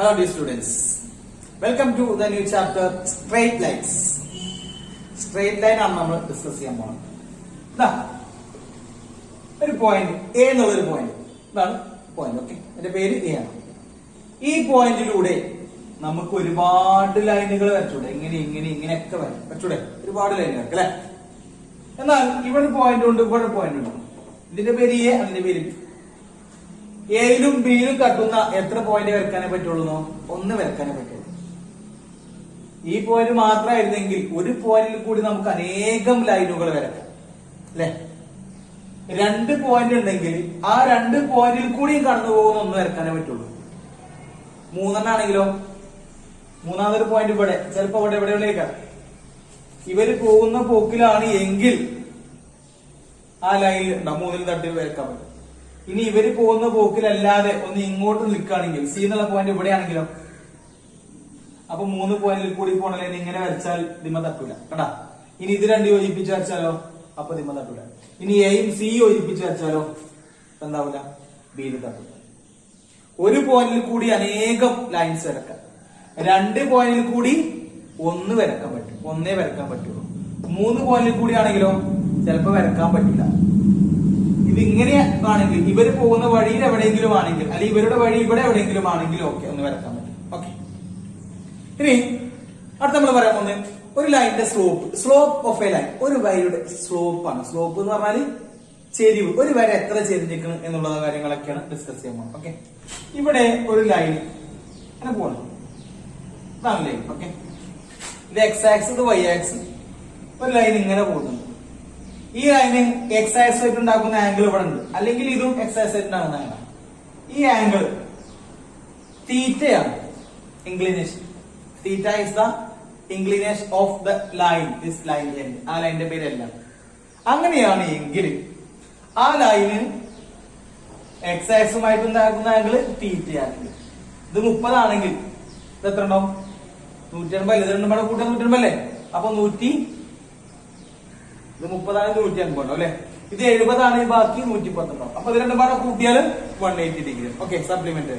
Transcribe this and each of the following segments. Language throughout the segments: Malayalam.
Hello dear students, welcome to the new chapter straight lines. Straight line ആണ് നമ്മൾ ഡിസ്കസ് ചെയ്യാൻ പോകുന്നത്. ഒരു പോയിന്റ് എ എന്നുള്ളൊരു പോയിന്റ്, ഇതാണ് പോയിന്റ്. ഓക്കെ, എന്റെ പേര് എ ആണ്. ഈ പോയിന്റിലൂടെ നമുക്ക് ഒരുപാട് ലൈനുകൾ വരച്ചൂടെ, ഇങ്ങനെയൊക്കെ വരച്ചൂടെ, ഒരുപാട് ലൈനുകൾ അല്ലെ. എന്നാൽ ഇവിടെ പോയിന്റ് ഉണ്ട്, ഇവിടെ പോയിന്റ് ഉണ്ട്. ഇതിന്റെ പേര് എ, അതിന്റെ പേര് ബി. എയിലും ബിയിലും കട്ടുന്ന എത്ര പോയിന്റ് വരക്കാനേ പറ്റുള്ളൂ? ഒന്ന് വരക്കാനേ പറ്റുള്ളൂ. ഈ പോയിന്റ് മാത്രമായിരുന്നെങ്കിൽ ഒരു പോയിന്റിൽ കൂടി നമുക്ക് അനേകം ലൈനുകൾ വരക്കാം അല്ലെ. രണ്ട് പോയിന്റ് ഉണ്ടെങ്കിൽ ആ രണ്ട് പോയിന്റിൽ കൂടിയും കടന്നു പോകുന്ന ഒന്ന് വരക്കാനേ പറ്റുള്ളൂ. മൂന്നെണ്ണാണെങ്കിലോ, മൂന്നാമതൊരു പോയിന്റ് ഇവിടെ, ചിലപ്പോ എവിടെയുള്ളേക്കാണ്. ഇവര് പോകുന്ന പോക്കിലാണ് എങ്കിൽ ആ ലൈനിൽ ഉണ്ടാവും, മൂന്നിൽ തട്ടി വരക്കാൻ പറ്റും. ഇനി ഇവര് പോകുന്ന പോക്കിലല്ലാതെ ഒന്ന് ഇങ്ങോട്ട് നിൽക്കുകയാണെങ്കിൽ, സി എന്നുള്ള പോയിന്റ് ഇവിടെയാണെങ്കിലോ, അപ്പൊ മൂന്ന് പോയിന്റിൽ കൂടി പോണ ലൈൻ ഇങ്ങനെ വരച്ചാൽ ദിമ തട്ടൂല കേട്ടാ. ഇനി ഇത് രണ്ട് യോജിപ്പിച്ച് വരച്ചാലോ, അപ്പൊ ദിമ തട്ടൂല. ഇനി എയും സി യോജിപ്പിച്ച് വരച്ചാലോ എന്താവൂല, ബിയിൽ തട്ടൂല. ഒരു പോയിന്റിൽ കൂടി അനേകം ലൈൻസ് വരക്കാം. രണ്ട് പോയിന്റിൽ കൂടി ഒന്ന് വരക്കാൻ പറ്റും, ഒന്നേ വരക്കാൻ പറ്റുള്ളൂ. മൂന്ന് പോയിന്റിൽ കൂടി ആണെങ്കിലോ ചിലപ്പോ വരക്കാൻ പറ്റില്ല. ഇതിങ്ങനെ ആണെങ്കിൽ, ഇവര് പോകുന്ന വഴിയിൽ എവിടെയെങ്കിലും ആണെങ്കിൽ, അല്ലെങ്കിൽ ഇവരുടെ വഴി ഇവിടെ എവിടെയെങ്കിലും ആണെങ്കിലും ഓക്കെ, ഒന്ന് വരക്കാൻ പറ്റും. ഓക്കെ, ഇനി അടുത്ത നമ്മൾ പറയാൻ പോകുന്നത് ഒരു ലൈനിന്റെ സ്ലോപ്പ് ഓഫ് എ ലൈൻ. ഒരു വരയുടെ സ്ലോപ്പ് ആണ്. സ്ലോപ്പ് എന്ന് പറഞ്ഞാൽ ചെരിവ്. ഒരു വര എത്ര ചെരിഞ്ഞിരിക്കണം എന്നുള്ള കാര്യങ്ങളൊക്കെയാണ് ഡിസ്കസ് ചെയ്യാൻ പോകുന്നത്. ഓക്കെ, ഇവിടെ ഒരു ലൈൻ അങ്ങനെ പോകണം, ഇതാണ് ലൈൻ. ഓക്കെ, ഇത് എക്സ് ആക്സ്, ഇത് വൈ ആക്സ്. ഒരു ലൈൻ ഇങ്ങനെ പോകുന്നുണ്ട്. ഈ ലൈന് എക്സ് ആക്സ് ആയിട്ട് ഉണ്ടാക്കുന്ന ആംഗിൾ ഇവിടെ ഉണ്ട്, അല്ലെങ്കിൽ ഇതും എക്സ് ആക്സ് ആയിട്ട് ഉണ്ടാകുന്ന ആംഗിൾ. ഈ ആംഗിൾ തീറ്റയാണ്, inclination. Theta is the inclination of the line, this line. ആ ലൈനിന്റെ പേര് എല്ലാം. അങ്ങനെയാണ് എങ്കിൽ ആ ലൈന് എക്സ് ആക്സുമായിട്ട് ഉണ്ടാക്കുന്ന ആംഗിൾ തീറ്റയാണെങ്കിൽ, ഇത് 30 ആണെങ്കിൽ ഇത് എത്ര ഉണ്ടാവും? 180 അല്ലേ? ഇത് രണ്ടും കൂടെ കൂട്ടാൻ 180 അല്ലേ? അപ്പൊ 100, ഇത് 30 ആണ്, 150 ഉണ്ടാവും അല്ലെ. ഇത് 70 ആണ്, ബാക്കി 110 ഉണ്ടാവും. അപ്പൊ ഇത് രണ്ടും പാടെ കൂട്ടിയാൽ 180 ഡിഗ്രി. Okay, supplement.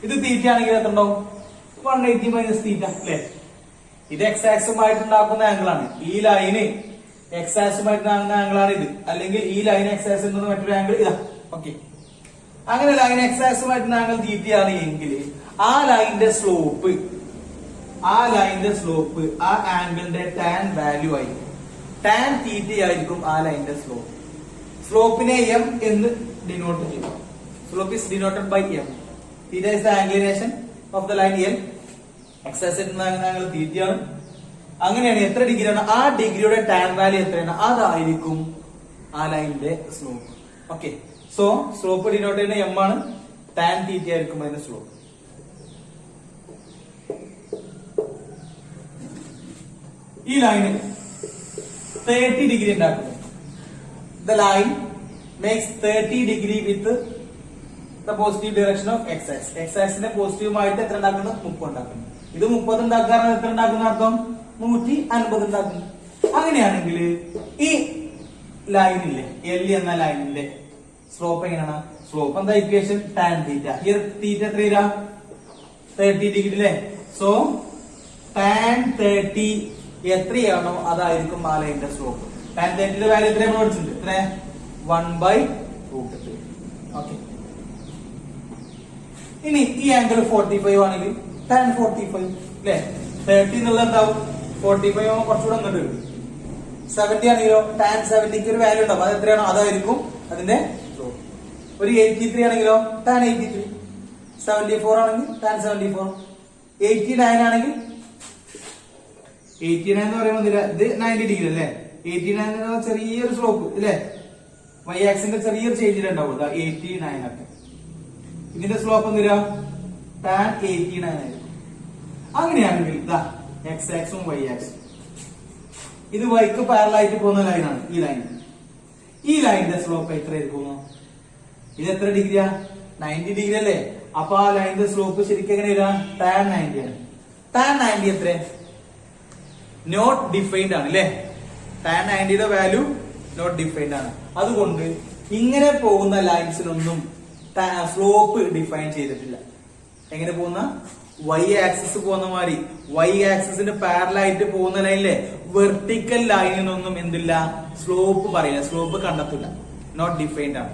ഇത് തീറ്റ ആണെങ്കിൽ എത്ര ഉണ്ടാവും? 180 മൈനസ് തീറ്റ അല്ലെ. ഇത് എക്സ് ആക്സുമായിട്ട് ഉണ്ടാക്കുന്ന ആംഗിൾ ആണ്. ഈ ലൈന് എക്സ് ആക്സുമായിട്ട് ഉണ്ടാകുന്ന ആംഗിൾ ആണ് ഇത്, അല്ലെങ്കിൽ ഈ ലൈൻ എക്സ് ആക്സ് എന്ന മറ്റൊരു ആംഗിൾ ഇതാ. ഓക്കെ, അങ്ങനെ ലൈൻ എക്സ് ആക്സുമായിട്ടുള്ള ആംഗിൾ തീറ്റയാണ് എങ്കിൽ ആ ലൈനിന്റെ സ്ലോപ്പ്, ആ ആംഗിളിന്റെ ടാൻ വാല്യൂ ആയിരിക്കും. ടാൻ തീറ്റ ആയിരിക്കും ആ ലൈനിന്റെ സ്ലോപ്പ്. സ്ലോപ്പിനെ എം എന്ന് ഡിനോട്ട് ചെയ്യും. Slope is denoted by m. Theta is the inclination of the line m. X axis angle തീറ്റയാണ്. അങ്ങനെയാണ് എത്ര ഡിഗ്രിയാണ് ആ ഡിഗ്രിയുടെ ടാൻ വാല്യൂ എത്രയാണ്, അതായിരിക്കും ആ ലൈനിന്റെ slope. Okay, so slope denote ചെയ്യുന്ന എം ആണ്, ടാൻ തീറ്റ ആയിരിക്കും അതിന്റെ സ്ലോപ്പ്. ഈ ലൈന് 30 ഡിഗ്രി ഉണ്ടാക്കുന്നു. The line makes 30 degree with the positive direction of x axis. X ആക്സിന്റെ പോസിറ്റീവുമായിട്ട് എത്ര ഉണ്ടാക്കുന്നു? 30 ഉണ്ടാക്കുന്നു. ഇത് 30 ഉണ്ടാക്കാറാണ് എത്ര ഉണ്ടാക്കുന്ന അർത്ഥം? 150 ഉണ്ടാക്കുന്നു. അങ്ങനെയാണെങ്കിൽ ഈ ലൈനില്ലേ, എൽ എന്ന ലൈനിന്റെ സ്ലോപ്പ് എങ്ങനെയാണ്? സ്ലോപ്പ് എന്താ ഇക്വേഷൻ? Tan theta. ഈ തീറ്റ എത്ര? 30 ഡിഗ്രി അല്ലേ. സോ ടാൻ 30 എത്രയാണോ അതായിരിക്കും ആ ലൈനിന്റെ സ്ലോപ്പ്. ടാൻ 30യുടെ വാല്യൂ എത്രയാണ് പഠിച്ചിട്ടുണ്ട്? എത്ര? 1/√3. ഓക്കെ, ഇനി ഈ ആംഗിൾ 45 ആണെങ്കിൽ ടാൻ 45 അല്ലെ. 30 എന്നുള്ളത് എന്താവും? 45 ആവുമ്പോൾ കുറച്ചുകൂടെ അങ്ങോട്ട് വരും. 70 ആണെങ്കിലോ ടാൻ 70ക്ക് ഒരു വാല്യൂ ഉണ്ടാവും. അത് എത്രയാണോ അതായിരിക്കും അതിന്റെ സ്ലോപ്പ്. ഒരു 83 ആണെങ്കിലോ ടാൻ 83. 74 ആണെങ്കിൽ ടാൻ 74. 89 ആണെങ്കിൽ 89 എന്ന് പറയുമ്പോൾ ഇത് 90 ഡിഗ്രി അല്ലേ. 89 ചെറിയൊരു സ്ലോപ്പ് അല്ലേ, വൈ ആക്സിന്റെ ചെറിയൊരു ചേഞ്ചിൽ ഉണ്ടാവും. 89 ഒക്കെ. ഇതിന്റെ സ്ലോപ്പ് എന്തിനാ? ടാൻ 89 ആയിരിക്കും. അങ്ങനെയാണെങ്കിൽ ഇതാ എക്സ് ആക്സും വൈ ആക്സും, ഇത് വൈക്ക് പാരലായിട്ട് പോകുന്ന ലൈനാണ് ഈ ലൈൻ. ഈ ലൈനിന്റെ സ്ലോപ്പ് എത്ര ആയിരിക്കും? ഇത് എത്ര ഡിഗ്രിയാ? 90 ഡിഗ്രി അല്ലേ. അപ്പൊ ആ ലൈനിന്റെ സ്ലോപ്പ് ശരിക്കും എങ്ങനെ വരാം? ടാൻ 90 ആണ്. ടാൻ 90 എത്ര? നോട്ട് ഡിഫൈൻഡ് ആണ് അല്ലെ. ടാൻ 90യുടെ വാല്യൂ നോട്ട് ഡിഫൈൻഡ് ആണ്. അതുകൊണ്ട് ഇങ്ങനെ പോകുന്ന ലൈൻസിനൊന്നും സ്ലോപ്പ് ഡിഫൈൻ ചെയ്തിട്ടില്ല. എങ്ങനെ പോകുന്ന വൈ ആക്സിസ് പോകുന്ന മാതിരി വൈ ആക്സിസിന് പാരലായിട്ട് പോകുന്ന ലൈനിലെ വെർട്ടിക്കൽ ലൈനിനൊന്നും എന്തില്ല സ്ലോപ്പ് പറയില്ല, സ്ലോപ്പ് കണ്ടെത്തില്ല, നോട്ട് ഡിഫൈൻഡ് ആണ്.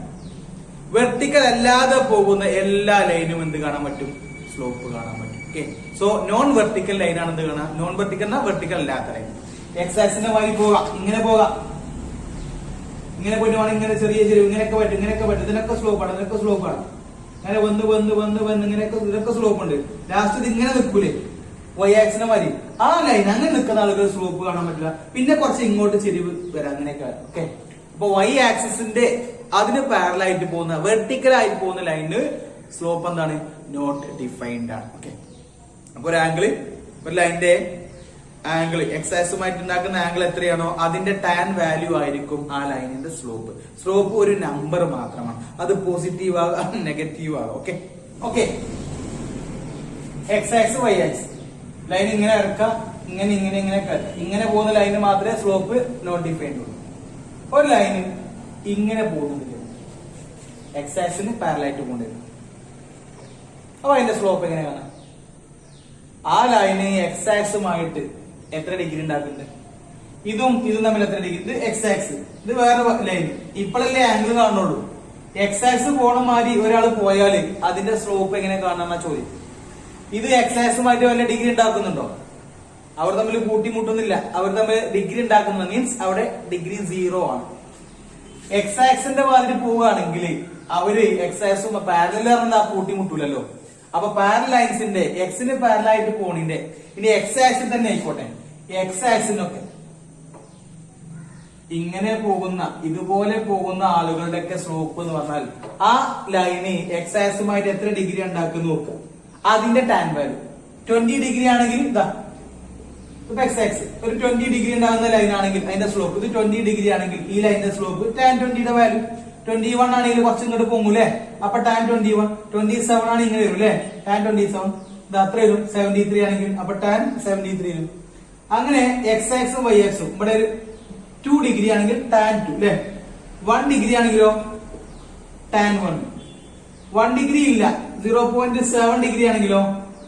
വെർട്ടിക്കൽ അല്ലാതെ പോകുന്ന എല്ലാ ലൈനും എന്ത് കാണാൻ പറ്റും? സ്ലോപ്പ് കാണാൻ പറ്റും. Okay, so non vertical line ആണ് എന്ത് കാണാം? നോൺ വെർട്ടിക്കൽ എന്നാ വെർട്ടിക്കൽ അല്ലാത്ത ലൈൻ. എക്സ് ആക്സിന്റെ മാതിരി പോകാം, ഇങ്ങനെ പോകാം, ഇങ്ങനെ പോയിട്ട് വേണം ഇങ്ങനെ ചെറിയ ചെറിയ ഇങ്ങനെയൊക്കെ പറ്റും, ഇങ്ങനെയൊക്കെ പറ്റും. ഇതിനൊക്കെ സ്ലോപ്പാണ്, ഇതിനൊക്കെ സ്ലോപ്പാണ്. അങ്ങനെ വന്ന് വന്ന് വന്ന് വന്ന് ഇങ്ങനെയൊക്കെ ഇതൊക്കെ സ്ലോപ്പ് ഉണ്ട്. ലാസ്റ്റ് ഇത് ഇങ്ങനെ നിൽക്കൂലേ വൈ ആക്സിന്റെ മാതിരി, ആ ലൈൻ അങ്ങനെ നിൽക്കുന്ന ആളുകൾ സ്ലോപ്പ് കാണാൻ പറ്റില്ല. പിന്നെ കുറച്ച് ഇങ്ങോട്ട് ചെരിവ് വരാം, അങ്ങനെയൊക്കെ. ഓക്കെ, അപ്പൊ വൈ ആക്സിസിന്റെ അതിന് പാരലായിട്ട് പോകുന്ന വെർട്ടിക്കൽ ആയിട്ട് പോകുന്ന ലൈന് സ്ലോപ്പ് എന്താണ്? നോട്ട് ഡിഫൈൻഡ് ആണ്. ഓക്കെ, അപ്പൊ ഒരു ആംഗിള്, ഒരു ലൈനിന്റെ ആംഗിൾ എക്സ് ആക്സുമായിട്ട് ഉണ്ടാക്കുന്ന ആംഗിൾ എത്രയാണോ അതിന്റെ ടാൻ വാല്യൂ ആയിരിക്കും ആ ലൈനിന്റെ സ്ലോപ്പ്. സ്ലോപ്പ് ഒരു നമ്പർ മാത്രമാണ്, അത് പോസിറ്റീവ് ആകാം നെഗറ്റീവ് ആകാം. Okay okay, x axis y axis line ഇങ്ങനെ ഇറക്കാം, ഇങ്ങനെ ഇങ്ങനെ ഇങ്ങനെ ഇങ്ങനെ പോകുന്ന ലൈന് മാത്രമേ സ്ലോപ്പ് നോട്ട് ഡിഫൈൻഡ് ഉള്ളൂ. ഒരു ലൈന് ഇങ്ങനെ പോകുന്നില്ല, എക്സ് ആക്സിന് പാരലായിട്ട് കൊണ്ടുവരും. അപ്പൊ അതിന്റെ സ്ലോപ്പ് എങ്ങനെ കാണാം? ആ ലൈന് എക്സ് ആക്സുമായിട്ട് എത്ര ഡിഗ്രി ഉണ്ടാക്കുന്നുണ്ട്? ഇതും തമ്മിൽ എത്ര ഡിഗ്രി? ഇത് എക്സ് ആക്സ്, ഇത് വേറെ ലൈൻ. ഇപ്പോഴല്ലേ ആംഗിൾ കാണുള്ളൂ. എക്സ് ആക്സ് പോണ മാതിരി ഒരാൾ പോയാല് അതിന്റെ സ്ലോപ്പ് എങ്ങനെ കാണാമെന്ന ചോദ്യം. ഇത് എക്സ് ആക്സുമായിട്ട് വല്ല ഡിഗ്രി ഉണ്ടാക്കുന്നുണ്ടോ? അവർ തമ്മിൽ കൂട്ടിമുട്ടുന്നില്ല, അവർ തമ്മിൽ ഡിഗ്രി ഉണ്ടാക്കുന്നത് മീൻസ് അവിടെ ഡിഗ്രി 0 ആണ്. എക്സ് ആക്സിന്റെ മാതിരി പോവുകയാണെങ്കിൽ അവര് എക്സ് ആക്സും പാരലൽ പറഞ്ഞാൽ കൂട്ടിമുട്ടൂലല്ലോ. അപ്പൊ പാരലൽ ലൈൻസിന്റെ എക്സിന് പാരലായിട്ട് പോണിന്റെ ഇനി എക്സ് ആക്സിൽ തന്നെ ആയിക്കോട്ടെ, എക്സ് ആക്സിനൊക്കെ ഇങ്ങനെ പോകുന്ന ഇതുപോലെ പോകുന്ന ആളുകളുടെ ഒക്കെ സ്ലോപ്പ് എന്ന് പറഞ്ഞാൽ ആ ലൈന് എക്സ് ആക്സുമായിട്ട് എത്ര ഡിഗ്രി ഉണ്ടാക്കുന്നു നോക്കുക. അതിന്റെ ടാൻ വാല്യൂ 20 ഡിഗ്രി ആണെങ്കിൽ ഇതാ ഇപ്പൊ എക്സ് ആക്സ് ഒരു 20 ഡിഗ്രി ഉണ്ടാകുന്ന ലൈൻ ആണെങ്കിൽ അതിന്റെ സ്ലോപ്പ് ഇത് 20 ഡിഗ്രി ആണെങ്കിൽ ഈ ലൈനിന്റെ സ്ലോപ്പ് ടാൻ 20യുടെ വാല്യൂ 21 ആണെങ്കിൽ കുറച്ച് ഇങ്ങോട്ട് പൊങ്ങൂലേ, അപ്പൊ ടാൻ 21. 27 ആണ് ഇങ്ങനെ വരും അല്ലെ, ടാൻ 27 ഇത് അത്ര വരും. 73 ആണെങ്കിൽ അപ്പൊ ടാൻ 73 വരും. അങ്ങനെ എക്സ് ആക്സും വൈ ആക്സും ഇവിടെ ഒരു 2 ഡിഗ്രി ആണെങ്കിൽ ടാൻ 2 അല്ലെ, 1 ഡിഗ്രി ആണെങ്കിലോ ടാൻ 1. 1 ഡിഗ്രി ഇല്ല 0.7 ഡിഗ്രി ആണെങ്കിലോ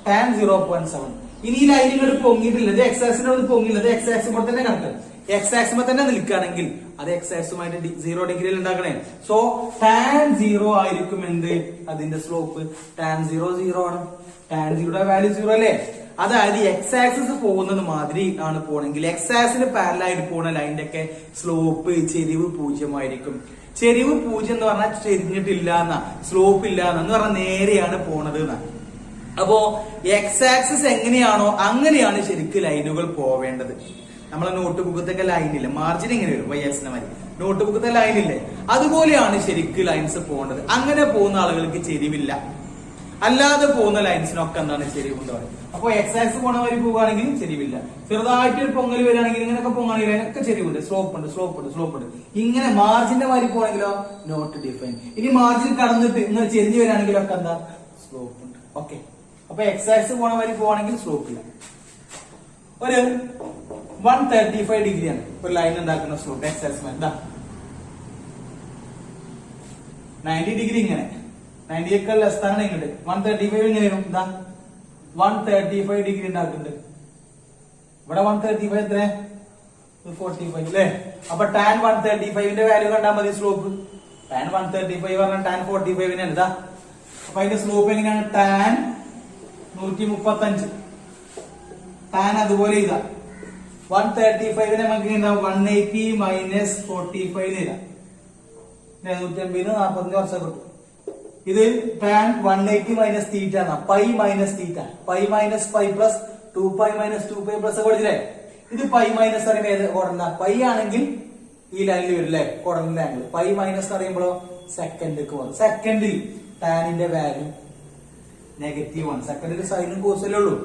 ടാൻ 0.7. ഇനി ഈ ലൈൻ ഇങ്ങോട്ട് പൊങ്ങിയിട്ടില്ല, ഇത് എക്സ് ആക്സിനോട് പൊങ്ങില്ല, ഇത് എക്സ് ആക്സിൽ തന്നെ കണക്ക്. എക്സ് ആക്സിമ തന്നെ നിൽക്കുകയാണെങ്കിൽ അത് എക്സ് ആക്സുമായിട്ട് 0 ഡിഗ്രിയിൽ ഉണ്ടാക്കണേ. സോ ടാൻ 0 ആയിരിക്കും എന്ത് അതിന്റെ സ്ലോപ്പ്. ടാൻ 0 ആണ്, ടാൻ 0യുടെ വാല്യൂ 0 അല്ലേ. അതായത് എക്സ് ആക്സിസ് പോകുന്നത് മാതിരി ആണ് പോണെങ്കിൽ എക്സ് ആക്സിന് പാരലായിട്ട് പോകുന്ന ലൈനിന്റെ ഒക്കെ സ്ലോപ്പ് ചെരിവ് 0 ആയിരിക്കും. ചെരിവ് 0 എന്ന് പറഞ്ഞാൽ ചെരിഞ്ഞിട്ടില്ല എന്നാ, സ്ലോപ്പ് ഇല്ല എന്ന് പറഞ്ഞാൽ നേരെയാണ് പോണത് എന്നാ. അപ്പോ എക്സ് ആക്സിസ് എങ്ങനെയാണോ അങ്ങനെയാണ് ശരിക്കും ലൈനുകൾ പോവേണ്ടത്. നമ്മളെ നോട്ട് ബുക്കത്തൊക്കെ ലൈനില്ലേ മാർജിൻ ഇങ്ങനെ വരും വൈ ആക്സിന്റെ മാതിരി, നോട്ട് ബുക്കത്തെ ലൈനില്ലേ അതുപോലെയാണ് ശരിക്കും ലൈൻസ് പോകേണ്ടത്. അങ്ങനെ പോകുന്ന ആളുകൾക്ക് ചെരിവില്ല, അല്ലാതെ പോകുന്ന ലൈൻസിനൊക്കെ എന്താണ് ചെരിവുണ്ടാവുക. അപ്പൊ എക്സ് ആക്സ് പോണ വഴി പോവുകയാണെങ്കിൽ ചെരിവില്ല. ചെറുതായിട്ട് ഒരു പൊങ്ങൽ വരികയാണെങ്കിൽ ഇങ്ങനെയൊക്കെ പൊങ്ങാണെങ്കിൽ അതിനൊക്കെ ചെരിവുണ്ട്, സ്ലോപ്പ് ഉണ്ട്, സ്ലോപ്പ് ഉണ്ട്, സ്ലോപ്പ് ഉണ്ട്. ഇങ്ങനെ മാർജിന്റെ മാതിരി പോകണമെങ്കിലോ നോട്ട് ഡിഫൈൻ. ഇനി മാർജിൻ കടന്നിട്ട് ഇങ്ങനെ ചെരിഞ്ഞു വരികയാണെങ്കിലോ ഒക്കെ എന്താ സ്ലോപ്പ് ഉണ്ട്. ഓക്കെ, അപ്പൊ എക്സ് ആക്സ് പോണ വഴി പോവാണെങ്കിൽ സ്ലോപ്പ് ഇല്ല. ഒരു 135 ഡിഗ്രിയാണ് ഒരു ലൈൻ ഉണ്ടാക്കുന്ന സ്ലോപ്പ് എക്സ് ആക്സ് എന്താ 90 ഡിഗ്രി ഇങ്ങനെ 90 ലെസ്സാണ് ഇങ്ങോട്ട് 135 ഇങ്ങനെ വരും. എന്താ 135 ഡിഗ്രി ഉണ്ടാക്കുന്നുണ്ട് ഇവിടെ. 135 എത്ര 45 അല്ലേ. അപ്പൊ ടാൻ 135ന്റെ വാല്യൂ കണ്ടാൽ മതി സ്ലോപ്പ്. ടാൻ 135 പറഞ്ഞാൽ ടാൻ 45 എന്താ. അപ്പൊ അതിന്റെ സ്ലോപ്പ് എങ്ങനെയാണ്? ടാൻ 135. ടാൻ അതുപോലെ ഇതാ 135 നമുക്ക് 180 മൈനസ് 45 ഇതാ 150 40 വർഷം കിട്ടും. ഇത് ടാൻ 180 മൈനസ് തീറ്റ എന്നാ, pi minus theta, pi minus pi plus 2π minus 2π plus കൊടുത്തില്ലേ. ഇത് പൈ മൈനസ് പറയുമ്പോൾ ഏത് കോർണറിലാ? പൈ ആണെങ്കിൽ ഈ ലൈനിൽ വരും അല്ലെ കോർണറിന്റെ ആംഗിൾ. പൈ മൈനസ് പറയുമ്പോഴോ സെക്കൻഡിലേക്ക് പോകും. സെക്കൻഡിൽ ടാനിന്റെ വാല്യൂ നെഗറ്റീവ് ആണ്. സെക്കൻഡിൽ സൈനും കോസല്ലേ ഉള്ളൂ,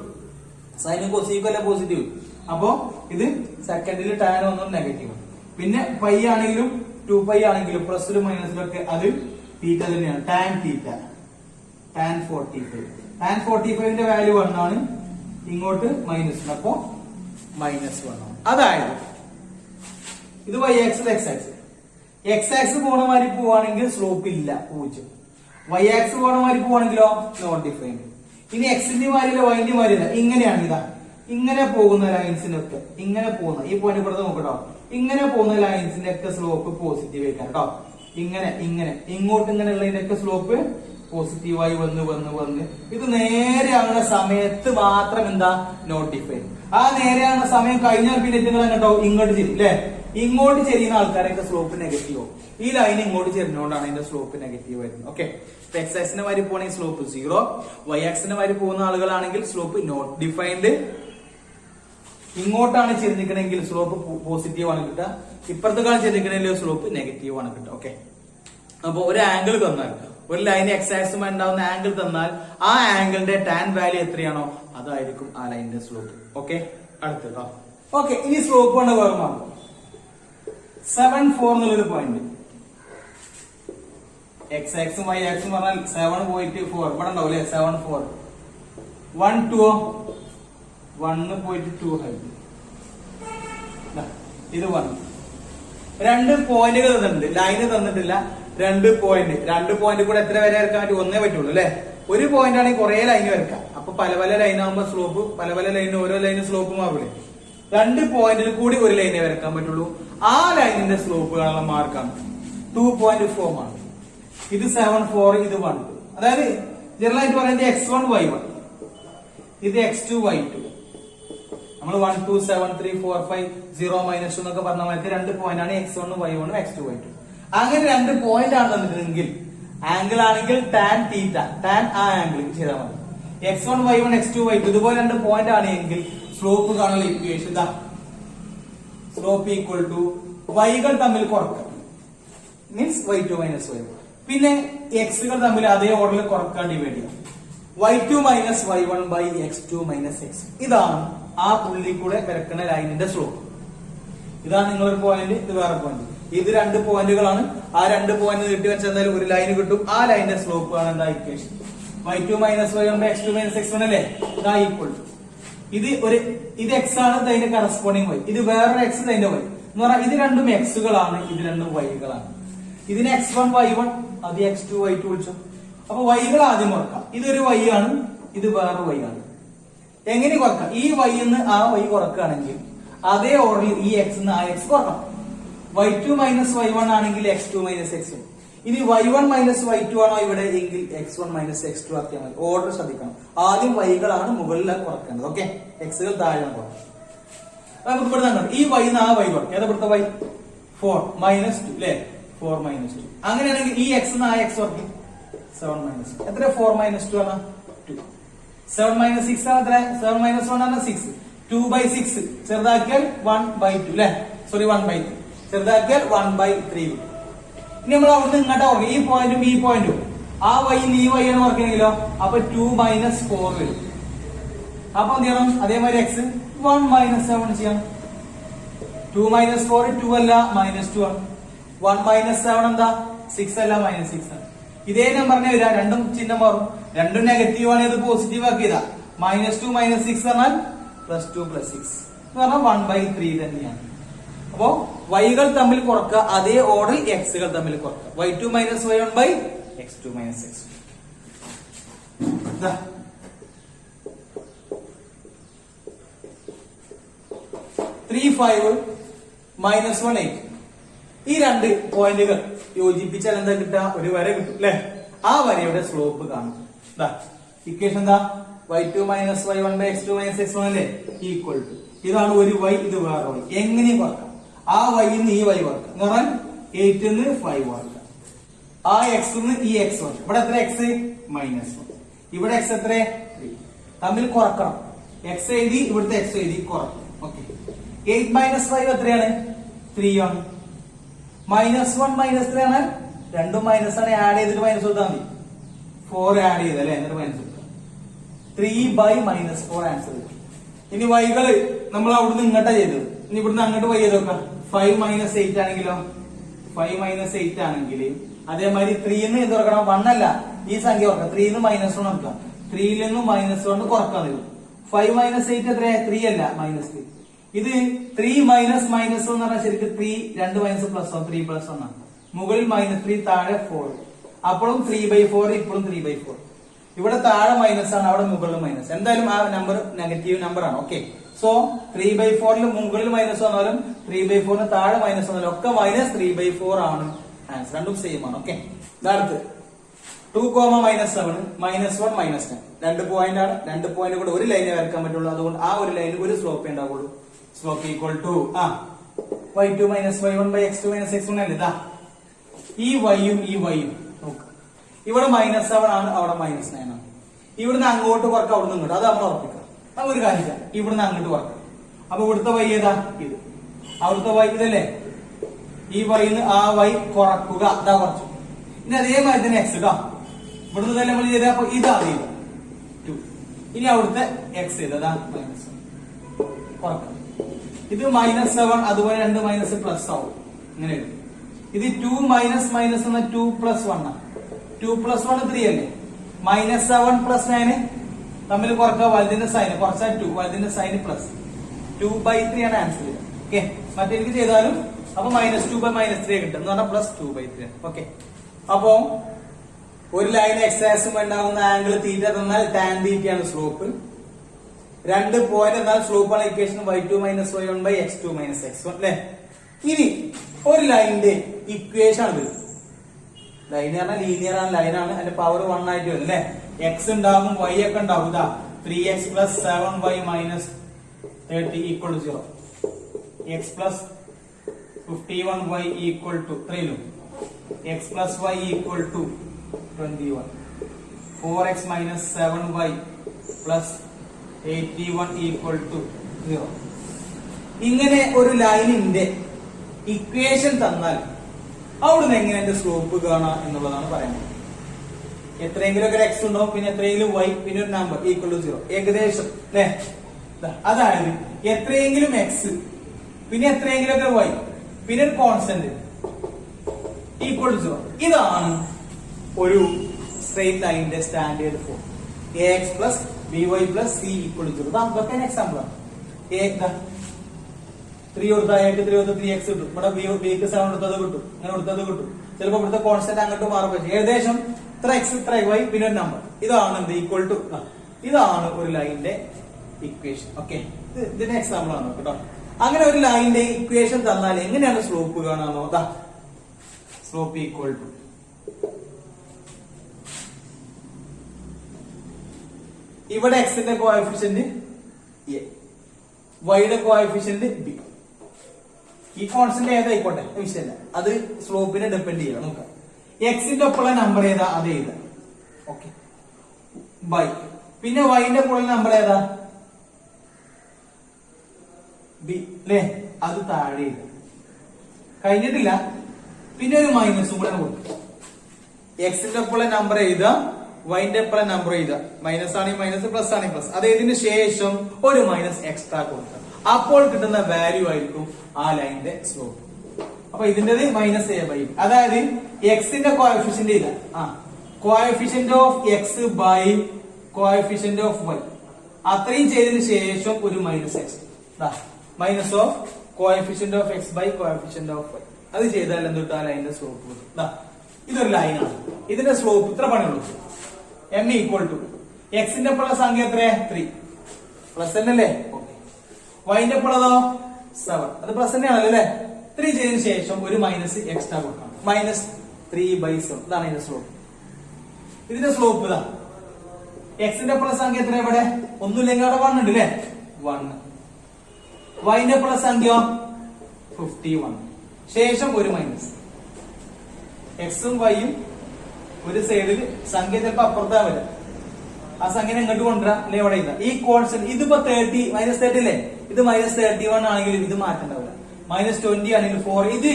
സൈനും കോസിക്കും അല്ല പോസിറ്റീവ്. അപ്പോ ഇത് സെക്കൻഡിൽ ടാൻ ഒന്നും നെഗറ്റീവ്. പിന്നെ പൈ ആണെങ്കിലും 2π ആണെങ്കിലും പ്ലസിലും മൈനസിലും ഒക്കെ അത് തീറ്റ തന്നെയാണ്. Tan theta tan 45. ടാൻ 45ന്റെ വാല്യൂ 1 ആണ്, ഇങ്ങോട്ട് മൈനസ്, അപ്പോ -1 ആണ്. അതായത് ഇത് വൈ ആക്സിൽ എക്സ് ആക്സ്. എക്സ് ആക്സ് പോണ മാതിരി പോവാണെങ്കിൽ സ്ലോപ്പ് ഇല്ല 0. വൈ ആക്സ് പോണ മാതിരി പോവാണെങ്കിലോ നോട്ട് ഡിഫൈൻഡ്. ഇനി എക്സിന്റെ മാരില്ല വൈന്റെ മാരില്ല, ഇങ്ങനെയാണ് ഇതാ ഇങ്ങനെ പോകുന്ന ലൈൻസിനൊക്കെ ഇങ്ങനെ പോകുന്ന ഈ പോയിന്റ് ഇവിടുത്തെ നോക്കട്ടോ, ഇങ്ങനെ പോകുന്ന ലൈൻസിന്റെ ഒക്കെ സ്ലോപ്പ് പോസിറ്റീവ് ആയിക്കാൻ കേട്ടോ. ഇങ്ങനെ ഇങ്ങനെ ഇങ്ങോട്ട് ഇങ്ങനെ ഉള്ളതിന്റെ സ്ലോപ്പ് പോസിറ്റീവായി വന്ന് ഇത് നേരെയാകുന്ന സമയത്ത് മാത്രം എന്താ നോട്ടിഫൈ. ആ നേരെയാകുന്ന സമയം കഴിഞ്ഞാൽ പിന്നെ നിങ്ങൾ കേട്ടോ ഇങ്ങോട്ട് ചെല്ലും അല്ലെ, ഇങ്ങോട്ട് ചെരിയുന്ന ആൾക്കാരൊക്കെ സ്ലോപ്പ് നെഗറ്റീവ്. ഈ ലൈൻ ഇങ്ങോട്ട് ചെല്ലുന്നതുകൊണ്ടാണ് അതിന്റെ സ്ലോപ്പ് നെഗറ്റീവ് വരുന്നത്. ഓക്കെ, എക്സ് ആക്സിന്റെ മാതിരി പോകണമെങ്കിൽ സ്ലോപ്പ് 0, വൈ ആക്സിന്റെ മാതിരി പോകുന്ന ആളുകളാണെങ്കിൽ സ്ലോപ്പ് നോട്ട് ഡിഫൈൻഡ്. ഇങ്ങോട്ടാണ് ചെരിഞ്ഞിക്കണമെങ്കിൽ സ്ലോപ്പ് പോസിറ്റീവ് ആണ് കിട്ടുക, ഇപ്പുറത്തേക്കാണ് ചെരിഞ്ഞിക്കണമെങ്കിൽ സ്ലോപ്പ് നെഗറ്റീവ് ആണ് കിട്ടുക. ഓക്കെ, അപ്പൊ ഒരു ആംഗിൾ തന്നാൽ, ഒരു ലൈൻ എക്സ് ആക്സുമായി ഉണ്ടാവുന്ന ആംഗിൾ തന്നാൽ ആ ആംഗിളിന്റെ ടാൻ വാല്യൂ എത്രയാണോ അതായിരിക്കും ആ ലൈനിന്റെ സ്ലോപ്പ്. ഓക്കെ, അടുത്ത ഓക്കെ. ഇനി സ്ലോപ്പ് കൊണ്ട് വേറെ മാറും. 7-4 എന്നുള്ളൊരു പോയിന്റ്, എക്സ് ആക്സും വൈ ആക്സും പറഞ്ഞാൽ 7 പോയിട്ട് 4 ഇവിടെ ഉണ്ടാവും അല്ലെ. 7-4 1 2 1 പോയിട്ട് 2 ഹൈറ്റ്, ഇത് 1. രണ്ട് പോയിന്റുകൾ തന്നിട്ടുണ്ട്, ലൈന് തന്നിട്ടില്ല. രണ്ട് പോയിന്റ് കൂടെ എത്ര വരെ വരക്കാൻ പറ്റും? ഒന്നേ പറ്റുള്ളൂ അല്ലെ. ഒരു പോയിന്റ് ആണെങ്കിൽ കുറെ ലൈൻ വരക്കാം. അപ്പൊ പല ലൈൻ ആകുമ്പോൾ സ്ലോപ്പ് പല ലൈന് ഓരോ ലൈന് സ്ലോപ്പ് മാറൂലേ. 2 പോയിന്റിൽ കൂടി ഒരു ലൈനെ വരക്കാൻ പറ്റുള്ളൂ. ആ ലൈനിന്റെ സ്ലോപ്പ് കാണാനുള്ള മാർക്കാണ് 2.4 മാർക്ക്. ഇത് 7-4, ഇത് 1 2. അതായത് ജനറൽ ആയിട്ട് പറയുന്നത് x1 y1, ഇത് x2 y2. നമ്മൾ 1 2 7 3 4 5 0 -2 എന്നൊക്കെ പറഞ്ഞ മാതിരി 2 പോയിന്റ് ആണ് x1 y1 x2 y2. അങ്ങനെ 2 പോയിന്റ് ആണ് തന്നിട്ടുണ്ടെങ്കിൽ ആംഗിൾ ആണെങ്കിൽ ടാൻ തീറ്റ, ടാൻ ആ ആംഗിൾ ചെയ്താൽ മതി. x1 y1 x2 y2 ഇതുപോലെ 2 പോയിന്റ് ആണെങ്കിൽ സ്ലോപ്പ് കാണുന്ന ഇക്വേഷൻ ഇതാ, സ്ലോപ്പ് ഈക്വൽ ടു വൈകൾ തമ്മിൽ കുറക്കുക, മീൻസ് y2 മൈനസ് y1. പിന്നെ എക്സുകൾ തമ്മിൽ അതേ ഓർഡറിൽ കുറക്കാൻ ഡിവൈഡ് ചെയ്യാം. y2 minus y1 by x2 minus x. ഇതാണ് ആ പുള്ളി കൂടെ വരക്കുന്ന ലൈനിന്റെ സ്ലോപ്പ്. ഇതാണ് നിങ്ങളൊരു പോയിന്റ്, ഇത് വേറെ പോയിന്റ്. ഇത് 2 പോയിന്റുകളാണ്. ആ 2 പോയിന്റ് നീട്ടി വെച്ചാൽ ഒരു ലൈൻ കിട്ടും. ആ ലൈനിന്റെ സ്ലോപ്പ് ആണ് എന്താ equation, y2 minus y1 by x2 minus x1 അല്ലേ. ഇതാ ഈക്വൽ ടു ഇത് x ആണ്, ഇതിന്റെ കറസ്പോണ്ടിങ് y. ഇത് വേറൊരു x, ഇതിന്റെ y എന്ന് പറഞ്ഞാൽ ഇത് രണ്ടും എക്സുകളാണ്, ഇത് രണ്ടും വൈകളാണ്. ഇതിന് x1 y1, അത് x2 y2 വിളിച്ചു. അപ്പൊ വൈകൾ ആദ്യം കുറക്കാം. ഇതൊരു y ആണ്, ഇത് വേറെ y ആണ്. എങ്ങനെ കുറക്കാം? ഈ y ന്ന് ആ y കുറക്കുകയാണെങ്കിൽ അതേ ഓർഡറിൽ ഈ x ന്ന് ആ x കുറക്കണം. y2 മൈനസ് y1 ആണെങ്കിൽ x2 മൈനസ് x1. ഇനി y1 മൈനസ് y2 ആണോ ഇവിടെ എങ്കിൽ x1 മൈനസ് x2 ആക്കിയാൽ മതി. ഓർഡർ ശ്രദ്ധിക്കണം. ആദ്യം വൈകളാണ് മുകളിൽ കുറക്കേണ്ടത്. ഓക്കെ, എക്സുകൾ താഴെ പോകണം. നമുക്ക് ഇവിടെ തന്നെ ഈ y ന്ന് ആ y കുറയ്ക്കാം. ഏതാ ഇവിടുത്തെ y? 4 മൈനസ് 2 അല്ലെ, 4 മൈനസ് 2. അങ്ങനെയാണെങ്കിൽ ഈ x ന്ന് ആ x കുറയ്ക്കും. 7 മൈനസ് 2 എത്ര? 4 മൈനസ് 2 ആണ് 2. 7 മൈനസ് 6 ആണ് എത്ര? 7 മൈനസ് 1 ആണ് 6. 2/6 ചെറുതാക്കിയാൽ 1/2 അല്ലെ, സോറി 1/3. ചെറുതാക്കിയാൽ 1/3. ഇനി നമ്മൾ അവിടെ ഇങ്ങോട്ട് ഓർക്കുക, ഈ പോയിന്റും ഈ പോയിന്റും ആ y ഈ y ആണ് ഓർക്കണെങ്കിലോ, അപ്പൊ 2 മൈനസ് 4 വരും. അപ്പൊ എന്ത് ചെയ്യണം? അതേമാതിരി x 1 മൈനസ് 7 ചെയ്യണം. 2 മൈനസ് 4 2 അല്ല മൈനസ് 2 ആണ്. 1 മൈനസ് 7 എന്താ? 6 അല്ല മൈനസ് 6 ആണ്. ഇതേ നമ്പറിനെ വരാ, രണ്ടും ചിഹ്നം മാറും. രണ്ടും നെഗറ്റീവ് ആണ്, ഇത് പോസിറ്റീവ് ആക്കിയതാ. -2 - 6 പറഞ്ഞാൽ +2 + 6 എന്ന് പറഞ്ഞാൽ 1/3 തന്നെയാണ്. അപ്പോ വൈകൾ തമ്മിൽ കുറക്കുക, അതേ ഓർഡറിൽ എക്സുകൾ തമ്മിൽ കുറക്കുക. y2 minus y1 by x2 minus x1. 3 5 -1 8. ഈ 2 പോയിന്റുകൾ യോജിപ്പിച്ചാൽ എന്താ കിട്ടുക? ഒരു വര കിട്ടും അല്ലെ. ആ വരയുടെ സ്ലോപ്പ് കാണും. ഇക്വേഷൻ എന്താ? y2 minus y1 by x2 minus x1 അല്ലേ, ഈക്വൽ ടു ഇതാണ് ഒരു y, ഇത് വേറെ y. എങ്ങനെയും കുറക്കാം. ആ y ന്ന് ഈ y കുറക്കാം എന്ന് പറഞ്ഞാൽ 8 ന്ന് 5 കുറക്കാം. ആ x ന്ന് ഈ x കുറക്കാം. ഇവിടെ എത്ര x? -1. ഇവിടെ x എത്ര? 3. തമ്മിൽ കുറക്കണം. x എഴുതി, ഇവിടുത്തെ x എഴുതി, കുറക്കും. ഓക്കെ, 8 മൈനസ് 5 എത്രയാണ്? 3 ആണ്. -1 -3 ആണ്, രണ്ടും മൈനസ് ആണ്. ആഡ് ചെയ്തിട്ട് മൈനസ് കൊടുത്താൽ മതി. 4 ആഡ് ചെയ്തല്ലേ, എന്നിട്ട് മൈനസ് കൊടുക്കാം. 3/-4 ആൻസർ കിട്ടും. ഇനി വൈകള് നമ്മൾ അവിടുന്ന് ഇങ്ങോട്ടാ ചെയ്തത്. ഇനി ഇവിടുന്ന് അങ്ങോട്ട് വൈ ചെയ്ത് നോക്കാം. 5 - 8 ആണെങ്കിലോ, 5 - 8 ആണെങ്കിൽ അതേമാതിരി 3 ന്ന് എന്ത് കുറക്കണം? 1 അല്ല, ഈ സംഖ്യ കുറക്കാം. 3 ന്ന് -1 നോക്കാം. 3 ൽ നിന്ന് -1 കുറക്കാൻ തരും. 5 - 8 എത്രയാ? 3 അല്ല, -3. ഇത് 3 മൈനസ് മൈനസ് എന്ന് പറഞ്ഞാൽ ശരിക്കും 3 2 മൈനസ് പ്ലസ് 1 3 പ്ലസ് 1 ആണ്. മുകളിൽ -3, താഴെ 4. അപ്പോഴും 3/4, ഇപ്പോഴും 3/4. ഇവിടെ താഴെ മൈനസ് ആണ്, അവിടെ മുകളിൽ മൈനസ്. എന്തായാലും ആ നമ്പർ നെഗറ്റീവ് നമ്പർ ആണ്. ഓക്കെ, സോ 3/4 മുകളിൽ മൈനസ് വന്നാലും 3/4 താഴെ മൈനസ് വന്നാലും ഒക്കെ -3/4 ആണ് ആൻസർ. രണ്ടും സെയിം ആണ്. ഓക്കെ, അടുത്ത് 2, -7 -1 -10 രണ്ട് പോയിന്റ് ആണ്. രണ്ട് പോയിന്റ് കൂടെ ഒരു ലൈനെ വരക്കാൻ പറ്റുള്ളൂ. അതുകൊണ്ട് ആ ഒരു ലൈനിൽ ഒരു സ്ലോപ്പ് ഉണ്ടാവുള്ളൂ. Slope equal to y2 - y1/x2 - x1 അല്ലേ. ഇതാ ഈ വൈയും ഈ വൈയും നോക്ക്, ഇവിടെ -7 ആണ്, അവിടെ -9 ആണ്. ഇവിടുന്ന് അങ്ങോട്ട് കുറക്കാം, അവിടെ നിന്ന് ഇങ്ങോട്ട്, അത് നമ്മൾ ഉറപ്പിക്കാം. ഒരു കാര്യം, ഇവിടുന്ന് അങ്ങോട്ട് കുറക്കാം. അപ്പൊ ഇവിടുത്തെ വൈ ഏതാ? ഇത്. അവിടുത്തെ വൈ ഇതല്ലേ. ഈ വൈന്ന് ആ വൈ കുറക്കുക, അതാ കുറച്ചു. ഇനി അതേമാതിരി തന്നെ എക്സ് കേട്ടോ, ഇവിടുന്ന് തന്നെ നമ്മൾ ചെയ്ത. അപ്പൊ ഇതാ 2. ഇനി അവിടുത്തെ എക്സ് ചെയ്തതാ -1 കുറക്കാം. ഇത് -7, അതുപോലെ 2 മൈനസ് പ്ലസ് ആവും. ഇങ്ങനെ ഇത് 2 മൈനസ് മൈനസ് എന്ന 2 + 1 ആണ്. 2 + 1 3 അല്ലേ. -7 + 9 തമ്മിൽ കുറക്കുക, വലുതിന്റെ സൈൻ കുറച്ചാൽ 2, വലുതിന്റെ സൈൻ പ്ലസ് 2/3 ആണ് ആൻസർ. ഓക്കെ, മറ്റേക്ക് ചെയ്താലും അപ്പൊ -2/-3 കിട്ടും എന്ന് പറഞ്ഞാൽ +2/3. ഓക്കെ, അപ്പൊ ഒരു ലൈൻ എക്സ് ആക്സിസും ഉണ്ടാകുന്ന ആംഗിൾ തീറ്റ തന്നാൽ ടാൻ തീറ്റയാണ് സ്ലോപ്പ്. 2 പോയിന്റ് എന്നാൽ സ്ലോപ്പ് ആണ് ഇക്വേഷൻ y2 - y1/x2 - x1 അല്ലെ. ഇനി ഒരു ലൈനിന്റെ ഇക്വേഷൻ ആണ് ഇത്. ലൈൻ പറഞ്ഞാൽ ലീനിയർ ആണ്, ലൈനാണ്, അതിന്റെ പവർ 1 ആയിട്ട് വരും അല്ലെ. എക്സ് ഉണ്ടാകും, വൈ ഒക്കെ ഉണ്ടാവും. ഇതാ 3x + 7y - 30 = 0. x + 51y = 3 x + y = 21. 4x - 7y + 81 = 0. ഇങ്ങനെ ഒരു ലൈനിന്റെ ഇക്വേഷൻ തന്നാൽ അവിടുന്ന് എങ്ങനെ എന്റെ സ്ലോപ്പ് കാണാം എന്നുള്ളതാണ് പറയുന്നത്. എത്രയെങ്കിലും ഒക്കെ എക്സ് ഉണ്ടാവും, പിന്നെ എത്രയെങ്കിലും വൈ, പിന്നെ ഒരു നമ്പർ =0 ഏകദേശം അല്ലെ. അതായത് എത്രയെങ്കിലും എക്സ്, പിന്നെ എത്രയെങ്കിലും ഒക്കെ വൈ, പിന്നെ ഒരു കോൺസ്റ്റന്റ് =0. ഇതാണ് ഒരു സ്ട്രെയിറ്റ് ലൈനിന്റെ standard form. ax + by + c = 0. അതൊക്കെ എക്സാമ്പിൾ ആണ്. 3 കൊടുത്താൽ 3x കിട്ടും. ഇവിടെ ബിക്ക് 7 കൊടുത്തത് കിട്ടും, അങ്ങനെ കൊടുത്തത് കിട്ടും. ചിലപ്പോൾ ഇവിടുത്തെ കോൺസ്റ്റന്റ് അങ്ങോട്ട് മാറും. ഏകദേശം ഇത്ര എക്സ് ഇത്ര വൈ പിന്നെ ഒരു നമ്പർ, ഇതാണ് എന്ത് ഈക്വൽ ടു. ഇതാണ് ഒരു ലൈനിന്റെ ഇക്വേഷൻ. ഓക്കെ, ഇതിന്റെ എക്സാമ്പിൾ ആണ് കേട്ടോ. അങ്ങനെ ഒരു ലൈനിന്റെ ഇക്വേഷൻ തന്നാൽ എങ്ങനെയാണ് സ്ലോപ്പ് കാണാന്നോ. സ്ലോപ്പ് ഈക്വൽ ടു ഇവിടെ എക്സിന്റെ കോഎഫിഷ്യന്റ് എ, വൈയുടെ കോഎഫിഷ്യന്റ് ബി. ഈ കോൺസ്റ്റന്റ് ഏതായിക്കോട്ടെ വിഷയമല്ല, അത് സ്ലോപ്പിനെ ഡിപ്പെൻഡ് ചെയ്യണം. നോക്കാം, എക്സിന്റെ ഒപ്പമുള്ള നമ്പർ ഏതാ അത് എഴുതാം. Okay, bye. പിന്നെ വൈന്റെ ഒപ്പമുള്ള നമ്പർ ഏതാ? ബി അല്ലേ, അത് താഴെ എഴുതാം. കഴിഞ്ഞിട്ടില്ല, പിന്നെ ഒരു മൈനസും കൂടെ കൊടുക്കും. എക്സിന്റെ ഒപ്പമുള്ള നമ്പർ എഴുതാം, വൈന്റെ ഒപ്പമുള്ള നമ്പർ എഴുതാം. മൈനസ് ആണെങ്കിൽ മൈനസ്, പ്ലസ് ആണെങ്കിൽ പ്ലസ്. അത് ഇതിന് ശേഷം ഒരു മൈനസ് എക്സ്ട്രാ കൊടുക്കാം. അപ്പോൾ കിട്ടുന്ന വാല്യൂ ആയിരിക്കും ആ ലൈനിന്റെ സ്ലോപ്പ്. അപ്പൊ ഇതിന്റേത് -a/b. അതായത് എക്സിന്റെ കോഎഫിഷ്യന്റ് ഇല്ല, coefficient of x by coefficient of y. അത്രയും ചെയ്തതിനു ശേഷം ഒരു -x, minus of coefficient of x by coefficient of y. അത് ചെയ്താൽ എന്തിട്ട് ആ ലൈനിന്റെ സ്ലോപ്പ് കിട്ടും. ഇതൊരു ലൈനാണ്, ഇതിന്റെ സ്ലോപ്പ് ഇത്ര പണിയുള്ളൂ. m = എക്സിന്റെ ഒപ്പമുള്ള സംഖ്യ എത്രയാ? 3 പ്ലസ് തന്നെയല്ലേ. വൈന്റെ ഒപ്പമുള്ളതോ 7, അത് പ്ലസ് തന്നെയാണല്ലോ അല്ലെ. 3 ചെയ്തതിനു ശേഷം ഒരു മൈനസ് എക്സ്ട്രാ കൊടുക്കണം, -3/7. ഇതാണ് ഇതിന്റെ സ്ലോപ്പ്. ഇതിന്റെ സ്ലോപ്പ് ഇതാ. എക്സിന്റെ ഒപ്പമുള്ള സംഖ്യ എത്ര? ഇവിടെ ഒന്നുമില്ലെങ്കിൽ അവിടെ 1 ഉണ്ട് അല്ലെ, 1. വൈന്റെ ഒപ്പമുള്ള സംഖ്യ 51, ശേഷം ഒരു മൈനസ്. എക്സും വൈയും ഒരു സൈഡിൽ സംഖ്യ ചിലപ്പോ അപ്പുറത്താ വരാം, ആ സംഖ്യ ഇങ്ങോട്ട് കൊണ്ടുവരാം അല്ലെ. ഇവിടെ ഇല്ല ഈ കോൺസ്റ്റന്റ്. ഇതിപ്പോ -30 അല്ലേ, ഇത് -31 ആണെങ്കിലും ഇത് മാറ്റണ്ടാവില്ല. -20 ആണെങ്കിലും 4. ഇത്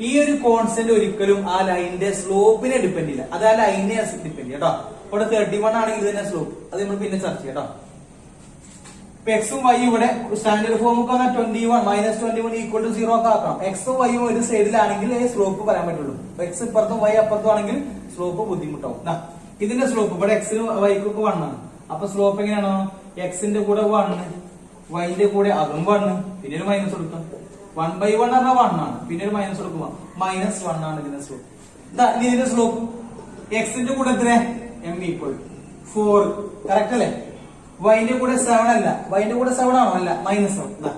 ഈ ഒരു കോൺസ്റ്റന്റ് ഒരിക്കലും ആ ലൈനിന്റെ സ്ലോപ്പിനെ ഡിപ്പെൻഡ് ചെയ്യില്ല, അത് ആ ലൈനെ ഡിപ്പെൻഡ് ചെയ്യും കേട്ടോ. ഇവിടെ 31 ആണെങ്കിൽ ഇത് തന്നെ സ്ലോപ്പ്, അത് നമ്മൾ പിന്നെ ചർച്ച ചെയ്യാം കേട്ടോ. ഇപ്പൊ എക്സും വൈയും ഇവിടെ സ്റ്റാൻഡേർഡ് ഫോം ഒക്കെ -21 = 0 ഒക്കെ ആക്കണം. എക്സും വൈയും ഒരു സൈഡിലാണെങ്കിൽ സ്ലോപ്പ് പറയാൻ പറ്റുള്ളൂ. എക്സ് ഇപ്പുറത്തും വൈ അപ്പുറത്തും ആണെങ്കിൽ സ്ലോപ്പ് ബുദ്ധിമുട്ടാവും. ഇതിന്റെ സ്ലോപ്പ് ഇവിടെ എക്സിനും വൈക്കും ഒക്കെ 1 ആണ്. അപ്പൊ സ്ലോപ്പ് എങ്ങനെയാണോ? എക്സിന്റെ കൂടെ 1, വൈന്റെ കൂടെ അതും 1, പിന്നെ ഒരു മൈനസ് കൊടുക്കാം. 1/1 പറഞ്ഞാൽ 1 ആണ്, പിന്നെ ഒരു മൈനസ് കൊടുക്കുമ്പോ -1 ആണ് ഇതിന്റെ സ്ലോപ്പ്. ഇതിന്റെ സ്ലോപ്പ് എക്സിന്റെ കൂടെ എത്ര? m = 4 കറക്റ്റ് അല്ലേ? വൈന്റെ കൂടെ 7 അല്ല, വൈന്റെ കൂടെ 7 ആണോ? അല്ല, -7.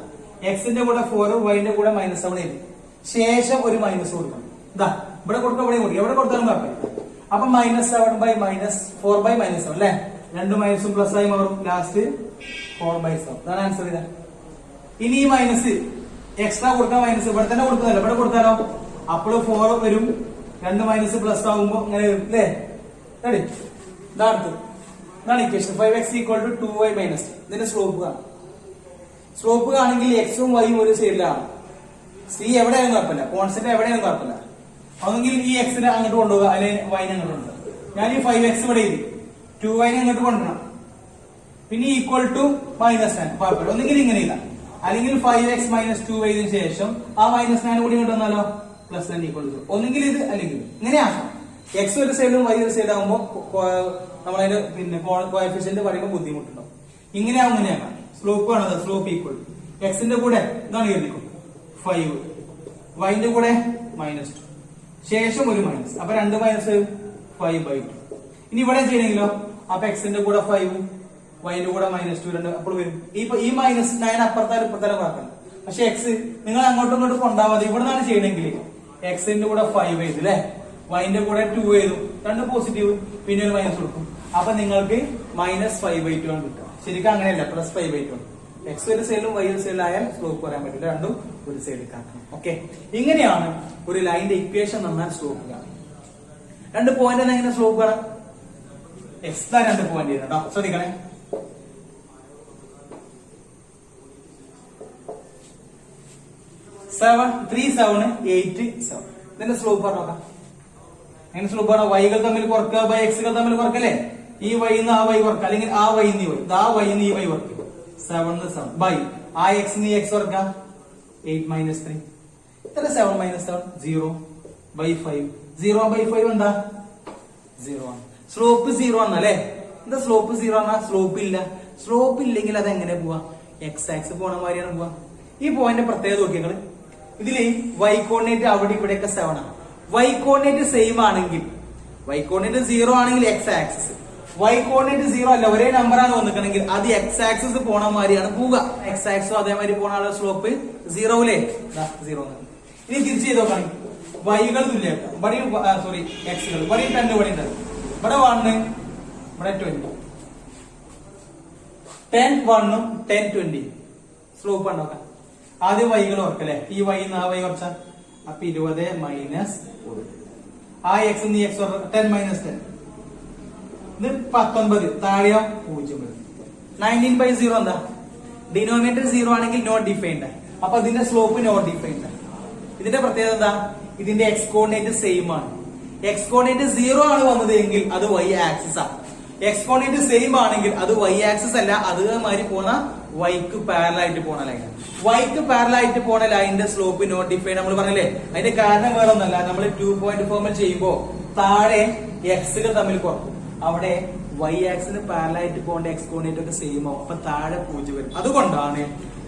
എക്സിന്റെ കൂടെ 4, വൈന്റെ കൂടെ -7 എഴുതി. ശേഷം ഒരു മൈനസ് കൊടുക്കണം. ഇതാ ഇവിടെ കൊടുക്കുക, ഇവിടെ കൊടുക്കുക, എവിടെ കൊടുത്താലും കുഴപ്പമില്ല. അപ്പൊ -7/-4/-7 അല്ലെ? രണ്ട് മൈനസും പ്ലസ് ആയി മാറും. ലാസ്റ്റ് 4/7. അതാണ് ആൻസർ. ഇതാ ഇനി ഈ മൈനസ് എക്സ്ട്രാ കൊടുക്കാൻ മൈനസ് ഇവിടെ തന്നെ കൊടുക്കുന്നല്ലോ, ഇവിടെ കൊടുത്താലോ? അപ്പോൾ 4 വരും, രണ്ട് മൈനസ് പ്ലസ് ആകുമ്പോ ഇങ്ങനെ വരും അല്ലേ? റെഡി? ഇതാണ് ഇക്വേഷൻ. 5x = 2y-. ഇതിന്റെ സ്ലോപ്പ് കാണാം. സ്ലോപ്പ് ആണെങ്കിൽ എക്സും വൈയും ഒരു സൈഡിലാണ്. സി എവിടെയാലും കുഴപ്പമില്ല, കോൺസ്റ്റന്റ് എവിടെയാലും കുഴപ്പമില്ല. ഒന്നെങ്കിൽ ഈ എക്സിനെ അങ്ങോട്ട് കൊണ്ടുപോകുക, അല്ലെങ്കിൽ വൈനെ അങ്ങോട്ട് കൊണ്ടുപോകുക. ഞാൻ ഈ 5x ഇവിടെ എഴുതി, 2y-നെ അങ്ങോട്ട് കൊണ്ടുവരണം. പിന്നെ -10 കുഴപ്പമില്ല. ഒന്നെങ്കിൽ ഇങ്ങനെ ഇല്ല, അല്ലെങ്കിൽ 5x - 2y ശേഷം ആ -9 കൂടി ഇങ്ങോട്ട് വന്നാലോ? +10 = ഒന്നെങ്കിൽ ഇത് അല്ലെങ്കിൽ ഇങ്ങനെയാക്കണം. എക്സ് ഒരു സൈഡും വൈ ഒരു സൈഡ് ആകുമ്പോൾ നമ്മളതിന്റെ പിന്നെ കോഎഫിഷ്യന്റ് പറയുമ്പോൾ ബുദ്ധിമുട്ടുണ്ടാവും. ഇങ്ങനെയാവും, ഇങ്ങനെയാക്കാം. സ്ലോപ്പ് ആണത്. സ്ലോപ്പ് ഈക്വൽ എക്സിന്റെ കൂടെ ഇതാണ് എഴുതിക്കും 5, വൈന്റെ കൂടെ -2, ശേഷം ഒരു മൈനസ്. അപ്പൊ 2 മൈനസ് 5/2. ഇനി ഇവിടെ ചെയ്യണമെങ്കിലോ? അപ്പൊ എക്സിന്റെ കൂടെ 5, വൈന്റെ കൂടെ -2 2 അപ്പോൾ വരും. ഈ -9 അപ്പുറത്താലും ഇപ്പുറത്താലും കുഴപ്പമില്ല. പക്ഷെ എക്സ് നിങ്ങൾ അങ്ങോട്ടും ഇങ്ങോട്ടും കൊണ്ടാവാതെ ഇവിടെ നിന്നാണ് ചെയ്യണമെങ്കിൽ എക്സിന്റെ കൂടെ 5 എഴുതും അല്ലെ? വൈന്റെ കൂടെ 2 എഴുതും, രണ്ട് പോസിറ്റീവ്, പിന്നെ ഒരു മൈനസ് കൊടുക്കും. അപ്പൊ നിങ്ങൾക്ക് -5/2 ആണ് കിട്ടുക. ശരിക്കും അങ്ങനെയല്ല, +5/2 ആണ്. എക്സ് ഒരു സൈഡിലും വൈ ഒരു സൈഡിലായാൽ സ്ലോപ്പ് പറയാൻ പറ്റില്ല, രണ്ടും ഒരു സൈഡിൽ കാക്കണം. ഓക്കെ, ഇങ്ങനെയാണ് ഒരു ലൈനിന്റെ ഇക്വേഷൻ തന്നാൽ സ്ലോപ്പ് കാണാം. 2 പോയിന്റ് എങ്ങനെ സ്ലോപ്പ് കാണാം? എക്സ് 2 പോയിന്റ് കേട്ടോ, ശ്രദ്ധിക്കണേ. 3 7 8 7. ഇതിന്റെ സ്ലോപ്പ് പറഞ്ഞോക്കാം. എങ്ങനെ സ്ലോപ്പ് പറഞ്ഞ? വൈകൾ തമ്മിൽ കുറക്കുക ബൈ എക്സുകൾ തമ്മിൽ കുറക്കല്ലേ? ഈ വൈന്ന് ആ വൈ കുറക്കുക, അല്ലെങ്കിൽ ആ വൈന്ന് ഈ വൈ, ആ വൈന്ന് ഈ വൈ കുറക്കുക. 7 7 ബൈ ആ എക്സ് നീ എക്സ് കുറക്കുക 8 - 3. ഇത്ര 7 - 7 0/5. 0/5 എന്താ? 0 ആണ്. സ്ലോപ്പ് 0 ആണ് അല്ലെ? എന്താ സ്ലോപ്പ് 0 ആണ്? സ്ലോപ്പ് ഇല്ല. സ്ലോപ്പ് ഇല്ലെങ്കിൽ അത് എങ്ങനെ പോവാ? എക്സ് ആക്സ് പോണ മാതിരിയാണ് പോവാ. ഈ പോയിന്റ് പ്രത്യേകത നോക്കിയാൽ ഇതില് വൈ കോർഡിനേറ്റ് അവിടെ ഇവിടെയൊക്കെ 7 ആണ്. വൈ കോർഡിനേറ്റ് സെയിം ആണെങ്കിൽ, വൈ കോർഡിനേറ്റ് 0 ആണെങ്കിൽ എക്സ് ആക്സിസ്, വൈ കോർഡിനേറ്റ് 0 അല്ല ഒരേ നമ്പർ ആണ് വന്നിക്കണെങ്കിൽ അത് എക്സ് ആക്സിസ് പോണ മാതിരിയാണ് പോവുക. എക്സ് ആക്സും അതേമാതിരി പോണ ആളുടെ സ്ലോപ്പ് 0 അല്ലേ? 0. ഇനി തിരിച്ച് ചെയ്ത് നോക്കുകയാണെങ്കിൽ വൈകൾ തുല്യമാക്കാം. ഇവിടെയും സോറി എക്സുകൾ, ഇവിടെയും 10, ഇവിടെയും 10, ഇവിടെ 1, ഇവിടെ 20, 10 1 10 20. സ്ലോപ്പ് ഉണ്ടാക്കാം. ആദ്യം വൈകൾ ഓർക്കല്ലേ? ഈ വൈ ആ വൈ കുറച്ച അപ്പൊ 20 - 1. ആ എക്സ് നീ എക്സ് 10 - 10 ഇത് 19, താഴെയോ 0 വരും. 19/0 എന്താ? ഡിനോമിനേറ്റർ 0 ആണെങ്കിൽ നോട്ട് ഡിഫൈൻഡ്. അപ്പൊ ഇതിന്റെ സ്ലോപ്പ് നോട്ട് ഡിഫൈൻഡ്. ഇതിന്റെ പ്രത്യേകത എന്താ? ഇതിന്റെ എക്സ് കോർഡിനേറ്റ് സെയിം ആണ്. എക്സ് കോർഡിനേറ്റ് 0 ആണ് വന്നത് എങ്കിൽ അത് വൈ ആക്സിസ് ആണ്. എക്സ് കോർഡിനേറ്റ് സെയിം ആണെങ്കിൽ അത് വൈ ആക്സിസ് അല്ല, അതുമാതിരി പോണ വൈക്ക് പാരലായിട്ട് പോണ ലൈനാണ്. വൈക്ക് പാരലായിട്ട് പോണ ലൈനിന്റെ സ്ലോപ്പ് നോട്ട് ഡിഫൈൻഡ് നമ്മൾ പറഞ്ഞില്ലേ? അതിന്റെ കാരണം വേറെ ഒന്നല്ല, നമ്മൾ 2 പോയിന്റ് ഫോമിൽ ചെയ്യുമ്പോ താഴെ എക്സുകൾ തമ്മിൽ കുറക്കും, അവിടെ വൈ ആക്സിന് പാരലായിട്ട് പോകേണ്ട എക്സ് കോർഡിനേറ്റ് ഒക്കെ സെയിം ആവും. അപ്പൊ താഴെ 0 വരും. അതുകൊണ്ടാണ്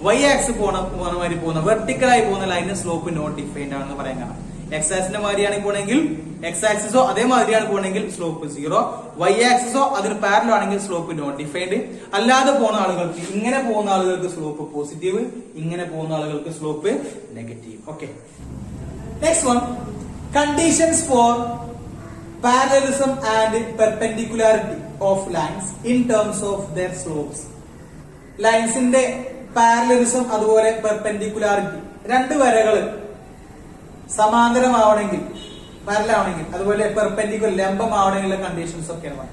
വൈ ആക്സ് പോണ മാതിരി പോകുന്ന വെർട്ടിക്കലായി പോകുന്ന ലൈനിന്റെ സ്ലോപ്പ് നോട്ട് ഡിഫൈൻഡ് ആണെന്ന് പറയാൻ കാരണം. എക്സ് ആക്സിന്റെ മാതിരിയാണ് പോണെങ്കിൽ എക്സ് ആക്സിസോ അതേമാതിരിയാണ് പോണെങ്കിൽ സ്ലോപ്പ് 0, വൈ ആക്സിസോ അതിന് പാരലൽ ആണെങ്കിൽ സ്ലോപ്പ് നോട്ട് ഡിഫൈൻഡ്. അല്ലാതെ പോകുന്ന ആളുകൾക്ക്, ഇങ്ങനെ പോകുന്ന ആളുകൾക്ക് സ്ലോപ്പ് പോസിറ്റീവ്, ഇങ്ങനെ പോകുന്ന ആളുകൾക്ക് slope negative. Okay, next one, conditions for parallelism and perpendicularity of lines in terms of their slopes. ലൈൻസിന്റെ പാരലലിസം അതുപോലെ പെർപെൻഡിക്കുലാരിറ്റി, രണ്ട് വരകൾ സമാന്തരമാവണമെങ്കിൽ, പാരലാവണമെങ്കിൽ, അതുപോലെ പെർപെൻഡിക്കുലർ ലംബമാവണമെങ്കിലുള്ള കണ്ടീഷൻസ് ഒക്കെയാണ്.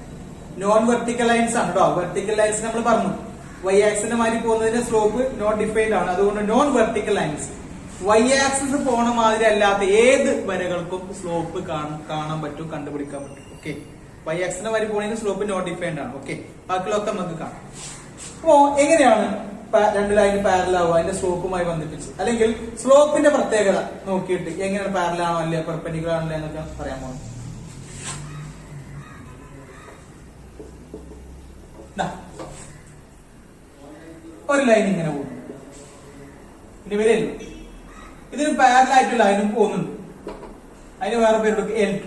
നോൺ വെർട്ടിക്കൽ ലൈൻസ് ആണ് കേട്ടോ. വെർട്ടിക്കൽ ലൈൻസ് നമ്മൾ പറഞ്ഞു വൈ ആക്സിന്റെ മാതിരി പോകുന്നതിന്റെ സ്ലോപ്പ് നോട്ട് ഡിഫൈൻഡ് ആണ്. അതുകൊണ്ട് non vertical lines, y axis പോണ മാതിരി അല്ലാത്ത ഏത് വരകൾക്കും സ്ലോപ്പ് കാണാൻ പറ്റും, കണ്ടുപിടിക്കാൻ പറ്റും. ഓക്കെ, വൈ ആക്സിന്റെ മാതിരി പോണതിന് സ്ലോപ്പ് നോട്ട് ഡിഫൈൻഡ് ആണ്. ഓക്കെ, ബാക്കിയുള്ളതൊക്കെ നമുക്ക് കാണാം. അപ്പോ എങ്ങനെയാണ് രണ്ട് ലൈൻ പാരലാവുക അതിന്റെ സ്ലോപ്പുമായി ബന്ധിപ്പിച്ച്, അല്ലെങ്കിൽ സ്ലോപ്പിന്റെ പ്രത്യേകത നോക്കിയിട്ട് എങ്ങനെയാണ് പാരലാണോ അല്ലേ പെർപെൻഡിക്കുലർ ആണല്ലേ എന്നൊക്കെ പറയാൻ പോകുന്നത്. ഒരു ലൈൻ ഇങ്ങനെ പോകുന്നു, ഇനി വരെയല്ലോ ഇതിന് പാരലായിട്ട് ലൈനും പോകുന്നുണ്ട്, അതിന് വേറെ പേര് L2.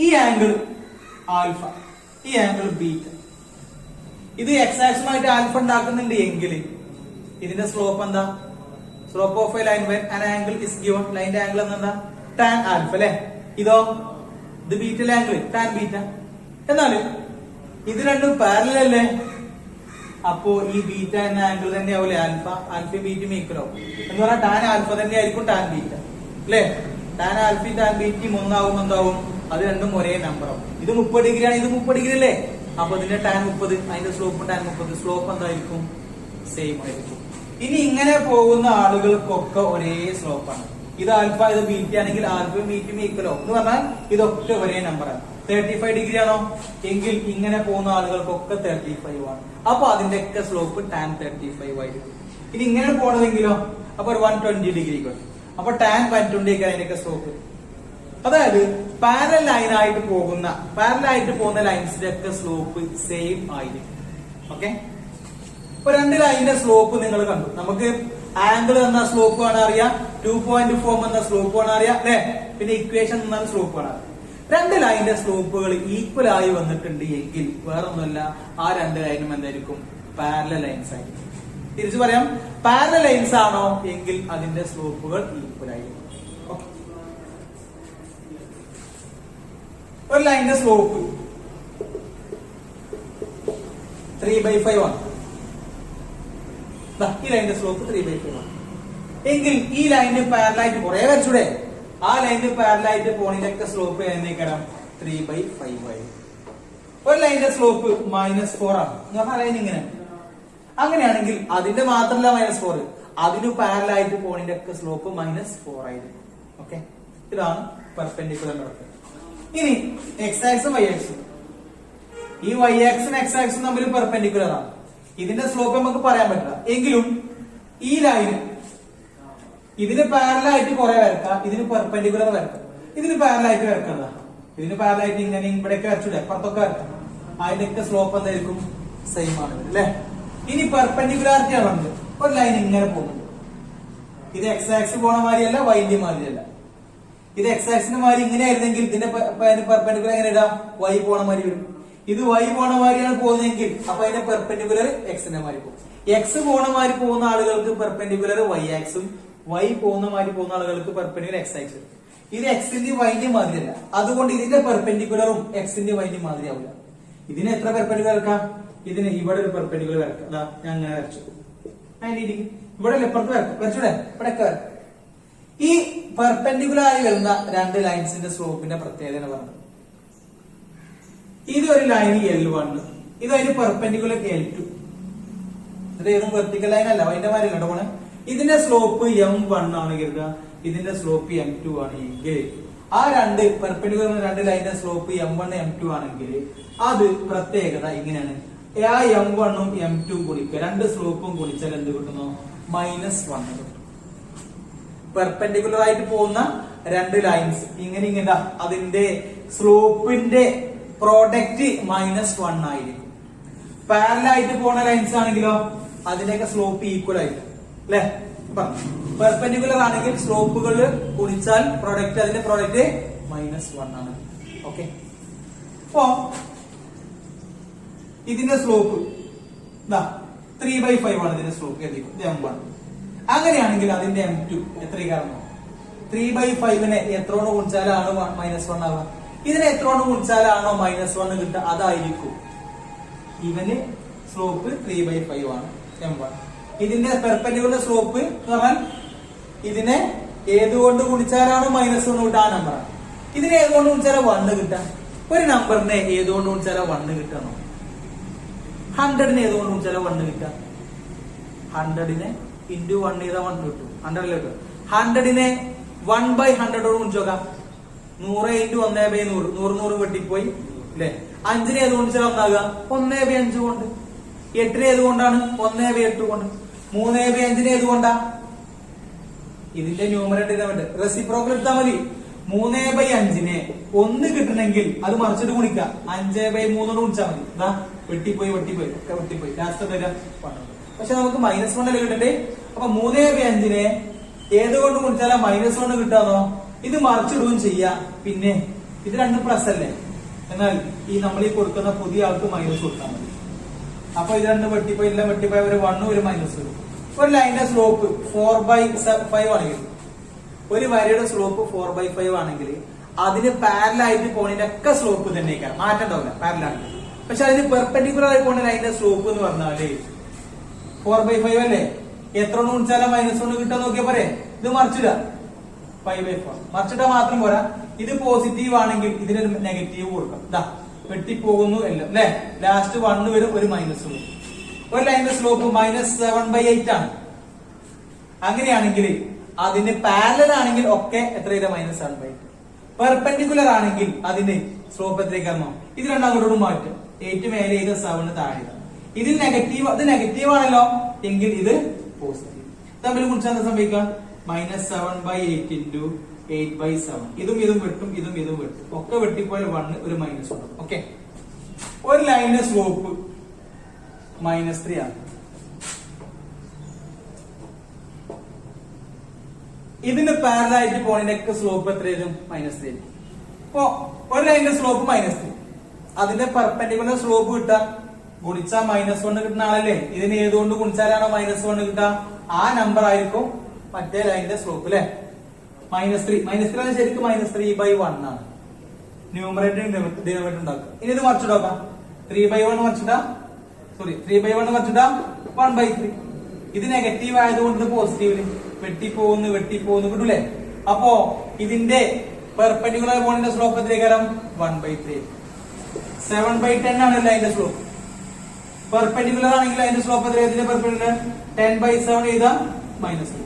ഈ ആംഗിൾ ആൽഫ, ഈ ആംഗിൾ ബീറ്റ. ഇത് എക്സ് ആക്സുമായിട്ട് ആൽഫ ഉണ്ടാക്കുന്നുണ്ട് എങ്കിൽ ഇതിന്റെ സ്ലോപ്പ് എന്താ? Slope of a line when an angle is given. ലൈന്റെ ആംഗിൾ എന്താ? ടാൻ ആൽഫ അല്ലെ. ഇതോ ഇത് ബീറ്റ ആംഗിൾ ടാൻ ബീറ്റ. എന്നാലും ഇത് രണ്ടും പാരലൽ അല്ലേ? അപ്പോ ഈ ബീറ്റ എന്ന ആംഗിൾ തന്നെ ആവില്ലേ ആൽഫ? ആൽഫയും ബീറ്റയും ഈക്വൽ ആവും എന്ന് പറഞ്ഞാൽ ടാൻ ആൽഫ തന്നെ ആയിരിക്കും ടാൻ ബീറ്റ അല്ലെ. ടാൻ ആൽഫയും ടാൻ ബീറ്റയും ഒന്നാവും. എന്താവും? അത് രണ്ടും ഒരേ നമ്പർ ആവും. ഇത് 30 ഡിഗ്രി ആണ്, ഇത് 30 ഡിഗ്രി അല്ലേ? അപ്പൊ ഇതിന്റെ ടാൻ 30, അതിന്റെ സ്ലോപ്പ് ടാൻ 30. സ്ലോപ്പ് എന്തായിരിക്കും? സെയിം ആയിരിക്കും. ഇനി ഇങ്ങനെ പോകുന്ന ആളുകൾക്കൊക്കെ ഒരേ സ്ലോപ്പാണ്. ഇത് ആൽഫ ഇത് ബീറ്റ ആണെങ്കിൽ ആൽഫയും ബീറ്റയും ഈക്വൽ ആവും എന്ന് പറഞ്ഞാൽ ഇതൊക്കെ ഒരേ നമ്പറാണ്. 35 ഡിഗ്രി ആണോ എങ്കിൽ ഇങ്ങനെ പോകുന്ന ആളുകൾക്കൊക്കെ 35 ആണ്. അപ്പൊ അതിന്റെ ഒക്കെ സ്ലോപ്പ് ടാൻ 35 ആയിരിക്കും. ഇനി ഇങ്ങനെ പോണതെങ്കിലോ അപ്പൊ ഒരു 120 ഡിഗ്രി കിട്ടും. അപ്പൊ ടാൻ 120 ഒക്കെ അതിന്റെ സ്ലോപ്പ്. അതായത് പാരലൽ ലൈനായിട്ട് പോകുന്ന ലൈൻസിന്റെ ഒക്കെ സ്ലോപ്പ് സെയിം ആയിരിക്കും. ഓക്കെ. ഇപ്പൊ രണ്ട് ലൈനിന്റെ സ്ലോപ്പ് നിങ്ങൾ കണ്ടു. നമുക്ക് ആംഗിൾ എന്ന സ്ലോപ്പ് ആണ് അറിയാം, 2.4 എന്ന സ്ലോപ്പ് ആണ് അറിയാം അല്ലെ. പിന്നെ ഇക്വേഷൻ എന്ന സ്ലോപ്പ് ആണ് അറിയാം. രണ്ട് ലൈനിന്റെ സ്ലോപ്പുകൾ ഈക്വൽ ആയി വന്നിട്ടുണ്ട് എങ്കിൽ വേറൊന്നുമല്ല, ആ രണ്ട് ലൈനും എന്തായിരിക്കും? പാരലൽ ലൈൻസ് ആയിരിക്കും. തിരിച്ചു പറയാം, പാരലൽ ലൈൻസ് ആണോ എങ്കിൽ അതിന്റെ സ്ലോപ്പുകൾ ഈക്വൽ ആയിരിക്കും. ഒരു ലൈനിന്റെ സ്ലോപ്പ് 3/5 ആണ്. ഈ ലൈനിന്റെ സ്ലോപ്പ് 3/5 ആണ് എങ്കിൽ ഈ ലൈനിന് പാരലായിട്ട് കുറെ വരച്ചൂടെ? ആ ലൈനിന് പാരലായിട്ട് പോണിന്റെ സ്ലോപ്പ് എന്നേക്കണം 3/5 ആയി. ഒരു ലൈനിന്റെ സ്ലോപ്പ് -4 ആണ്. ലൈൻ ഇങ്ങനെ അങ്ങനെയാണെങ്കിൽ അതിന്റെ മാത്രമല്ല -4, അതിന് പാരലായിട്ട് പോണിന്റെ സ്ലോപ്പ് -4 ആയിരിക്കും. ഓക്കെ. ഇതാണ് പെർപെൻഡിക്കുലർ നടക്കുന്നത്. ഇനി എക്സ് ആക്സും വൈ ആക്സും, ഈ വൈ ആക്സും എക്സ് ആക്സും തമ്മിൽ പെർപെൻഡിക്കുലർ ആണ്. ഇതിന്റെ സ്ലോപ്പ് നമുക്ക് പറയാൻ പറ്റില്ല. എങ്കിലും ഈ ലൈന് ഇതിന് പാരലായിട്ട് കുറെ വരക്കാം, ഇതിന് പെർപെൻഡിക്കുലർ വരക്കാം. ഇതിന് പാരലായിട്ട് വരക്കാം, ഇതിന് പാരലായിട്ട് ഇങ്ങനെ ഇവിടെയൊക്കെ വരച്ചൂടെ, പുറത്തൊക്കെ വരക്കാം. അതിന്റെയൊക്കെ സ്ലോപ്പ് എന്തായിരിക്കും? സെയിം ആണ് അല്ലെ. ഇനി പെർപെൻഡിക്കുലാരിറ്റി ആണ്. ഒരു ലൈൻ ഇങ്ങനെ പോകുന്നുണ്ട്. ഇത് എക്സ് ആക്സ് പോണ മാതിരിയല്ല, വൈന്റെ മാതിരിയല്ല. ഇത് എക്സ് ആക്സിന്റെ മാതിരി ഇങ്ങനെ ആയിരുന്നെങ്കിൽ ഇതിന്റെ പെർപെൻഡിക്കുലർ എങ്ങനെ ഇടാം? വൈ പോണ മാതിരി വരും. ഇത് വൈ പോണ മാതിരിയാണ് പോകുന്നതെങ്കിൽ അപ്പൊ അതിന്റെ പെർപെൻഡിക്കുലർ എക്സിന്റെ മാതിരി പോകും. എക്സ് പോണ മാതിരി പോകുന്ന ആളുകൾക്ക് പെർപെൻഡിക്കുലർ വൈ ആക്സും, വൈ പോകുന്ന മാതിരി പോകുന്ന ആളുകൾക്ക് പെർപെൻഡിക്കുലർ എക്സ് ആക്സും. ഇത് എക്സിന്റെ വൈന്റെ മാതിരിയല്ല, അതുകൊണ്ട് ഇതിന്റെ പെർപെൻഡിക്കുലറും എക്സിന്റെ വൈന്റെ മാതിരി ആവില്ല. ഇതിന് എത്ര പെർപെൻഡിക്കുലർ വരക്കാം? ഇതിന് ഇവിടെ ഒരു പെർപെൻഡിക്കുലർ വരക്കാം. ഞാൻ അങ്ങനെ വരച്ചു. ഇവിടെ ഇപ്പുറത്ത് വരച്ചൂടെ? ഇവിടെയൊക്കെ വരക്കാം. ഈ പെർപെൻഡിക്കുലർ ആയി വരുന്ന രണ്ട് ലൈൻസിന്റെ സ്ലോപ്പിന്റെ പ്രത്യേകത പറഞ്ഞത്, ഇതൊരു ലൈൻ L1, ഇത് അതിന് പെർപെൻഡിക്കുലർ L2. ഇത് ഏതും വെർട്ടിക്കൽ ലൈൻ അല്ല, അതിന്റെ മാതിരി കണ്ടോ പോണേ. ഇതിന്റെ സ്ലോപ്പ് M1 ആണ് കരുതുക, ഇതിന്റെ സ്ലോപ്പ് M2 ആണ് എങ്കിൽ ആ രണ്ട് പെർപെൻഡിക്കുലർ രണ്ട് ലൈനിന്റെ സ്ലോപ്പ് M1 M2 ആണെങ്കിൽ അത് പ്രത്യേകത ഇങ്ങനെയാണ്. ആ M1 ഉം M2 ഗുണിക്കുക, രണ്ട് സ്ലോപ്പും ഗുണിച്ചാൽ എന്ത് കിട്ടുന്നു? -1 കിട്ടും. പെർപെൻഡിക്കുലർ ആയിട്ട് പോകുന്ന രണ്ട് ലൈൻസ് ഇങ്ങനെ അതിന്റെ സ്ലോപ്പിന്റെ പ്രോഡക്റ്റ് -1 ആയിരിക്കും. പാരലായിട്ട് പോകുന്ന ലൈൻസ് ആണെങ്കിലോ അതിന്റെയൊക്കെ സ്ലോപ്പ് ഈക്വൽ ആയിരിക്കും അല്ലെ. പെർപെൻഡിക്കുലർ ആണെങ്കിൽ സ്ലോപ്പുകൾ ഗുണിച്ചാൽ പ്രോഡക്റ്റ് അതിന്റെ പ്രോഡക്റ്റ് -1 ആണ്. ഓക്കെ. അപ്പോ ഇതിന്റെ സ്ലോപ്പ് 3/5 ആണ്. ഇതിന്റെ സ്ലോപ്പ് ഇത് M1. അങ്ങനെയാണെങ്കിൽ അതിന്റെ M2 എത്ര കാരണം? 3/5നെ എത്രോണ് ഗുണിച്ചാലാണോ -1 ആവുക? ഇതിനെ എത്രോണ് ഗുണിച്ചാലാണോ -1 കിട്ടുക? അതായിരിക്കും. ഇവന് സ്ലോപ്പ് 3/5 ആണ് M1. ഇതിന്റെ പെർപെൻഡിക്കുലർ സ്ലോപ്പ് എന്ന് പറഞ്ഞാൽ ഇതിനെ ഏതുകൊണ്ട് ഗുണിച്ചാലാണോ -1 കിട്ടുക? ആ നമ്പറാണ്. ഇതിനെ ഏതുകൊണ്ട് ഗുണിച്ചാലോ 1 കിട്ടാം. ഒരു നമ്പറിനെ ഏതുകൊണ്ട് ഗുണിച്ചാലോ 1 കിട്ടണോ? 100നെ ഏതുകൊണ്ട് ഗുണിച്ചാലോ 1 കിട്ടാം? 100നെ × 1 ചെയ്താൽ 1 കിട്ടും. 100 100നെ 1/100 ഗുണിച്ചു നോക്കാം. 100 × 1/100, 100 വെട്ടിപ്പോയി അല്ലെ. 5നെ ഏത് ഗുണിച്ചാൽ ഒന്നാകുക? 1/5 കൊണ്ട്. 8നെ ഏതുകൊണ്ടാണ്? 1/8 കൊണ്ട്. 3/5നെ ഏതുകൊണ്ടാ? ഇതിന്റെ ന്യൂമറേറ്റർ റെസിപ്രോക്കൽ എടുത്താൽ മതി. 3/5നെ 1 കിട്ടണമെങ്കിൽ അത് മറിച്ചിട്ട് ഗുണിക്കാം. 5/3 ഗുണിച്ചാൽ മതി. വെട്ടിപ്പോയി ഒക്കെ വെട്ടിപ്പോയി. ലാസ്റ്റ് തരാം. പക്ഷെ നമുക്ക് -1 അല്ലേ കിട്ടണ്ടേ? അപ്പൊ 3/5നെ ഏതുകൊണ്ട് ഗുണിച്ചാലാ -1 കിട്ടാന്നോ? ഇത് മറിച്ചിടുകയും ചെയ്യാം. പിന്നെ ഇത് രണ്ടും പ്ലസ് അല്ലേ, എന്നാൽ ഈ നമ്മൾ ഈ കൊടുക്കുന്ന പുതിയ ആൾക്ക് മൈനസ് കൊടുത്താൽ മതി. അപ്പൊ ഇത് രണ്ട് വെട്ടിപ്പോയി ഒരു 1 ഒരു മൈനസ് വരും. ഒരു ലൈനിന്റെ സ്ലോപ്പ് 4/5 ആണെങ്കിൽ, ഒരു വരയുടെ സ്ലോപ്പ് 4/5 ആണെങ്കിൽ അതിന് പാരലായിട്ട് പോണതിന്റെ ഒക്കെ സ്ലോപ്പ് തന്നെ മാറ്റം ഉണ്ടാവില്ല പാരലാണെങ്കിൽ. പക്ഷെ അതിന് പെർപെൻഡിക്കുലർ ആയി പോണ ലൈനിന്റെ സ്ലോപ്പ് എന്ന് പറഞ്ഞാല് 4/5 അല്ലേ? എത്ര കൊണ്ട് ഗുണിച്ചാലും -1 കിട്ടാൻ നോക്കിയാ പോരെ. ഇത് മറിച്ചിടുക 5/4 മറിച്ചിട്ടാ മാത്രം പോരാ. ഇത് പോസിറ്റീവ് ആണെങ്കിൽ ഇതിനൊരു നെഗറ്റീവ് കൊടുക്കാം. ഇതാ വെട്ടിപ്പോകുന്നു എല്ലാം അല്ലെ. ലാസ്റ്റ് 1 വരും, ഒരു മൈനസ് വരും. ഒരു ലൈനിന്റെ സ്ലോപ്പ് -7/8 ആണ്. അങ്ങനെയാണെങ്കിൽ അതിന് പാരലൽ ആണെങ്കിൽ ഒക്കെ എത്ര ചെയ്ത -7/8. പെർപെൻഡിക്കുലർ ആണെങ്കിൽ അതിന്റെ സ്ലോപ്പ് എത്രയ്ക്കാണോ? ഇത് രണ്ടാമത്തോടും മാറ്റും. 8 മേലെ ചെയ്ത 7 താഴെ. ഇതിൽ നെഗറ്റീവ്, അത് നെഗറ്റീവ് ആണല്ലോ എങ്കിൽ ഇത് പോസിറ്റീവ്. തമ്മിൽ കുറിച്ച് എന്താ സംഭവിക്കുക? -7/8 into 8/7. ഇതും വെട്ടും, ഇതും വെട്ടും. ഒക്കെ വെട്ടിപ്പോയാൽ 1 ഒരു മൈനസ് ഉണ്ട്. ഓക്കെ, ഒരു ലൈനിന്റെ സ്ലോപ്പ് -3 ആണ്. ഇതിന് പാരലായിട്ട് പോണതിന്റെ സ്ലോപ്പ് എത്രയായിരുന്നു? -3. അപ്പോ ഒരു ലൈനിന്റെ സ്ലോപ്പ് -3, അതിന്റെ പെർപെൻഡിക്കുലർ സ്ലോപ്പ് കിട്ടാൻ ഗുണിച്ചാ -1 കിട്ടുന്ന ആളല്ലേ. ഇതിന് ഏതുകൊണ്ട് ഗുണിച്ചാലാണോ -1 കിട്ടുക? ആ നമ്പർ ആയിരിക്കും മറ്റേ ലൈനിന്റെ സ്ലോപ്പ് അല്ലെ. -3 ശരിക്കും -3/1 ആണ്. ന്യൂമറേറ്റർ ഡിനോമിനേറ്റർ ഉണ്ടാക്കുക. ഇനി ഇത് മറിച്ചിടാം. 3/1 മറിച്ചിട്ടാ 1/3. ഇത് നെഗറ്റീവ് ആയതുകൊണ്ട് പോസിറ്റീവില് വെട്ടിപ്പോകുന്നു കിട്ടൂലേ. അപ്പോ ഇതിന്റെ പെർപെൻഡിക്കുലർ പോണിന്റെ സ്ലോപ്പ് എത്രയും 1/3. 7/10 ആണ് അതിന്റെ സ്ലോപ്പ്. പെർപെൻഡിക്കുലർ ആണെങ്കിൽ അതിന്റെ സ്ലോപ്പ് എത്രയാണ്? പെർപെൻഡിക്കുലർ 10/7 ചെയ്താ -3.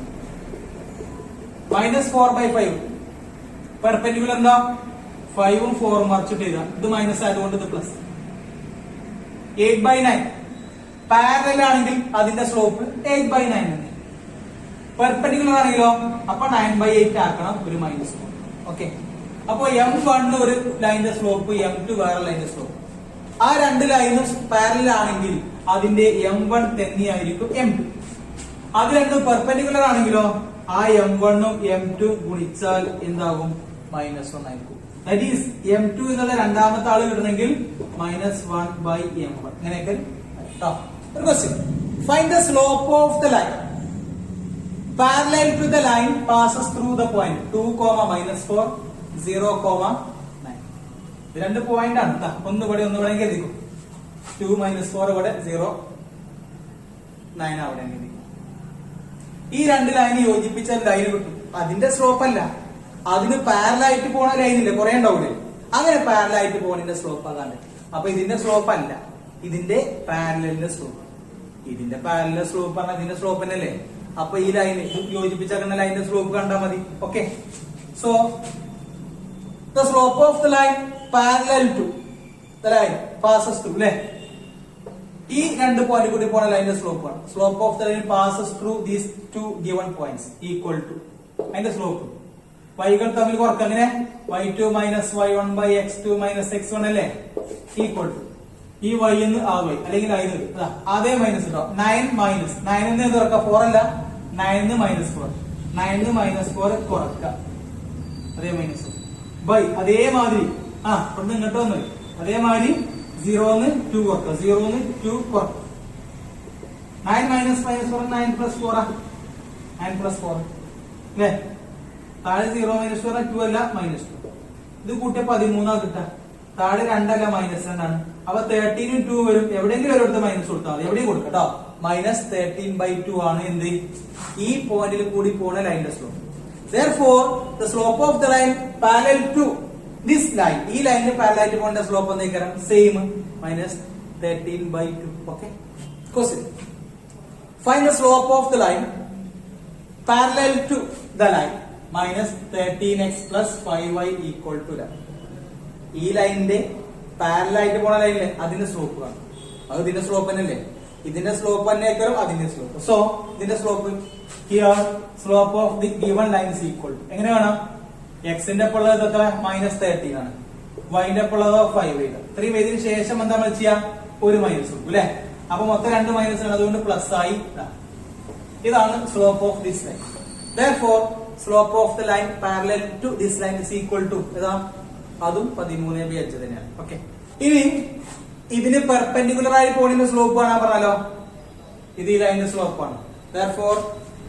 -4/5 പെർപെൻഡിക്കുലർ എന്താ? 5ഉം 4ഉം മറിച്ചിട്ട് ചെയ്താ ഇത് മൈനസ് ആയതുകൊണ്ട് ഇത് പ്ലസ്. 8/9 പാരലൽ ആണെങ്കിൽ അതിന്റെ സ്ലോപ്പ് 8/9 തന്നെ. പെർപെൻഡിക്കുലർ ആണെങ്കിലോ അപ്പൊ 9/8 ആക്കണം, ഒരു -1. ഓക്കെ, അപ്പൊ M1 ഒരു ലൈനിന്റെ സ്ലോപ്പ്, M2 വേറെ ലൈനിന്റെ സ്ലോപ്പ്. ആ രണ്ട് ലൈനും പാരലൽ ആണെങ്കിൽ അതിന്റെ M1 തന്നെയായിരിക്കും M2. അത് രണ്ടും പെർപെൻഡിക്കുലർ ആണെങ്കിലോ ആ M1 ഉം M2 ഗുണിച്ചാൽ എന്താകും? -1 ആയിരിക്കും. ദാറ്റ് ഈസ് M2 എന്നുള്ള രണ്ടാമത്തെ ആള് കിട്ടണമെങ്കിൽ -1/M1. അങ്ങനെയൊക്കെ. ഒരു question, find the slope of the line parallel to the line passes through the point 2, -4, 0, 9. ഇത് രണ്ട് പോയിന്റ് ആണ്. ഒന്നുകൂടെ എഴുതിക്കും. 2 -4 ഇവിടെ, 0 9 അവിടെ എഴുതിക്കും. ഈ രണ്ട് ലൈൻ യോജിപ്പിച്ച ലൈൻ കിട്ടും. അതിന്റെ സ്ലോപ്പ് അല്ല, അതിന് പാരലായിട്ട് പോണ ലൈനില്ലേ, കുറെ ഉണ്ടാവില്ലേ, അങ്ങനെ പാരലായിട്ട് പോണതിന്റെ സ്ലോപ്പ് അതാണ്. അപ്പൊ ഇതിന്റെ സ്ലോപ്പ് അല്ല, ഇതിന്റെ പാരലിന്റെ സ്ലോപ്പ്. ഇതിന്റെ പാരലിന്റെ സ്ലോപ്പ് പറഞ്ഞാൽ ഇതിന്റെ സ്ലോപ്പ് തന്നെയല്ലേ. അപ്പൊ ഈ ലൈന് യോജിപ്പിച്ചാക്കുന്ന ലൈനിന്റെ സ്ലോപ്പ് കണ്ടാൽ മതി. Okay, so the slope of the line parallel to the line passes through അല്ലെ. ഈ രണ്ട് പോയിന്റ് കൂടി പോണ ലൈനിന്റെ സ്ലോപ്പ് ആണ്. Slope of the line passes through these two given points equal to അതിന്റെ സ്ലോപ്പ്. വൈകൾ തമ്മിൽ കുറക്കം അങ്ങനെ y2 - y1/x2 - x1 അല്ലേ, ഈക്വൽ ടു ഈ y എന്ന് ആ y അല്ലെങ്കിൽ അതേ മൈനസ് കേട്ടോ. 9 9 കുറക്ക 4 അല്ല, 9 -4 9 -4 കുറക്ക അതേ മൈനസ് ബൈ അതേമാതിരി ഇവിടുന്ന് ഇങ്ങോട്ട് വന്നു അതേമാതിരി 0 2 കുറക്ക 0 2 കുറക്ക 9 - -4 9 + 4 9 + 4 അല്ലേ. താഴെ 0 - 4 2 അല്ല -2. ഇത് കൂട്ടിയ 13 കിട്ടാ. താഴെ 2 അല്ല -2 ആണ്. അപ്പൊ 13 2 വരും. എവിടെയെങ്കിലും ഒരിടത്ത് മൈനസ് കൊടുത്താൽ മതി, എവിടെയും കൊടുക്കാം കേട്ടോ. -13/2 ആണ് എന്ത് ഈ പോയിന്റിൽ കൂടി പോണ ലൈനിന്റെ slope. Therefore the slope of the line parallel to this line, ഈ ലൈനിന് പാരലൽ ആയിട്ട് പോണ സ്ലോപ്പ് എന്തായിരിക്കും? Same -13/2. Okay, question, find the slope of the line parallel to the line -13x + 5y equal to 11. ഈ ലൈനിന്റെ പാരലൽ ആയിട്ട് പോണ ലൈനിലെ അതിന്റെ സ്ലോപ്പ് കാണും. അത് ഇതിന്റെ സ്ലോപ്പ് തന്നെയല്ലേ, ഇതിന്റെ സ്ലോപ്പ് തന്നെയായിരിക്കും അതിന്റെ സ്ലോപ്പ്. സോ ഇതിന്റെ slope here slope of the given line is equal to എങ്ങനെ കാണാം? എക്സിന്റെ ഒപ്പം ഉള്ളത് എത്ര? -13 ആണ്. വൈന്റെ ഒപ്പം ഉള്ളത് 5 ആണ്. ഇത്രയും ഇതിന് ശേഷം എന്താ നമ്മൾ ചെയ്യാം? ഒരു മൈനസ് കൊടുക്കും അല്ലെ. അപ്പൊ മൊത്തം 2 മൈനസ് ആണ്, അതുകൊണ്ട് പ്ലസ് ആയി. ഇതാണ് slope of this line. Therefore slope of the line parallel to this line is equal to അതും 13/5 തന്നെയാണ്. ഓക്കെ, ഇനി ഇതിന് പെർപെൻഡിക്കുലർ ആയി പോണിന്റെ സ്ലോപ്പ് കാണാൻ പറഞ്ഞാലോ, ഇത് ഈ ലൈനിന്റെ സ്ലോപ്പാണ്. Therefore,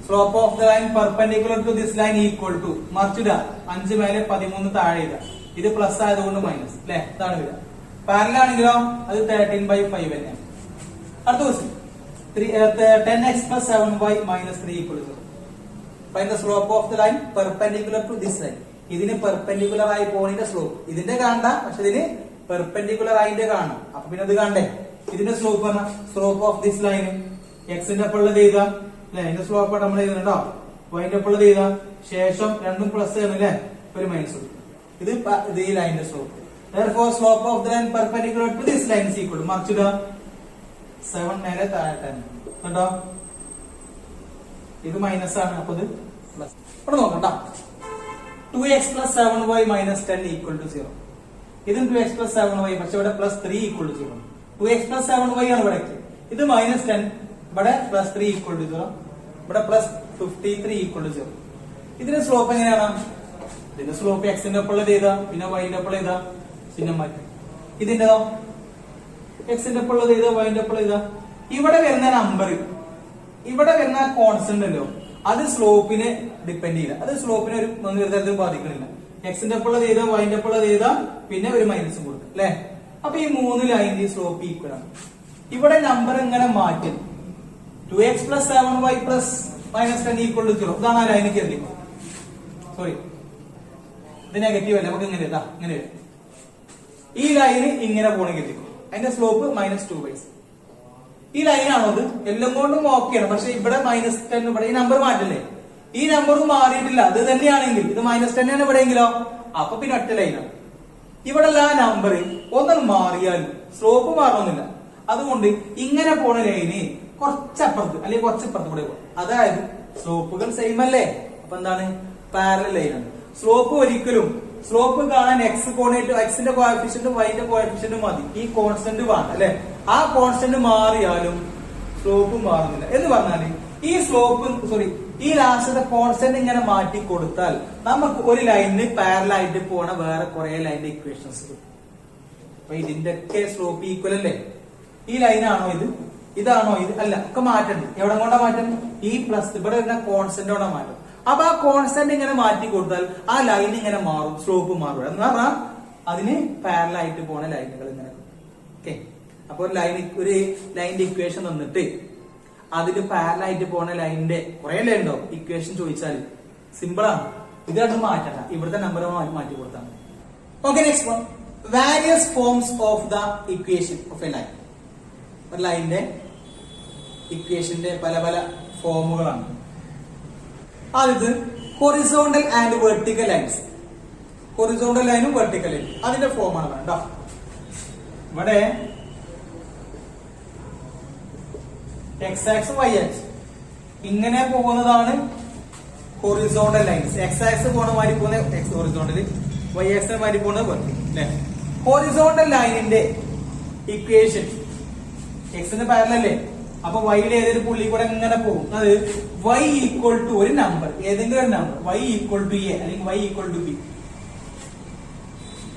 slope of the line perpendicular to this line equal to മറിച്ചിടുക, 5 മേലെ 13 താഴെ ഇടുക. ഇത് പ്ലസ് ആയതുകൊണ്ട് മൈനസ് അല്ലെ, ഇതാണ് വരിക. പാരലൽ ആണെങ്കിലോ അത് 13/5 തന്നെയാണ്. അടുത്ത question 10x plus 7y minus 3 equal to 0. Find the slope of the line perpendicular to this line. ഇതിന് പെർപെൻഡിക്കുലർ ആയി പോണിന്റെ സ്ലോപ്പ് ഇതിന്റെ കാണണ്ട, പക്ഷെ ഇതിന് പെർപെൻഡിക്കുലർ ആയിട്ട് കാണണം. അപ്പൊ പിന്നെ അത് കാണണ്ടേ. ഇതിന്റെ സ്ലോപ്പ് പറഞ്ഞ സ്ലോപ്പ് ഓഫ് ദിസ് ലൈൻ എക്സിന്റെ ഒപ്പം ഉള്ളത് എഴുതാം അല്ലെ, അതിന്റെ സ്ലോപ്പ് നമ്മൾ എഴുതുന്നുണ്ടോ, വൈന്റെ ഒപ്പം ഉള്ളത് എഴുതാം, ശേഷം രണ്ടും പ്ലസ് ആണ് അല്ലെ, ഒരു മൈനസ്. ഇത് ഈ ലൈനിന്റെ slope. Therefore, slope of the line perpendicular to this line is equal to മറിച്ചിടുക 7 മേലെ താഴെ 10 കണ്ടോ, ഇത് മൈനസ് ആണ്, അപ്പൊ ഇത് പ്ലസ്. ഇവിടെ നോക്കണ്ട, 2x plus 7y minus 10 equal to 0. ഇതും 2x plus 7y, പക്ഷെ ഇവിടെ plus 3 equal to 0. 2x plus 7y ആണ് ഇവിടെ, ഇത് മൈനസ് 10, ഇവിടെ പ്ലസ് 3 equal to 0, ഇവിടെ പ്ലസ് 53 equal to 0. ഇതിന്റെ സ്ലോപ്പ് എങ്ങനെയാണ്? ഇതിന്റെ സ്ലോപ്പ് എക്സിന്റെ ഒപ്പം ഉള്ളത് ചെയ്താ, പിന്നെ വൈന്റെ ഒപ്പം ചെയ്താ, ചിഹ്നം മാറ്റി. ഇതിന്റെതോ എക്സിന്റെ ഒപ്പം ഉള്ളത് ചെയ്താ, വൈന്റെ ഒപ്പം ചെയ്താ. ഇവിടെ വരുന്ന നമ്പർ, ഇവിടെ വരുന്ന കോൺസ്റ്റന്റ് അല്ലോ, അത് സ്ലോപ്പിനെ ഡിപ്പെൻഡ് ചെയ്യില്ല, അത് സ്ലോപ്പിനെ ഒരു തരത്തിൽ ബാധിക്കണില്ല. എക്സിന്റെ ഒപ്പം ഉള്ളത് ചെയ്താ, വൈന്റെ ഒപ്പം ഉള്ളത് ചെയ്താ, പിന്നെ ഒരു മൈനസ് കൊടുക്കും അല്ലെ. അപ്പൊ ഈ 3 ലൈനിന്റെ സ്ലോപ്പ് ഈക്വൽ ആണ്. ഇവിടെ നമ്പർ എങ്ങനെ മാറ്റും? 2x plus 7y plus minus 10 equal to 0. ഇതാണ് ആ ലൈന് കരുതി, സോറി ഇത് നെഗറ്റീവ് അല്ല, നമുക്ക് ഇങ്ങനെ ഇങ്ങനെ വരും. ഈ ലൈന് ഇങ്ങനെ പോണെങ്കിൽ എത്തിക്കും, അതിന്റെ സ്ലോപ്പ് -2/6. ഈ ലൈനാണോ ഇത്? എല്ലാം കൊണ്ടും ഓക്കെയാണ്, പക്ഷെ ഇവിടെ -10, ഇവിടെ ഈ നമ്പർ മാറ്റില്ലേ, ഈ നമ്പറും മാറിയിട്ടില്ല, അത് തന്നെയാണെങ്കിൽ ഇത് -10 ആണ് ഇവിടെയെങ്കിലോ, അപ്പൊ പിന്നെ ഒറ്റ ലൈനാണ്. ഇവിടെ ആ നമ്പർ ഒന്നും മാറിയാലും സ്ലോപ്പ് മാറണമെന്നില്ല. അതുകൊണ്ട് ഇങ്ങനെ പോണ ലൈന് കുറച്ചപ്പുറത്ത് അല്ലെങ്കിൽ കുറച്ചിപ്പുറത്ത് കൂടെ പോകും. അതായത് സ്ലോപ്പുകൾ സെയിം അല്ലേ, അപ്പൊ എന്താണ്, പാരലൽ ലൈനാണ്. സ്ലോപ്പ് ഒരിക്കലും സ്ലോപ്പ് കാണാൻ എക്സ് കോർഡിനേറ്റ്, എക്സിന്റെ കോഎഫിഷ്യന്റും വൈന്റെ കോഎഫിഷ്യന്റും മതി, ഈ കോൺസ്റ്റന്റ് വേണം അല്ലെ. ആ കോൺസ്റ്റന്റ് മാറിയാലും സ്ലോപ്പ് മാറുന്നില്ല എന്ന് പറഞ്ഞാല് ഈ സ്ലോപ്പ് ഈ ലാസ്റ്റത്തെ കോൺസ്റ്റന്റ് ഇങ്ങനെ മാറ്റി കൊടുത്താൽ നമുക്ക് ഒരു ലൈനിന് പാരലൽ ആയിട്ട് പോണ വേറെ കുറെ ലൈനിന്റെ ഇക്വേഷൻസ് കിട്ടും. അപ്പൊ ഇതിന്റെ ഒക്കെ സ്ലോപ്പ് ഈക്വൽ അല്ലേ. ഈ ലൈനാണോ ഇത്, ഇതാണോ ഇത്, അല്ല, ഒക്കെ മാറ്റണ്ട്. എവിടെ കൊണ്ടാ മാറ്റം? ഈ പ്ലസ് ഇവിടെ വരുന്ന കോൺസ്റ്റന്റോടെ മാറ്റം. അപ്പൊ ആ കോൺസ്റ്റന്റ് ഇങ്ങനെ മാറ്റി കൊടുത്താൽ ആ ലൈൻ ഇങ്ങനെ മാറും, സ്ലോപ്പ് മാറും. എന്ന് പറഞ്ഞാൽ അതിന് പാരലൽ ആയിട്ട് പോണ ലൈനുകൾ ഇങ്ങനെ. ഓക്കെ, അപ്പൊ ഒരു ലൈനിന്റെ ഇക്വേഷൻ തന്നിട്ട് അതിന് പാരലൽ ആയിട്ട് പോണ ലൈനിന്റെ കുറെ ലൈൻ ഉണ്ടോ ഇക്വേഷൻ ചോദിച്ചാൽ സിമ്പിൾ ആണ്. ഇത് രണ്ടും മാറ്റണ്ട, ഇവിടുത്തെ നമ്പർ മാറ്റി കൊടുത്താൽ മതി. Okay, next one, various forms of the equation of a line. ഒരു ലൈനിന്റെ ഇക്വേഷന്റെ പല പല ഫോമുകളാണ്. ആദ്യത് horizontal and vertical lines. Horizontal ലൈനും വെർട്ടിക്കൽ ലൈനും അതിന്റെ ഫോമാണ് കേട്ടോ. ഇവിടെ എക്സ് ആക്സ് വൈ ആക്സ് ഇങ്ങനെ പോകുന്നതാണ് ഹൊറിസോണ്ടൽ ലൈൻസ്. എക്സ് ആക്സ് പോണ മാതിരി പോകുന്ന എക്സ് ഹൊറിസോണ്ടൽ, വൈ ആക്സ് മാതിരി പോകുന്നത് വെർട്ടിക്കൽ അല്ലെ. ഹൊറിസോണ്ടൽ ലൈനിന്റെ ഇക്വേഷൻ എക്സിന് പാരലൽ അല്ലേ, അപ്പൊ വൈയുടെ ഏതൊരു പുള്ളി കൂടെ എങ്ങനെ പോകും, അത് y ഈക്വൽ ടു ഒരു നമ്പർ, ഏതെങ്കിലും ഒരു number, y equal to a അല്ലെങ്കിൽ y equal to b.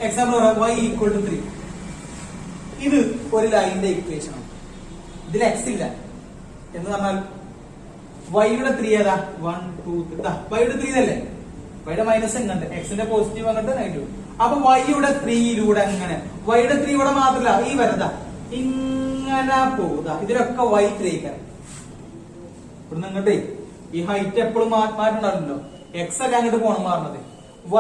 Example y equal to 3. ഇത് ഒരു ലൈനിന്റെ ഇക്വേഷൻ ആണ്. ഇതിൽ എക്സ് ഇല്ല എന്ന് പറഞ്ഞാൽ വൈയുടെ 3 ഏതാ, 1 2 3. വൈയുടെ 3 ഇതല്ലേ, വൈയുടെ മൈനസ് എങ്ങോട്ട്, എക്സിന്റെ പോസിറ്റീവ് അങ്ങോട്ട് നെഗറ്റീവ്. അപ്പൊ വൈയുടെ 3 അങ്ങനെ, വൈയുടെ 3 ഇവിടെ മാത്രല്ല, ഈ വരതാ ഇങ്ങനെ പോകുക, ഇതിലൊക്കെ y3 ഇവിടുന്ന് ഇങ്ങോട്ടേ ഈ ഹൈറ്റ് എപ്പോഴും മാറ്റുണ്ടാവില്ലല്ലോ, എക്സ് അല്ല അങ്ങോട്ട് പോണം മാറുന്നത്.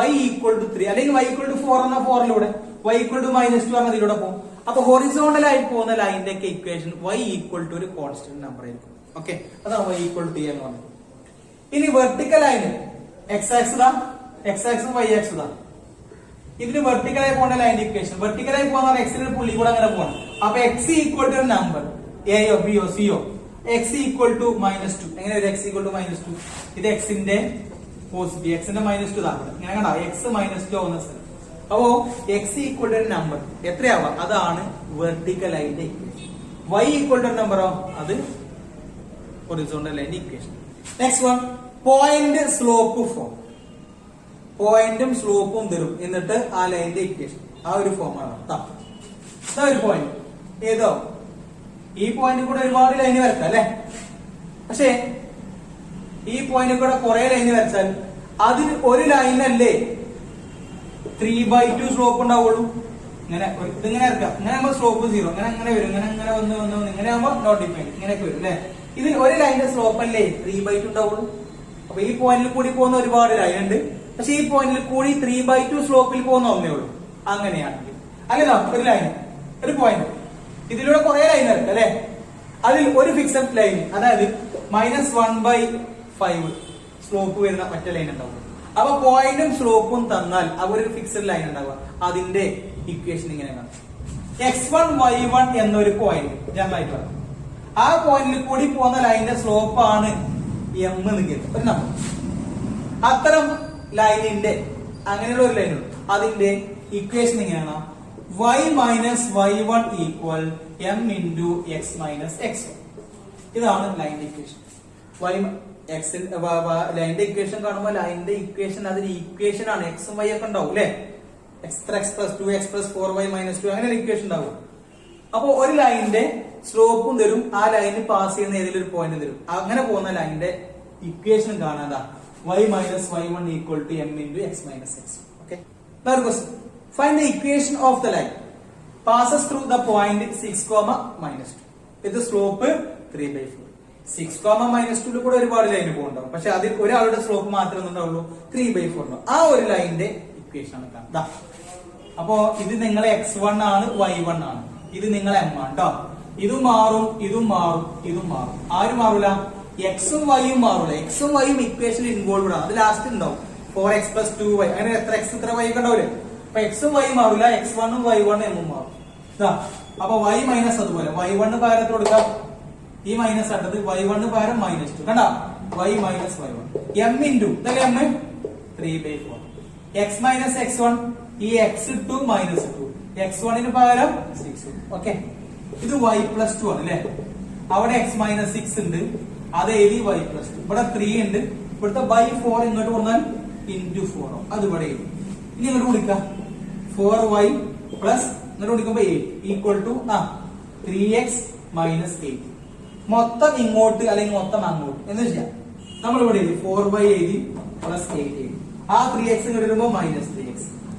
y ഈക്വൽ ടു 3 അല്ലെങ്കിൽ y ഈക്വൽ ടു 4 എന്ന 4 y ഈക്വൽ ടു -2 പറഞ്ഞാൽ ഇതിലൂടെ പോകും. അപ്പൊ ഹൊറിസോണ്ടൽ ആയി പോകുന്ന ലൈനിന്റെ ഒക്കെ ഇക്വേഷൻ y ഈക്വൽ ടു ഒരു കോൺസ്റ്റന്റ് നമ്പർ ആയിരിക്കും. ഓക്കെ, അതാണ് y ഈക്വൽ ടു എന്ന് പറഞ്ഞത്. ഇനി വെർട്ടിക്കൽ ലൈന് എക്സ് ആക്സ് ദാ, എക്സ് ആക്സും വൈ ആക്സും ദാ. ഇതിന് വെർട്ടിക്കലായി പോകേണ്ട ലൈൻ ഇക്വേഷൻ, വെർട്ടിക്കലായി പോകുന്ന എക്സിന്റെ പുള്ളി കൂടെ അങ്ങനെ പോകണം. അപ്പൊ എക്സ് ഈക്വൽ ടു ഒരു നമ്പർ, എയോ ബിയോ സിയോ, എക്സ് ഈക്വൽ ടു -2. എങ്ങനെ ഒരു എക്സ് ഈക്വൽ ടു -2? ഇത് എക്സിന്റെ പോസിറ്റീവ്, എക്സിന്റെ -2 ഇതാണ് ഇങ്ങനെ കണ്ട, എക്സ് -2 ആവുന്ന സ്ഥലം. അപ്പോ എക്സ് ഈക്വൽ ടു ഒരു നമ്പർ എത്രയാവാം, അതാണ് വെർട്ടിക്കൽ ലൈനിന്റെ ഇക്വേഷൻ. വൈ ഈക്വൽ ടു ഒരു നമ്പറോ, അത് ഹൊറിസോണ്ടൽ ലൈനിന്റെ equation. Next one, point slope form. പോയിന്റും സ്ലോപ്പും തരും, എന്നിട്ട് ആ ലൈനിന്റെ ഇക്വേഷൻ ആ ഒരു ഫോമാണ്. ഇതാ ഒരു പോയിന്റ്. ഏതോ ഈ പോയിന്റ് കൂടെ ഒരുപാട് ലൈന് വരക്കാം അല്ലെ. പക്ഷേ ഈ പോയിന്റ് കൂടെ കുറെ ലൈന് വരച്ചാൽ അതിൽ ഒരു ലൈനല്ലേ 3/2 സ്ലോപ്പ് ഉണ്ടാവുള്ളൂ. ഇങ്ങനെ ഇതിങ്ങനെ ഇറക്കാം. ഇങ്ങനെ ആകുമ്പോൾ സ്ലോപ്പ് 0, ഇങ്ങനെ അങ്ങനെ വരും, ഇങ്ങനെ അങ്ങനെ വന്ന് ഇങ്ങനെ ആകുമ്പോൾ നോട്ട് ഡിഫൈൻഡ് ഇങ്ങനെയൊക്കെ വരും അല്ലെ. ഇതിൽ ഒരു ലൈനിന്റെ സ്ലോപ്പ് അല്ലേ 3/2 ഉണ്ടാവുള്ളൂ. അപ്പൊ ഈ പോയിന്റിൽ കൂടി പോകുന്ന ഒരുപാട് ലൈൻ ഉണ്ട്, പക്ഷെ ഈ പോയിന്റിൽ കൂടി 3/2 സ്ലോപ്പിൽ പോകുന്ന ഒന്നേ ഉള്ളൂ. അങ്ങനെയാണെങ്കിൽ അല്ലേതാ ഒരു ലൈൻ, ഒരു പോയിന്റ്, ഇതിലൂടെ കുറെ ലൈൻ വരട്ടെ അല്ലെ. അതിൽ ഒരു ഫിക്സഡ് ലൈൻ, അതായത് -1/5 സ്ലോപ്പ് വരുന്ന മറ്റേ ലൈൻ ഉണ്ടാവും. അപ്പൊ പോയിന്റും സ്ലോപ്പും തന്നാൽ അവർ ഒരു ഫിക്സഡ് ലൈൻ ഉണ്ടാവുക. അതിന്റെ ഇക്വേഷൻ ഇങ്ങനെയാണ്. x1 y1 എന്നൊരു പോയിന്റ് ജനറലായിട്ട് പറഞ്ഞു. ആ പോയിന്റിൽ കൂടി പോകുന്ന ലൈനിന്റെ സ്ലോപ്പ് ആണ് m നിൽക്കുന്നത് ഒരു നമ്പർ. അത്തരം ലൈനിന്റെ അങ്ങനെയുള്ള ഒരു ലൈനുണ്ട്, അതിന്റെ ഇക്വേഷൻ ഇങ്ങനെയാണ്. y minus y1 equal m into x minus x1. ഇതാണ് ലൈനിന്റെ ഇക്വേഷൻ. ലൈനിന്റെ ഇക്വേഷൻ കാണുമ്പോൾ ലൈനിന്റെ ഇക്വേഷൻ അതിന് ഇക്വേഷൻ ആണ്. എക്സും വൈ ഒക്കെ ഉണ്ടാവും അല്ലെ. x plus 2x plus 4y minus 2 അങ്ങനെ ഒരു ഇക്വേഷൻ ഉണ്ടാവും. അപ്പൊ ഒരു ലൈനിന്റെ സ്ലോപ്പും തരും, ആ ലൈനിൽ പാസ് ചെയ്യുന്ന ഏതെങ്കിലും ഒരു പോയിന്റ് തരും. അങ്ങനെ പോകുന്ന ലൈനിന്റെ ഇക്വേഷൻ കാണാതാ y minus y1 equal to m into x minus x. Okay, find the equation of the line passes through the point 6, -2 with slope 3/4. 6, -2 കൂടെ ഒരുപാട് ലൈന് പോകുന്നുണ്ടാവും, പക്ഷെ അതിൽ ഒരാളുടെ സ്ലോപ്പ് മാത്രമേ ഉണ്ടാവുള്ളൂ 3/4 ഉണ്ടാവും. ആ ഒരു ലൈനിന്റെ ഇക്വേഷൻ ആണ് കാണുന്നത്. അപ്പോ ഇത് നിങ്ങളെ x1 ആണ്, y1 ആണ്, ഇത് നിങ്ങളെ m ആണ് കേട്ടോ. ഇതും മാറും, ഇതും മാറും, ഇതും മാറും. ആരും മാറൂല, എക്സും വൈയും മാറൂല. എക്സും വൈയും ഇക്വേഷനിൽ ഇൻവോൾവ് ആണ്. അത് ലാസ്റ്റ് ഉണ്ടാവും 4x പ്ലസ് 2y. അങ്ങനെ എത്ര x ഇത്ര y ഒക്കെ ഉണ്ടാവില്ലേ. അപ്പൊ എക്സും വൈ മാറൂല, x1ഉം y1ഉം m മാറും. അപ്പൊ y മൈനസ് അതുപോലെ y1 പകരത്ത് കൊടുക്കാം, ഈ മൈനസ് ആട്ടത് y1 പകരം -2 കണ്ട y minus y1 m into ഇതല്ലേ m 3/4 x മൈനസ് x1 ഈ x2 -2 x1 പകരം 6. ഓക്കെ, ഇത് y പ്ലസ് 2 ആണ് അല്ലെ. അവിടെ x മൈനസ് 6 ഉണ്ട്, അത് എഴുതി y പ്ലസ് 2. ഇവിടെ 3 ഉണ്ട്, ഇവിടുത്തെ y4 ഇങ്ങോട്ട് വന്നാൽ ഇൻറ്റു 4 അത് ഇവിടെ എഴുതി. ഇനി ഇങ്ങോട്ട് വിളിക്കാം 4y പ്ലസ് ഇങ്ങോട്ട് വിളിക്കുമ്പോ 8 ഈക്വൽ ടു 3x മൈനസ് 8. മൊത്തം ഇങ്ങോട്ട് അല്ലെങ്കിൽ മൊത്തം അങ്ങോട്ട് എന്ന് വെച്ചാൽ നമ്മൾ ഇവിടെ എഴുതി 4y എഴുതി പ്ലസ് 8 എഴുതി. ആ 3x ഇങ്ങോട്ട് വരുമ്പോ -3x,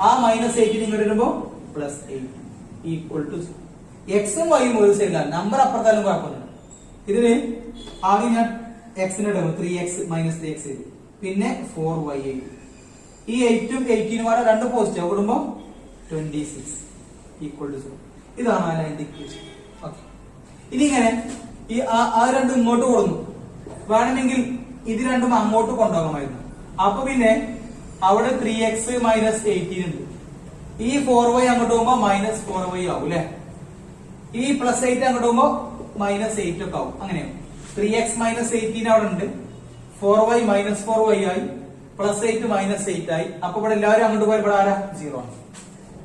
ആ -18 ഇങ്ങോട്ട് വരുമ്പോ +8 ഈക്വൽ ടു എക്സും വൈയും ഒരു സൈഡിലാണ്. നമ്പർ അപ്പുറത്താലും കുഴപ്പമൊന്നുമില്ല. ഇതിന് ആദ്യം ഞാൻ എക്സിന്റെ ടേം 3x മൈനസ് 3x എഴുതി, പിന്നെ 4y എഴുതി. ഈ 8ഉം 18ഉം കൂടെ രണ്ട് പോസിറ്റീവ് കൂടുമ്പോ 26 ഈക്വൽ ടു 0. ഇതാണ് ആ ലൈനിന്റെ ഇക്വേഷൻ. ഓക്കെ, ഇനി ഇങ്ങനെ ഈ ആ രണ്ടും ഇങ്ങോട്ട് കൊടുന്നു. വേണമെങ്കിൽ ഇത് രണ്ടും അങ്ങോട്ട് കൊണ്ടുപോകാമായിരുന്നു. അപ്പൊ പിന്നെ അവിടെ 3x മൈനസ് 18 ഉണ്ട്. ഈ 4y അങ്ങോട്ട് പോകുമ്പോ -4y ആവും അല്ലെ. ഈ +8 അങ്ങോട്ട് പോകുമ്പോ -8 ഒക്കെ ആവും. അങ്ങനെയാണ് 3x മൈനസ് 18 അവിടെ ഉണ്ട്, 4y -4y ആയി, +8 -8 ആയി. അപ്പൊ ഇവിടെ എല്ലാവരും അങ്ങോട്ട് പോയി ഇവിടെ ആരാ 0 ആണ്.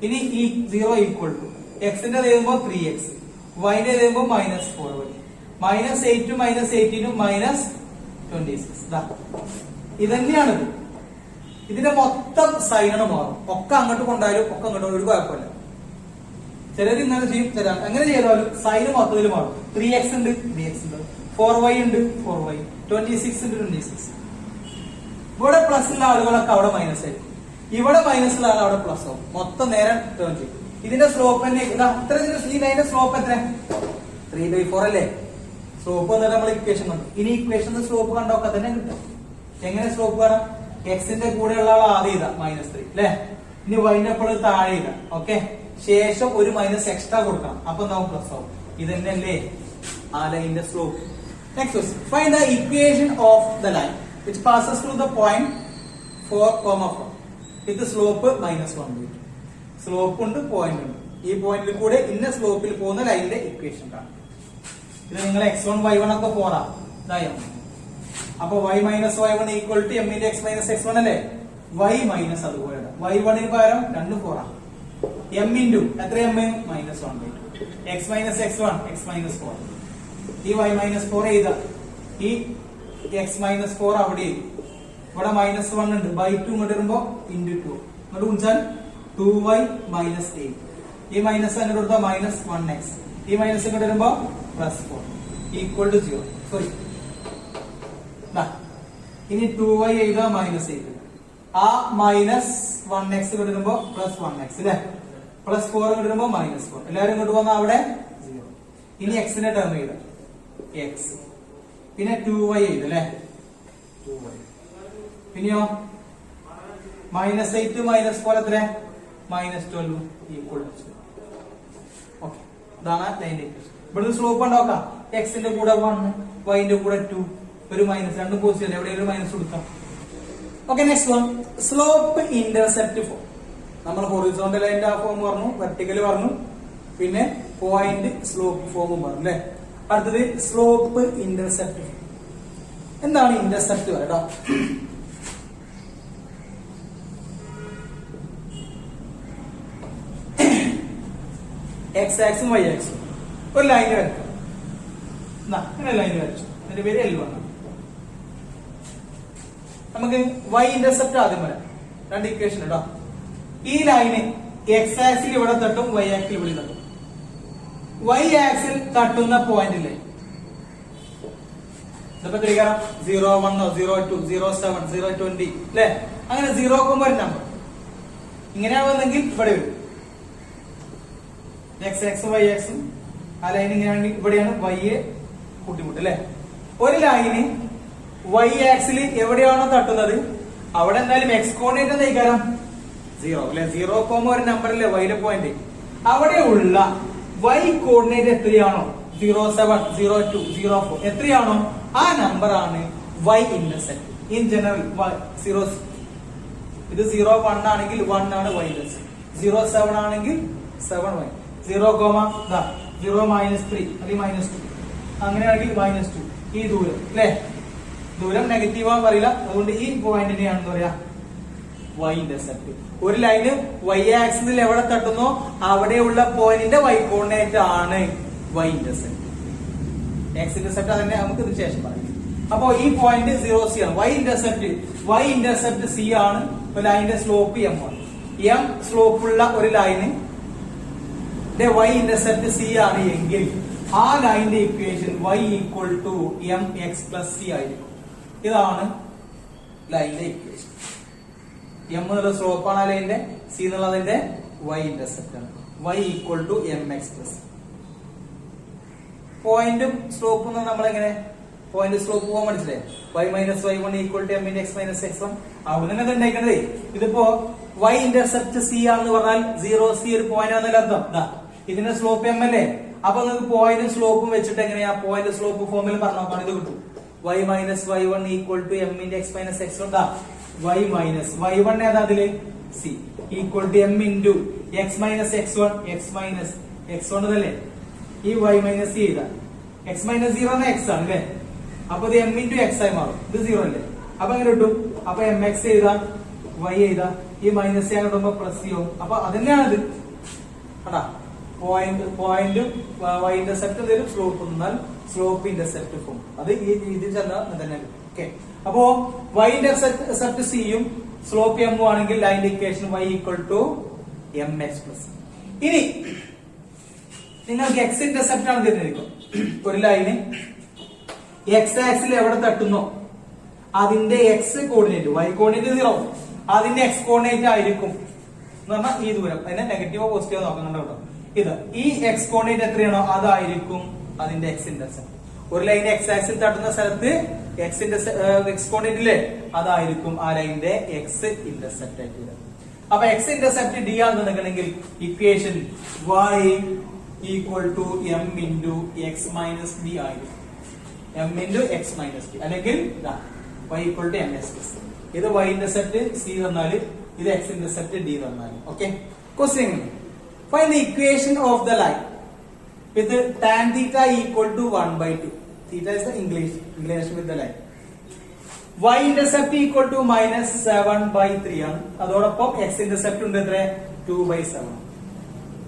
ഇനി ഈ 0 ഈക്വൽ ടു എക്സിന്റെ എഴുതുമ്പോ 3x, വൈന്റെ എഴുതുമ്പോ -4y, -8 -18 -26. ഇതന്നെയാണ് ഇത്. ഇതിന്റെ മൊത്തം സൈനാണ് മാറും. ഒക്കെ അങ്ങോട്ട് കൊണ്ടായാലും ഒക്കെ അങ്ങോട്ട് ഒരു കുഴപ്പമില്ല. ചിലർ ഇങ്ങനെ ചെയ്യും, ചില എങ്ങനെ ചെയ്താലും സൈന് മൊത്തത്തിൽ മാറും. 3x ഉണ്ട് 3x ഉണ്ട്, 4y ഉണ്ട് 4y, 26 ഉണ്ട് 26. ഇവിടെ പ്ലസ് ഉള്ള ആളുകളൊക്കെ അവിടെ മൈനസ് ആയിരിക്കും, ഇവിടെ മൈനസ് ഉള്ള ആൾ അവിടെ പ്ലസ് ആവും. മൊത്തം നേരെ ടേൺ ചെയ്യും. ഇതിന്റെ സ്ലോപ്പ് തന്നെ അത്ര ഈ ലൈനിന്റെ സ്ലോപ്പ് എത്ര 3/4 അല്ലേ. സ്ലോപ്പ് വന്നിട്ട് നമ്മൾ ഇക്വേഷൻ കണ്ടു. ഇനി ഇക്വേഷൻ സ്ലോപ്പ് കണ്ടൊക്കെ തന്നെ കിട്ടും. എങ്ങനെ സ്ലോപ്പ് കാണാം? എക്സിന്റെ കൂടെയുള്ള ആൾ ആദ്യം ഇതാ -3 അല്ലെ. ഇനി വൈൻ്റെ അപ്പോൾ താഴെ ഇതാ. ഓക്കെ, ശേഷം ഒരു മൈനസ് എക്സ്ട്രാ കൊടുക്കണം, അപ്പൊ നമുക്ക് പ്ലസ് ആവും. ഇതന്നെയല്ലേ ആ ലൈനിന്റെ slope. Next question, find the equation of the line which passes through the point 4,4 with slope -1/2. Slope ഉണ്ട്, പോയിന്റ് ഉണ്ട്. ഈ പോയിന്റിൽ കൂടെ ഇന്ന സ്ലോപ്പിൽ പോകുന്ന ലൈനിന്റെ ഇക്വേഷൻ കാണാം. ഇത് നിങ്ങൾ x1 y1 ഒക്കെ 4 ആ. അപ്പൊ y minus y1 equal to m into x minus x1 അല്ലേ. y മൈനസ് അതുപോലെ y1 പകരം 2 4 ആണ്. m ഇൻറ്റു എത്ര m -1/2, x minus x1 x minus 4. ഈ y മൈനസ് 4 എഴുതാം, ഈ x മൈനസ് 4 അവിടെ എഴുതി. ഇവിടെ -1 ഉണ്ട്. ബൈ 2 ഇങ്ങോട്ട് വരുമ്പോ ഇൻറ്റു 2 ഇങ്ങോട്ട് ഗുണിച്ചാൽ 2y - 8. ഈ മൈനസ് അങ്ങോട്ട് കൊടുത്താൽ -1x. ഈ മൈനസ് ഇങ്ങോട്ട് വരുമ്പോ +4 ഈക്വൽ ടു 0. സോറി, ഇനി 2y എഴുതാ -8. ആ -1x ഇങ്ങോട്ട് വരുമ്പോ +1x അല്ലെ, +4 ഇങ്ങോട്ട് വരുമ്പോ -4. എല്ലാവരും ഇങ്ങോട്ട് വന്നാൽ അവിടെ 0. ഇനി x ന്റെ ടേം എഴുതാം, x. പിന്നെ 2y എഴുതും അല്ലെ, 2y. പിന്നെയോ -8 -4 എത്ര, -12 ഈക്വൽ ടു 0. ഓക്കെ, ഇതാണ് ലൈനിന്റെ ഇക്വേഷൻ. ഇവിടുന്ന് സ്ലോപ്പ് ഉണ്ടാക്കാം. x ന്റെ കൂടെ 1, y ന്റെ കൂടെ 2, ഒരു മൈനസ്, രണ്ടും പോസിറ്റീവ്, എവിടെയെങ്കിലും മൈനസ് കൊടുക്കാം. Okay, next one, slope intercept form. നമ്മൾ ഹൊറിസോണ്ടൽ ലൈനിന്റെ ആ ഫോം പറഞ്ഞു, വെർട്ടിക്കൽ പറഞ്ഞു, പിന്നെ പോയിന്റ് സ്ലോപ്പ് ഫോമും പറഞ്ഞു അല്ലെ. അടുത്തത് സ്ലോപ്പ് ഇന്റർസെപ്റ്റ് ഫോം. എന്താണ് ഇന്റർസെപ്റ്റ് കേട്ടോ? എക്സ് ആക്സും വൈ ആക്സും ഒരു ലൈൻ വരയ്ക്കാം. ഇങ്ങനെ ലൈൻ വരച്ചു, അതിന്റെ പേര് L1 ആണ്. നമുക്ക് y ഇന്റർസെപ്റ്റ് ആദ്യം വരാം. രണ്ട് ഇക്വേഷൻ കേട്ടോ. ഈ ലൈന് എക്സ് ആക്സിൽ ഇവിടെ തട്ടും, y ആക്സിൽ ഇവിടെ തട്ടും. y ആക്സിൽ തട്ടുന്ന പോയിന്റ് ഇല്ലേ, ഇതിപ്പോ തിരികണം 0, 1, 0, 2, 0, 7, 0, 20 അല്ലെ. അങ്ങനെ 0 ഒരു നമ്പർ ഇങ്ങനെയാണെന്നെങ്കിൽ ഇവിടെ വരും. എക്സ് ആക്സും വൈ ആക്സും ആ ലൈൻ ഇങ്ങനെയാണെങ്കിൽ ഇവിടെയാണ് y കൂട്ടിമുട്ട് അല്ലെ. ഒരു ലൈന് y ആക്സിൽ എവിടെയാണോ തട്ടുന്നത് അവിടെ എന്തായാലും എക്സ് കോർഡിനേറ്റ് നയിക്കാരം 0 അല്ലെ. 0, ഒരു നമ്പറല്ലേ വൈയുടെ പോയിന്റ്. അവിടെയുള്ള y കോർഡിനേറ്റ് എത്രയാണോ 0, 7, 0, 2, 0, 4 എത്രയാണോ ആ നമ്പർ ആണ് y ഇന്റർസെപ്റ്റ്. ഇൻ ജനറൽ 0, ഇത് 0, 1 ആണെങ്കിൽ 1 ആണ് y ഇന്റർസെപ്റ്റ്. 0, 7 ആണെങ്കിൽ 7y. 0, 0 -3 അല്ലെങ്കിൽ -2 അങ്ങനെയാണെങ്കിൽ -2. ഈ ദൂരം അല്ലെ, ദൂരം നെഗറ്റീവ് ആണെന്ന് പറയില്ല. അതുകൊണ്ട് ഈ പോയിന്റിനെയാണെന്ന് പറയാ y ഇന്റർസെപ്റ്റ്. ഒരു ലൈന് y ആക്സിസിൽ എവിടെ തട്ടുന്നോ അവിടെയുള്ള പോയിന്റിന്റെ y കോർഡിനേറ്റ് ആണ് y ഇന്റർസെപ്റ്റ്. x ഇന്റർസെപ്റ്റ് തന്നെ നമുക്ക് ഇതിന് ശേഷം പറയാം. അപ്പോ ഈ പോയിന്റ് 0, C ആണ്. y ഇന്റർസെപ്റ്റ് C ആണ്. ലൈനിന്റെ സ്ലോപ്പ് m ആണ്. m സ്ലോപ്പ് ഉള്ള ഒരു ലൈന് y ഇന്റർസെപ്റ്റ് C ആണ് എങ്കിൽ ആ ലൈനിന്റെ equation y equal to mx plus c ആയിരിക്കും. ഇതാണ് ലൈനിന്റെ ഇക്വേഷൻ. m എന്നുള്ള സ്ലോപ്പ് ആണ് ആ ലൈനിന്റെ, c എന്നുള്ളതിന്റെ y ഇന്റർസെപ്റ്റ് ആണ്. y equal to mx plus. പോയിന്റും സ്ലോപ്പും നമ്മളെങ്ങനെ പോയിന്റ് സ്ലോപ്പ് പോകാൻ മനസ്സിലായി. y minus y1 equal to m in x minus x1. അവിടെ തന്നെ ഉണ്ടായിക്കണതേ. ഇതിപ്പോ y ഇന്റർസെപ്റ്റ് c ആണെന്ന് പറഞ്ഞാൽ 0, C ഒരു പോയിന്റ് ആണെന്നല്ല അർത്ഥം. ഇതിന്റെ സ്ലോപ്പ് m അല്ലേ. അപ്പൊ നിങ്ങൾക്ക് പോയിന്റും സ്ലോപ്പും വെച്ചിട്ട് എങ്ങനെയാ പോയിന്റ് സ്ലോപ്പ് ഫോമിൽ പറഞ്ഞോക്കാൻ ഇത് കിട്ടും. y minus y1 equal to m in x minus x1. y minus y1 ഏതാ അതില് c equal to m into x minus x1. x minus x1 അല്ലേ, ഈ y മൈനസ് c ചെയ്താ x മൈനസ് 0 എന്ന x ആണ് അല്ലേ. അപ്പൊ ഇത് m ഇൻറ്റു x ആയി മാറും. ഇത് 0 അല്ലേ. അപ്പൊ അങ്ങനെ കിട്ടും. അപ്പൊ mx ചെയ്താ y ചെയ്താ ഈ മൈനസ് c അങ്ങോട്ട് പ്ലസ് c ആവും. അപ്പൊ അതന്നെയാണ് ഇത് കേട്ടാ. പോയിന്റും y ഇന്റർസെപ്റ്റ് തരും, സ്ലോപ്പ് എന്നാൽ സ്ലോപ്പ് ഇന്റർസെപ്റ്റ് ഫോം. അത് ഈ രീതിയിൽ തന്നെ. ഓക്കെ, അപ്പോ y ഇന്റർസെപ്റ്റ് സിയും സ്ലോപ്പ് m ആണെങ്കിൽ line equation y equal to mx plus. ഇനി നിങ്ങൾക്ക് x ഇന്റർസെപ്റ്റ് ആണ് തരുന്നിരിക്കും. ഒരു ലൈന് x ആക്സിൽ എവിടെ തട്ടുന്നോ അതിന്റെ x കോർഡിനേറ്റ്, y കോർഡിനേറ്റ് 0, അതിന്റെ x കോർഡിനേറ്റ് ആയിരിക്കും എന്ന് പറഞ്ഞാൽ ഈ ദൂരം. അതിനെ നെഗറ്റീവോ പോസിറ്റീവോ നോക്കുന്നുണ്ടോ കേട്ടോ. ഇത് ഈ x കോർഡിനേറ്റ് എത്രയാണോ അതായിരിക്കും അതിന്റെ x ഇന്റർസെപ്റ്റ്. ഒരു ലൈൻ x ആക്സിൽ തട്ടുന്ന സ്ഥലത്ത് x കോർഡിനേറ്റ് ഇല്ലേ, അതായിരിക്കും ആ ലൈനിന്റെ x ഇന്റർസെപ്റ്റ് ആയിട്ട് വരിക. അപ്പൊ x ഇന്റർസെപ്റ്റ് d ആണെന്നുണ്ടെങ്കിൽ equation y equal to m into x minus d ആയിരിക്കും. m into x minus d അല്ലെങ്കിൽ y equal to mx plus. ഇത് y ഇന്റർസെപ്റ്റ് c തന്നാല്, ഇത് x ഇന്റർസെപ്റ്റ് d തന്നാല്. Okay, question find the equation of the line with tan theta equal to 1/2. Theta is the English relation with the line. Y intercept equal to -7/3 ആണ്. അതോടൊപ്പം x intercept ഉണ്ട് എത്ര 2/7.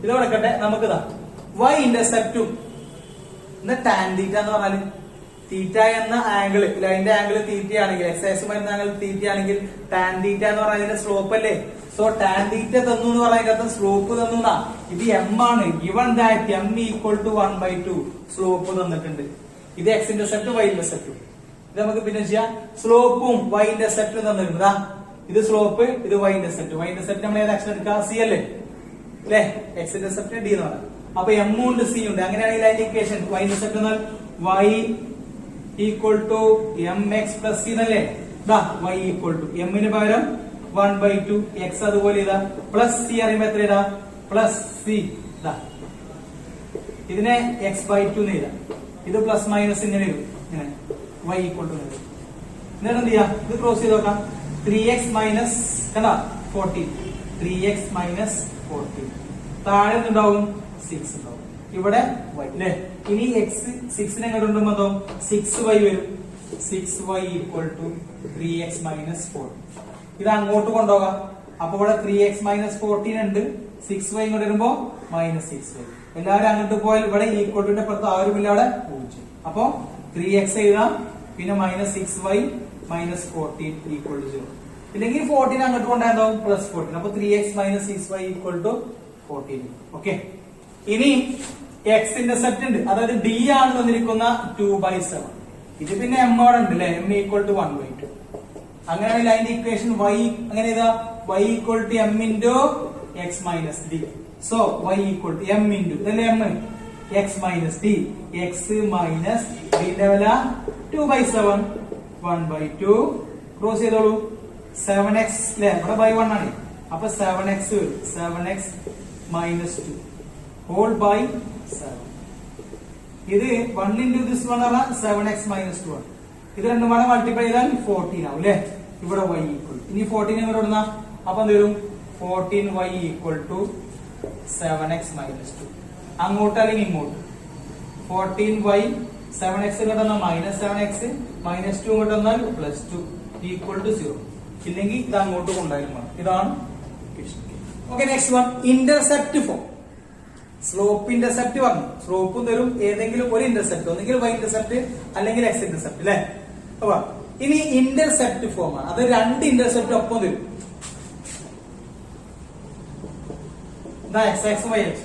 ഇതോടെ കട്ടെ നമുക്ക് y intercept tan theta എന്ന് പറഞ്ഞാൽ തീറ്റ എന്ന ആംഗിൾ ലൈനിന്റെ ആംഗിൾ തീറ്റ ആണെങ്കിൽ എക്സ് ആക്സിസ് വരുന്ന ആംഗിൾ തീറ്റ ആണെങ്കിൽ ടാൻ തീറ്റ എന്ന് പറഞ്ഞാൽ സ്ലോപ്പ് അല്ലേ. സോ ടാൻ തീറ്റ തന്നു എന്ന് പറഞ്ഞാൽ സ്ലോപ്പ് തന്നു. ഇത് എം ആണ്. Given that m equal to 1/2 slope തന്നിട്ടുണ്ട്. ഇത് എക്സ് ഇന്റർസെപ്റ്റ് വൈ ഇന്റർസെപ്റ്റ്. ഇത് നമുക്ക് പിന്നെ ചെയ്യാം. സ്ലോപ്പും വൈ ഇന്റർസെപ്റ്റും തന്നിട്ടുണ്ട്. ഇത് സ്ലോപ്പ്, ഇത് വൈ ഇന്റർസെപ്റ്റ്. വൈ ഇന്റർസെപ്റ്റ് നമ്മൾ ഏത് ആക്ഷൻ എടുക്കുക? സി അല്ലേ. എക്സ് ഇന്റർസെപ്റ്റ് ഡി എന്ന് പറയാം. അപ്പൊ എം ഉണ്ട് സി ഉണ്ട്. അങ്ങനെയാണെങ്കിൽ അതിന്റെ ഇക്വേഷൻ വൈ ഇന്റർസെപ്റ്റ് എന്നാൽ y equal to m x plus c എന്നല്ലേ. വൈ ഈക്വൽ ടു എമ്മിന് പകരം 1/2 എക്സ് അതുപോലെ ഇതാ പ്ലസ് സി അറിയുമ്പോ എത്ര ഇതാ പ്ലസ് സി. ഇതിനെ x/2 എന്ന് എഴുതാം. ഇത് പ്ലസ് മൈനസ് ഇങ്ങനെ വരും. ഇങ്ങനെ y ഈക്വൽ ടു എന്നിട്ട് എന്ത് ചെയ്യാം? ഇത് ക്രോസ് ചെയ്ത് നോക്കാം. 3x മൈനസ് കണ്ടാ 14. 3x മൈനസ് 14 താഴെ ഉണ്ടാവും 6 ഉണ്ടാവും. ഇവിടെ y അല്ലേ. ഇനി എക്സ് 6നെ എങ്ങോട്ട് കൊണ്ടുമ്പോ 6y വരും. 6y equal to 3x minus 4. ഇത് അങ്ങോട്ട് കൊണ്ടുപോകാം. അപ്പൊ ഇവിടെ 3x മൈനസ് 14 ഉണ്ട്. 6y ഇങ്ങോട്ട് വരുമ്പോ മൈനസ് 6y. എല്ലാവരും അങ്ങോട്ട് പോയാൽ ഇവിടെ ഈക്വൽ ടുന്റെ പുറത്ത് ആരുമില്ല, അവിടെ 0. അപ്പൊ 3x എഴുതാം. പിന്നെ minus 6y minus 14 equal to 0. ഇല്ലെങ്കിൽ 14 അങ്ങോട്ട് കൊണ്ടാകും പ്ലസ് 14. അപ്പൊ 3x minus 6y equal to 14. Okay. ഇനി എക്സ് ഇന്റർസെപ്റ്റ് ഉണ്ട്. അതായത് ഡി ആണ് തന്നിരിക്കുന്ന 2/7. ഇത് പിന്നെ എം ഓടെ ഉണ്ട് അല്ലെ. M equal to 1/2. അങ്ങനെയാണെങ്കിൽ അതിന്റെ ഇക്വേഷൻ y അങ്ങനെ ഇതാ y equal to m into x minus d. So y equal to m into ഇതല്ലേ m x minus d. X minus ഡിന്റെ വില 2/7 1/2 ക്രോസ് ചെയ്തോളൂ. 7x അല്ലെ. ഇവിടെ ബൈ 1 ആണ്. അപ്പൊ 7x വരും. 7x minus 2 whole by 7. ഇത് 1 ഇൻറ്റു ദിസ് 1 പറഞ്ഞാൽ 7x മൈനസ് 2 ആണ്. ഇത് രണ്ടും കൂടെ മൾട്ടിപ്ലൈ ചെയ്താൽ 14 ആവും അല്ലെ. ഇവിടെ y ഈക്വൽ ഇനി 14 ഇവിടെ ഇടുന്ന അപ്പൊ എന്ത് വരും? 14y equal to 7x minus 2. അങ്ങോട്ട് അല്ലെങ്കിൽ ഇങ്ങോട്ട് 14y 7x ഇങ്ങോട്ട് വന്നാൽ മൈനസ് 7x മൈനസ് 2 ഇങ്ങോട്ട് വന്നാൽ പ്ലസ് 2 ഈക്വൽ ടു 0. ഇല്ലെങ്കിൽ ഇത് അങ്ങോട്ട് കൊണ്ടായിരുന്നു. ഇതാണ് okay. Next one intercept form. Slope intercept പറഞ്ഞു. സ്ലോപ്പും തരും ഏതെങ്കിലും ഒരു ഇന്റർസെപ്റ്റ്, ഒന്നെങ്കിൽ y ഇന്റർസെപ്റ്റ് അല്ലെങ്കിൽ x ഇന്റർസെപ്റ്റ് അല്ലെ. അപ്പൊ ഇനി ഇന്റർസെപ്റ്റ് ഫോം ആണ്. അത് രണ്ട് ഇന്റർസെപ്റ്റ് ഒപ്പം തരും. x y x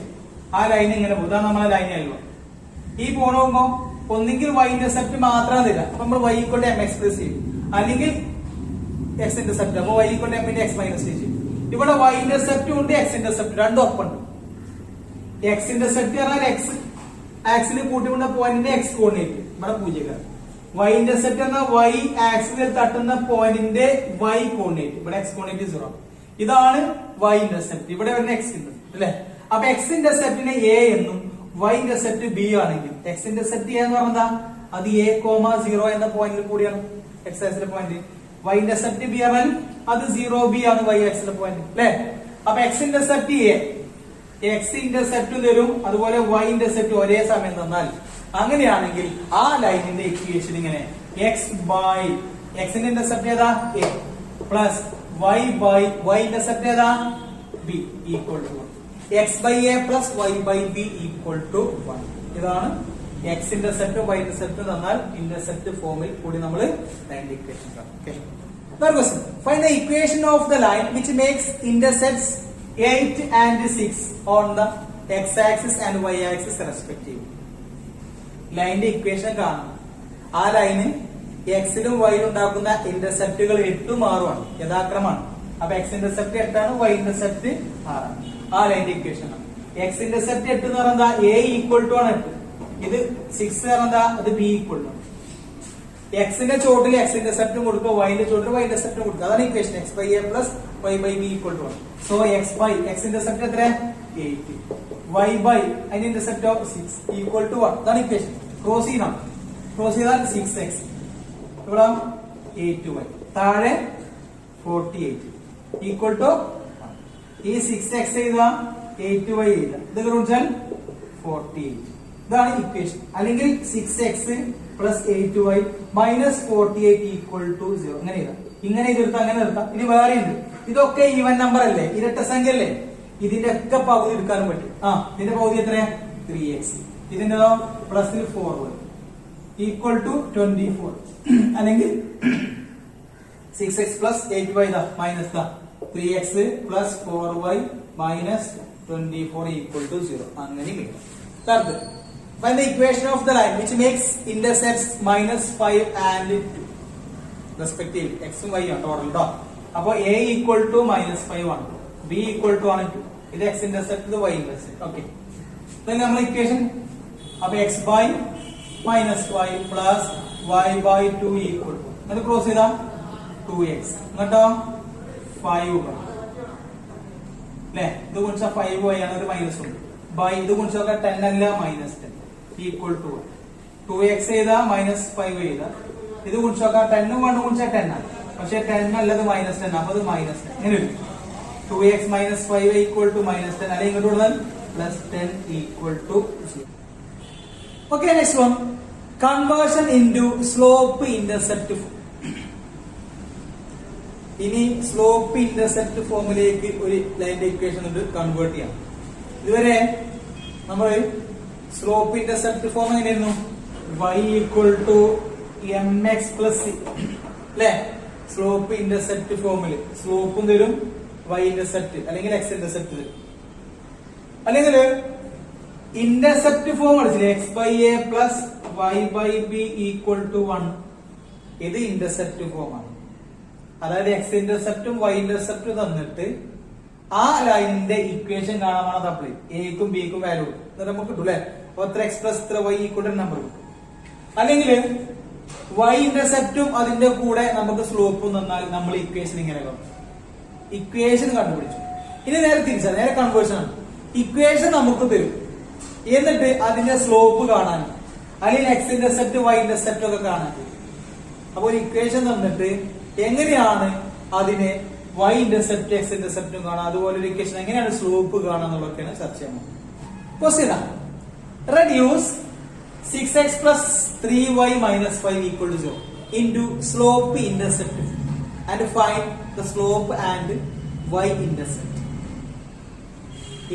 ആ ലൈൻ ഇങ്ങനെ പോകും. ഇതാണ് നമ്മളെ ലൈൻ ആയിരുന്നു. ഈ പോണുമ്പോ ഒന്നെങ്കിൽ y ഇന്റർസെപ്റ്റ് മാത്രം തരാം. അപ്പൊ നമ്മൾ y കൊണ്ട് m എക്സ്പ്രസ് ചെയ്യും. അല്ലെങ്കിൽ x ഇന്റർസെപ്റ്റ്. അപ്പൊ y കൊണ്ട് m ന്റെ x മൈനസ് ചെയ്യും. ഇവിടെ y ഇന്റർസെപ്റ്റും ഉണ്ട് x ഇന്റർസെപ്റ്റ് രണ്ടും ഒപ്പം ഉണ്ട്. x ഇന്റർസെപ്റ്റ് പറഞ്ഞാൽ x ആക്സിൽ കൂട്ടിക്കൊണ്ട പോയിന്റിന്റെ x കോർഡിനേറ്റ് ഇവിടെ 0. y ഇന്റർസെപ്റ്റ് എന്ന y ആക്സിൽ തട്ടുന്ന പോയിന്റിന്റെ y കോർഡിനേറ്റ് ഇവിടെ x കോർഡിനേറ്റ് 0. ഇതാണ് y ഇന്റർസെപ്റ്റ്. ഇവിടെ വരുന്ന x ഇന്റർസെപ്റ്റ് അല്ലെ. അപ്പൊ x ഇന്റർസെപ്റ്റിനെ a എന്നും y ഇന്റർസെപ്റ്റ് b ആണെങ്കിൽ x ഇന്റർസെപ്റ്റ് a എന്ന് പറഞ്ഞാ അത് a,0 എന്ന പോയിന്റിൽ കൂടിയാണ് x ആക്സിലെ പോയിന്റ്. y ഇന്റർസെപ്റ്റ് b പറഞ്ഞാൽ അത് 0b ആണ് y ആക്സിലെ പോയിന്റ് അല്ലെ. അപ്പൊ x intercept a x intercept തരും, അതുപോലെ y ഇന്റർസെപ്റ്റ് ഒരേ സമയം തന്നാൽ അങ്ങനെയാണെങ്കിൽ ആ ലൈനിന്റെ ഇക്വേഷൻ ഇങ്ങനെ x ന്റെ ഇന്റർസെപ്റ്റ് ഏതാ a പ്ലസ് y ഇന്റർസെപ്റ്റ് ഏതാ b equal to 1. x by a plus y by b equal to 1. ഇതാണ് x ഇന്റർസെപ്റ്റ് y ഇന്റർസെപ്റ്റ് തന്നാൽ ഇന്റർസെപ്റ്റ് ഫോമിൽ കൂടി നമ്മൾ ലൈനിന്റെ ഇക്വേഷൻ കാണും. Okay. Third question. Find the equation of the line which makes intercepts 8 and 6 on the x-axis and y-axis respectively. ലൈനിന്റെ ഇക്വേഷൻ കാണും. ആ ലൈന് എക്സിലും വൈയിലും ഉണ്ടാക്കുന്ന ഇന്റർസെപ്റ്റുകൾ 8ഉം 6ഉമാണ് യഥാക്രമമാണ്. അപ്പൊ x ഇന്റർസെപ്റ്റ് 8 ആണ്, y ഇന്റർസെപ്റ്റ് 6 ആണ്. ആ ലൈനിന്റെ ഇക്വേഷൻ ആണ്. x ഇന്റർസെപ്റ്റ് 8 എന്ന് പറഞ്ഞാൽ a ഈക്വൽ ടു ആണ് 8. ഇത് 6 പറഞ്ഞാൽ അത് b ഈക്വൽ ടു. എക്സിന്റെ ചോട്ടിൽ x ഇന്റർസെപ്റ്റും കൊടുക്കുക, വൈന്റെ ചോട്ടിൽ y ഇന്റർസെപ്റ്റും കൊടുക്കുക. അതാണ് equation. x by a plus y by b equal to 1. So x intercept എത്ര? 8. y by അതിന്റെ ഇന്റർസെപ്റ്റ് 6 ഈക്വൽ ടു 1. അതാണ് ഇക്വേഷൻ. ക്രോസ് ചെയ്യണം. ക്രോസ് ചെയ്താൽ 6x ഇവിടെ 8y താഴെ 48 ഈക്വൽ ടു 1. ഈ 6x എഴുതുക, 8y എഴുതുക. ഇത് കുറിച്ചാൽ 48. ഇതാണ് ഇക്വേഷൻ. അല്ലെങ്കിൽ 6x plus 8y minus 48 equal to 0. ഇങ്ങനെ എഴുതാം. ഇങ്ങനെ എഴുതിയെടുത്താൽ അങ്ങനെ നിർത്താം. ഇനി വേറെ ഉണ്ട്. ഇതൊക്കെ ഈവൻ നമ്പർ അല്ലേ, ഇരട്ട സംഖ്യ അല്ലേ. ഇതിന്റെ ഒക്കെ പകുതി എടുക്കാനും പറ്റും. ഇതിന്റെ പകുതി എത്രയാ? 3x. ഇതിന്റെതോ പ്ലസിൽ 4y. ഈക്വൽ ടു 24 അല്ലെങ്കിൽ 6x plus 8y minus 3x plus 4y minus 24 equal to 0 അങ്ങനെ കിട്ടും. Third find the equation of the line which makes intercepts minus 5 and 2 respectively. x ഉം y ആണ് ടോട്ടൽ ട്ടോ. അപ്പോൾ a ഈക്വൽ ടു മൈനസ് 5 ആണ്, b ഈക്വൽ ടു ആണ് 2. ഇത് x ഇന്റർസെപ്റ്റ്, ഇത് y ഇന്റർസെപ്റ്റ്. ഓക്കെ, then നമ്മൾ ഇക്വേഷൻ അപ്പോൾ x by minus y plus y by 2 equal to എന്നിട്ട് ക്രോസ് ചെയ്താ 2x എന്നിട്ടോ 5 അല്ലേ. ഇത് ഗുണിച്ച 5y ആണ്, ഒരു മൈനസ് ഉണ്ട്. ബൈ ഇത് ഗുണിച്ചൊക്കെ 10 അല്ല മൈനസ് 10 ഈക്വൽ ടു 2x ചെയ്താ മൈനസ് 5 ചെയ്താ ഇത് ഗുണിച്ചൊക്കെ 10 കൊണ്ട് ഗുണിച്ചാൽ 10 ആണ്, പക്ഷെ 10 അല്ലത് മൈനസ് 10, അപ്പൊ അത് മൈനസ് 10 ഇങ്ങനെ വരും. 2x minus 5 equal to minus 10 അല്ലെങ്കിൽ ഇങ്ങോട്ട് കൊടുത്താൽ plus 10 equal to 0. Okay, next one conversion into slope intercept. ഇനി സ്ലോപ്പ് ഇന്റർസെപ്റ്റ് ഫോമിലേക്ക് ഒരു ലൈനിന്റെ ഇക്വേഷൻ ഉണ്ട് കൺവേർട്ട് ചെയ്യാം. ഇതുവരെ നമ്മൾ സ്ലോപ്പ് ഇന്റർസെപ്റ്റ് ഫോം എങ്ങനെയായിരുന്നു? y equal to mx plus c അല്ലെ. സ്ലോപ്പ് ഇന്റർസെപ്റ്റ് ഫോമിൽ സ്ലോപ്പും തരും, y ഇന്റർസെപ്റ്റ് അല്ലെങ്കിൽ x ഇന്റർസെപ്റ്റ് തരും. അല്ലെങ്കിൽ ഇന്റർസെപ്റ്റ് ഫോം അടിച്ചില്ലേ, x by a plus y by b equal to 1. ഇത് ഇന്റർസെപ്റ്റ് ഫോം ആണ്. അതായത് x ഇന്റർസെപ്റ്റും y ഇന്റർസെപ്റ്റും തന്നിട്ട് ആ ലൈനിന്റെ ഇക്വേഷൻ കാണാനാണ് തപ്പിളി. എക്കും ബിക്കും വാല്യൂ കൊടുക്കും, നമുക്ക് കിട്ടും അല്ലെ. അപ്പൊ എത്ര x പ്ലസ് ഇത്ര y ഈക്വൽ ടു നമ്പർ കിട്ടും. അല്ലെങ്കിൽ y ഇന്റർസെപ്റ്റും അതിന്റെ കൂടെ നമുക്ക് സ്ലോപ്പും തന്നാൽ നമ്മൾ ഇക്വേഷൻ ഇങ്ങനെ കാണും. ഇക്വേഷൻ കണ്ടുപിടിച്ചു. ഇനി നേരെ തിരിച്ചാ, നേരെ കൺവേർഷൻ ആണ്. ഇക്വേഷൻ നമുക്ക് തരും, എന്നിട്ട് അതിന്റെ സ്ലോപ്പ് കാണാൻ അല്ലെങ്കിൽ x ഇന്റർസെപ്റ്റ് y ഇന്റർസെപ്റ്റ് ഒക്കെ കാണാൻ. അപ്പോൾ ഇക്വേഷൻ തന്നിട്ട് എങ്ങനെയാണ് അതിനെ y ഇന്റർസെപ്റ്റ് x ഇന്റർസെപ്റ്റും കാണാം, അതുപോലെ ഒരു ഇക്വേഷൻ എങ്ങനെയാണ് സ്ലോപ്പ് കാണാന്നുള്ളതൊക്കെയാണ് ചർച്ച ചെയ്യുന്നത്. Question reduce 6x plus 3y minus 5 equal to 0 into slope intercept and find the slope and y intercept.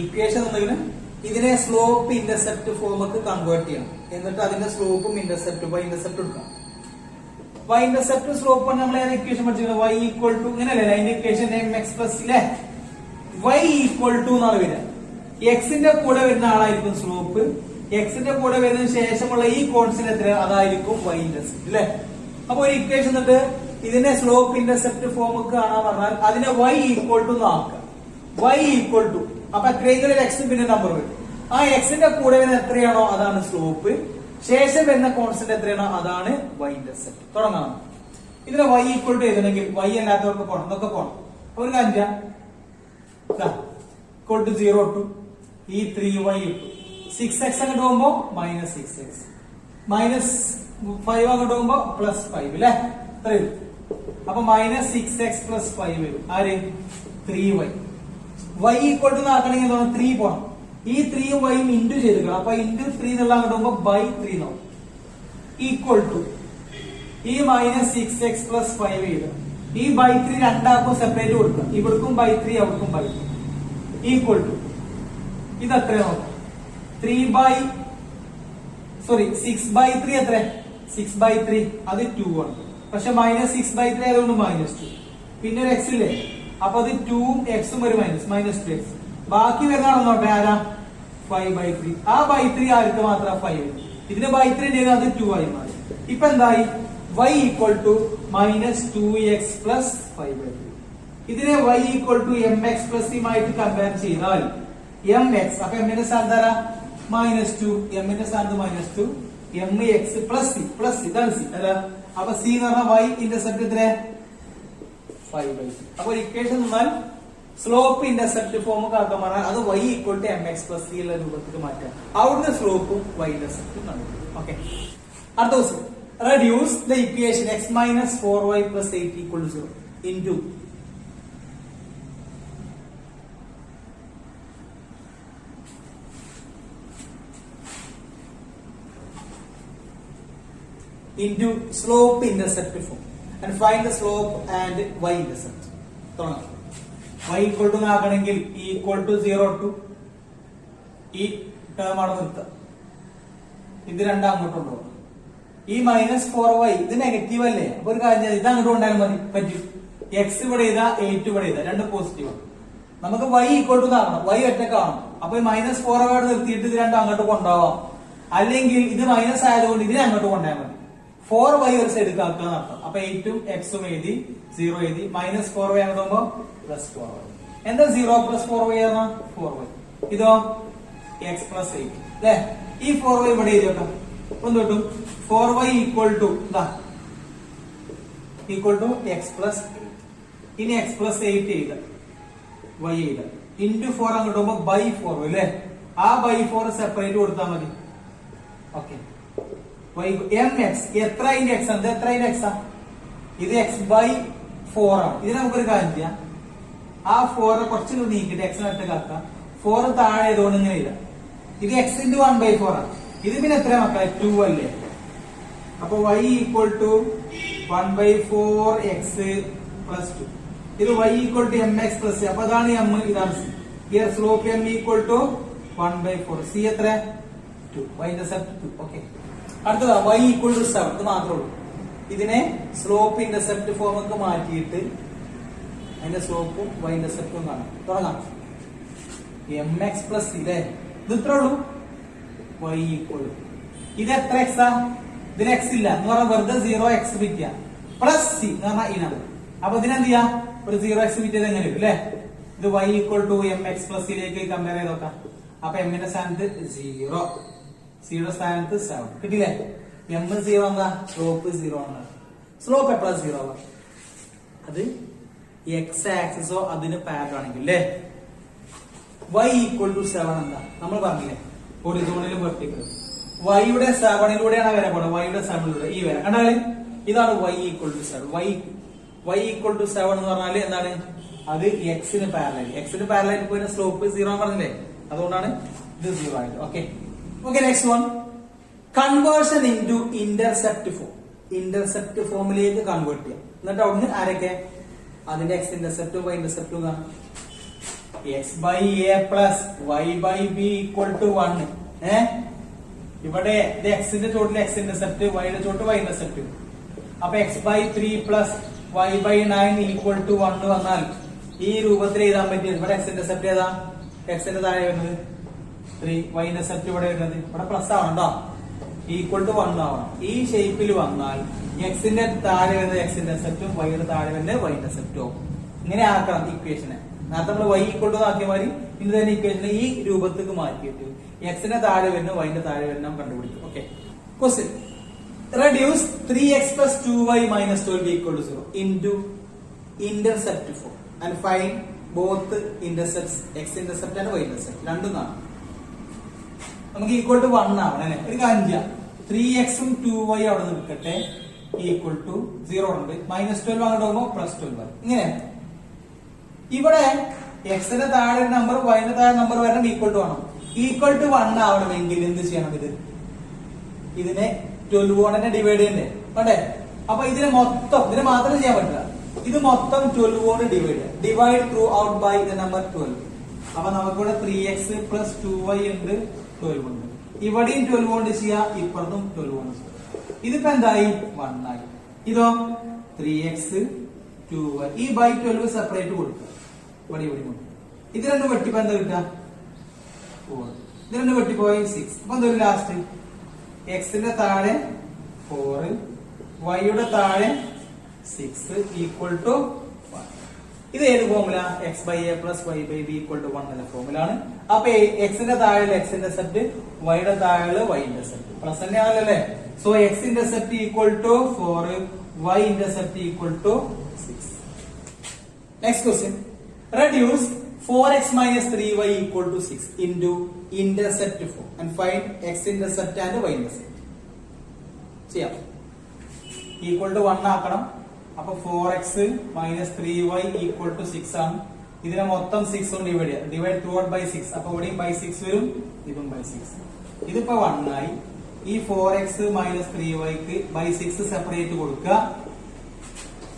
Equation എന്തെങ്കിലും ഇതിനെ സ്ലോപ്പ് ഇന്റർസെപ്റ്റ് ഫോമിലേക്ക് കൺവേർട്ട് ചെയ്യണം, എന്നിട്ട് അതിന്റെ സ്ലോപ്പും ഇന്റർസെപ്റ്റും y ഇന്റർസെപ്റ്റ് എടുക്കാം. y ഇന്റർസെപ്റ്റ് സ്ലോപ്പ് നമ്മൾ ഏത് ഇക്വേഷൻ പഠിച്ചിരിക്കുന്നത്? y ഈക്വൽ ടു ഇങ്ങനെയല്ലേ അതിന്റെ ഇക്വേഷൻ mx പ്ലസ് ഇല്ലേ, y ഈക്വൽ ടു എന്നാണ് വരിക. എക്സിന്റെ കൂടെ വരുന്ന ആളായിരിക്കും സ്ലോപ്പ്, എക്സിന്റെ കൂടെ വരുന്നതിന് ശേഷമുള്ള ഈ കോൺസ്റ്റന്റ് എത്ര അതായിരിക്കും y ഇന്റർസെപ്റ്റ് അല്ലെ. അപ്പൊ ഒരു ഇക്വേഷൻ എന്നിട്ട് ഇതിനെ സ്ലോപ്പ് ഇന്റർസെപ്റ്റ് ഫോം കാണാൻ പറഞ്ഞാൽ അതിനെ y ഈക്വൽ ടു ആക്കുക. y ഈക്വൽ ടു അപ്പൊ എത്രയെങ്കിലും എക്സും പിന്നെ നമ്പർ വരും. ആ എക്സിന്റെ കൂടെ വരുന്ന എത്രയാണോ അതാണ് സ്ലോപ്പ്, ശേഷം വരുന്ന കോൺസ്റ്റന്റ് എത്രയാണോ അതാണ് y ഇന്റർസെപ്റ്റ്. തുടങ്ങാം. ഇതിനെ y ഈക്വൽ ടു എഴുതണമെങ്കിൽ y അല്ലാത്തവർക്ക് പോകണം, ഇതൊക്കെ പോകണം. ഒരു കാര്യം ഈക്വൽ ടു 0 ടു ഈ 3y കിട്ടും. 6x അങ്ങോട്ട് പോകുമ്പോ മൈനസ് 6x മൈനസ് 5 അങ്ങോട്ട് പോകുമ്പോ പ്ലസ് 5 അല്ലെ. ഇത്രയും അപ്പൊ മൈനസ് 6x പ്ലസ് 5 വരും. ആര്? 3y. y ഈക്വൽ ടു ആക്കണമെങ്കിൽ എന്താണ്? 3 പോണം. ഈ 3യും yയും ഇൻറ്റു ചെയ്തിരിക്കണം. അപ്പൊ ഇൻറ്റു 3 എന്നുള്ള അങ്ങോട്ട് പോകുമ്പോ ബൈ 3 എന്നാവും. ഈക്വൽ ടു ഈ മൈനസ് 6x പ്ലസ് 5 എഴുതണം. ഈ ബൈ 3 രണ്ടാക്കും സെപ്പറേറ്റ് കൊടുക്കണം. ഇവിടക്കും ബൈ 3 അവിടക്കും ബൈ 3 ഈക്വൽ ടു ഇത് എത്ര നോക്കാം? 6 ബൈ 3 എത്ര? 6 ബൈ 3 അത് 2 ആണ്. പക്ഷെ മൈനസ് 6 ബൈ 3 ആയതുകൊണ്ട് മൈനസ് 2. പിന്നെ ഒരു എക്സ് ഇല്ലേ, അപ്പൊ അത് 2ഉം എക്സും ഒരു മൈനസ് 2x. ബാക്കി വരുന്നതാണെന്നോട്ടെ ആരാ? 5 ബൈ 3. ആ ബൈ 3 ആർക്ക് മാത്രം 5. ഇതിന് ബൈ 3 ഉണ്ടായത് അത് 2 ആയി മാറി. ഇപ്പൊ എന്തായി? y equal to minus 2x plus 5 by 3. ഇതിനെ y equal to mx plus ആയിട്ട് കമ്പയർ ചെയ്താൽ mx അപ്പൊ m ന്റെ സ്ഥാനത്ത് ആരാ? മൈനസ് 2. m ന്റെ സ്ഥാനത്ത് മൈനസ് 2 mx പ്ലസ് c ഇതാണ് c അല്ല. അപ്പൊ c എന്ന് പറഞ്ഞാൽ y ഇന്റർസെപ്റ്റ് എത്ര? 5 ബൈ 3. അപ്പൊ ഇക്വേഷൻ എന്നാൽ സ്ലോപ്പ് ഇന്റർസെപ്റ്റ് ഫോം ആക്കാൻ പറഞ്ഞാൽ അത് y equal to mx plus c ഉള്ള രൂപത്തിൽ മാറ്റാം. അവിടുന്ന് സ്ലോപ്പും y ഇന്റർസെപ്റ്റും കണ്ടുപിടിക്കും. ഓക്കെ, അടുത്ത ദിവസം reduce the equation x minus 4y plus 8 equal to 0 into into slope intercept form and find the slope and y intercept. തുടങ്ങാം. y equal to ആക്കണമെങ്കിൽ equal to 0 to ഈ ടേം ആണ് നിർത്തുക. ഇത് രണ്ടും അങ്ങോട്ട് കൊണ്ടുപോകും. ഈ -4y ഇത് നെഗറ്റീവ് അല്ലേ? അപ്പൊ ഒരു കാര്യം ഇത് അങ്ങോട്ട് കൊണ്ടായാലും മതി, പറ്റും. എക്സ് ഇവിടെ ചെയ്താ 8 ഇവിടെ ചെയ്താ രണ്ട് പോസിറ്റീവ് ആണ്. നമുക്ക് y ഈക്വൽ ടു കാണണം, y ഒറ്റക്കാണോ. അപ്പൊ -4y നിർത്തിയിട്ട് ഇത് രണ്ടും അങ്ങോട്ട് കൊണ്ടുപോവാം. അല്ലെങ്കിൽ ഇത് മൈനസ് ആയതുകൊണ്ട് ഇതിനെ അങ്ങോട്ട് കൊണ്ടുപോയാൽ മതി. 4y ഒരു സൈഡ് കാക്കുക നടത്താം. അപ്പൊ 8ഉം x ഉം എഴുതി 0 എഴുതി. -4y ആകുമ്പോ +4y. എന്താ 0 + 4y ആണ്? 4y. ഇതോ x + 8 അല്ലേ? ഈ 4y ഇവിടെ എഴുതി വെക്കാം. ഒന്ന് കിട്ടും 4y ഈക്വൽ ടു x + 8. ഇനി x + 8 എഴുതാം, y എഴുതാം. ഇൻറ്റു 4 അങ്ങോട്ട് പോകുമ്പോ /4 അല്ലേ? ആ /4 സെപ്പറേറ്റ് കൊടുത്താൽ മതി. ഓക്കെ, mx എത്ര അതിന്റെ എക്സ് ആണ്? എത്ര അതിന്റെ എക്സാ? ഇത് x/4 ആണ്. ഇത് നമുക്കൊരു കാര്യം ചെയ്യാം, ആ 4 കുറച്ച് നീക്കിട്ട് x ഒറ്റക്കാക്കാം. 4 താഴെ ആയതുകൊണ്ട് ഇങ്ങനെ ഇല്ല. ഇത് x × 1/4 ആണ്. ഇത് പിന്നെ എത്ര മക്കളെ? 2 അല്ലേ? അപ്പൊ y ഈക്വൽ ടു 1/4x + 2. ഇത് y equal to mx + c. അപ്പൊ അതാണ് m, ഇതാണ് c. Here slope m equal to 1/4. c എത്ര? 2. y intercept 2. ഓക്കെ, അടുത്തതാ y ഈക്വൽ ടു 7. ഇത് മാത്രമേ ഉള്ളൂ. ഇതിനെ സ്ലോപ്പ് ഇന്റർസെപ്റ്റ് ഫോമൊക്കെ മാറ്റിയിട്ട് അതിന്റെ സ്ലോപ്പും y ഇന്റർസെപ്റ്റും കാണാം. തുടങ്ങാം. mx + c അല്ലേ? ഇത് ഇത്രേ ഉള്ളൂ. y ഈക്വൽ ടു ഇത് എത്ര എക്സാ? ഇതിന് x ഇല്ല എന്ന് പറഞ്ഞാൽ വെറുതെ 0x ബിറ്റാ പ്ലസ് c എന്ന് പറഞ്ഞാൽ ഇനാണ്. അപ്പൊ ഇതിനെന്ത് ചെയ്യാം? ഒരു 0x ബിറ്റ് എങ്ങനെ വരും അല്ലേ? ഇത് y equal to mx + c ലേക്ക് കമ്പയർ ചെയ്ത് നോക്കാം. അപ്പൊ m ന്റെ സ്ഥാനത്ത് 0, c യുടെ സ്ഥാനത്ത് 7 കിട്ടില്ലേ? m 0 എന്താ? സ്ലോപ്പ് 0 ആണ്. സ്ലോപ്പ് എപ്പോഴാണ് 0 ആവാം? അത് x ആക്സിസോ അതിന് പാരലൽ ആണെങ്കിൽ അല്ലേ? y ഈക്വൽ ടു 7 എന്താ നമ്മൾ പറഞ്ഞില്ലേ? ഹൊറിസോണ്ടലും വെർട്ടിക്കലും. y യുടെ 7ലൂടെയാണ് വര പോണത്. y യുടെ 7ലൂടെ ഈ വര കണ്ടാല് ഇതാണ് y equal to 7. y equal to 7 എന്ന് പറഞ്ഞാല് എന്താണ്? അത് x ന് പാരലൽ. x ന് പാരലൽ പോയി സ്ലോപ്പ് 0 പറഞ്ഞില്ലേ? അതുകൊണ്ടാണ് ഇത് 0 ആയത്. Okay, next one, conversion into intercept form. Intercept ഫോമിലേക്ക് കൺവേർട്ട് ചെയ്യാം. എന്നിട്ട് അവിടുന്ന് ആരൊക്കെ? അതിന്റെ x ഇന്റർസെപ്റ്റും y ഇന്റർസെപ്റ്റും കാണാം. x/a + y/b = 1. ഇവിടെ ഇത് x ന്റെ ചോട്ടിൽ x ഇന്റർസെപ്റ്റ്, y യുടെ ചോട്ട് y ഇന്റർസെപ്റ്റ്. അപ്പൊ x/3 + y/9 = 1 വന്നാൽ ഈ രൂപത്തിൽ എഴുതാൻ പറ്റും. ഇവിടെ x ഇന്റർസെപ്റ്റ് ഏതാ? x ന്റെ താഴെ വരുന്നത് 3, y ഇന്റർസെപ്റ്റ് ഇവിടെ വരുന്നത് ഇവിടെ പ്ലസ് ആവണ്ടോ? = 1 ആവണം. ഈ ഷേപ്പിൽ വന്നാൽ x ന്റെ താഴെ വരുന്നത് x ഇന്റർസെപ്റ്റും y യുടെ താഴെ വരുന്നത് y ഇന്റർസെപ്റ്റും. ഇങ്ങനെ ആക്കണം ഇക്വേഷനെ. നേരത്തെ നമ്മൾ y = ആക്കിയ മാതിരി ഇനി തന്നെ ഇക്വേഷനെ ഈ രൂപത്തേക്ക് മാറ്റിയിട്ട് x ന്റെ താഴെ വരുന്ന y ന്റെ താഴെ വരുന്ന കണ്ടുപിടിക്കും. Okay, question, reduce 3x + 2y - 12 = 0 into intercept form and find both intercepts, x intercept and y intercept. രണ്ടും കാണാം. നമുക്ക് = 1 ആവണം അല്ലേ? ഒരു കാര്യം ചെയ്യാം, 3x ഉം 2y അവിടെ നിൽക്കട്ടെ, = 0 ഉണ്ട്. -12 അങ്ങോട്ട് പോകുമ്പോൾ +12. ഇങ്ങനെ ഇവിടെ x ന്റെ താഴെ നമ്പർ y ന്റെ താഴെ നമ്പർ വരണം, = വേണം. = 1 ആവണമെങ്കിൽ എന്ത് ചെയ്യണം? ഇതിനെ 12 കൊണ്ട് തന്നെ ഡിവൈഡ് ചെയ്യണ്ടേ? വേണ്ടേ? അപ്പൊ ഇതിനെ മാത്രം ചെയ്യാൻ പറ്റില്ല. ഇത് മൊത്തം 12 കൊണ്ട് divide throughout by the number 12. അപ്പൊ നമുക്കിവിടെ 3x + 2y ഉണ്ട്, 12 ഉണ്ട്. ഇവിടെയും 12 കൊണ്ട് ചെയ്യാം, ഇപ്പുറത്തും 12 കൊണ്ട് ചെയ്യാം. ഇതിപ്പോ എന്തായി? 1 ആയി. ഇതോ 3x 2y. ഈ ബൈ 12 സെപ്പറേറ്റ് കൊടുക്കുക. ഇവിടെ ഇത് രണ്ടും വെട്ടിപ്പോ എന്താ കിട്ടുക? 4. ഇത് രണ്ടും വെട്ടിപ്പോയി 6. അപ്പൊ എന്താ ലാസ്റ്റ്? x ന്റെ താഴെ 4, y യുടെ താഴെ 6 = 1. ഇത് ഏത് ഫോമുല? x/a + y/b = 1 എന്ന ഫോമുലാണ്. അപ്പൊ x ന്റെ താഴെ x ഇന്റർസെപ്റ്റ്, y യുടെ താഴെ y ഇന്റർസെപ്റ്റ് പ്ലസ് തന്നെയാണല്ലേ? So x intercept = 4, y intercept = 6. Next question, reduce 4x - 3y = 6 into intercept form and find x intercept and y intercept. ചെയ്യാം. =1 ആക്കണം. അപ്പൊ 4x - 3y = 6 ആണ്. ഇതിനെ മൊത്തം 6 കൊണ്ട് ഡിവൈഡ് ചെയ്യാം. Divide throughout by 6. അപ്പൊ ഇവിടെയും ബൈ 6 വരും, ഇതും ബൈ 6. ഇതിപ്പോ 1 ആയി. ഈ 4x - 3y ബൈ 6 സെപ്പറേറ്റ് കൊടുക്കുക.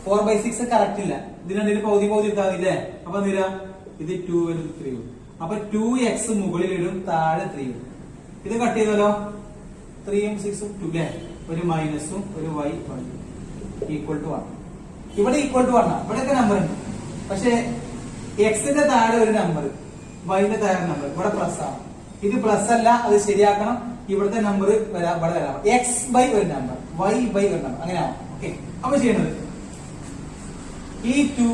4/6 കറക്റ്റ് ഇല്ല. ഇതിനിടയിൽ പകുതി ഇല്ലേ? അപ്പൊ നിര ഇത് 2 വരും, 3 വരും. അപ്പൊ 2x മുകളിൽ വരും, താഴെ 3 വരും. ഇത് കട്ട് ചെയ്താലോ? 3 ഉം 6 ഉം 2 അല്ലേ? ഒരു മൈനസും ഒരു y ഈക്വൽ ടു 1. ഇവിടെ ഈക്വൽ ടു 1 ഇവിടെയൊക്കെ നമ്പർ ഉണ്ട്. പക്ഷെ എക്സിന്റെ താഴെ ഒരു നമ്പർ, വൈന്റെ താഴെ നമ്പർ, ഇവിടെ പ്ലസ് ആണ്. ഇത് പ്ലസ് അല്ല, അത് ശരിയാക്കണം. ഇവിടുത്തെ നമ്പർ ഇവിടെ വരാം. എക്സ് ബൈ ഒരു നമ്പർ, വൈ ബൈ ഒരു നമ്പർ, അങ്ങനെ ആവാം. ഓക്കെ, അപ്പൊ ചെയ്യണത് ഈ 2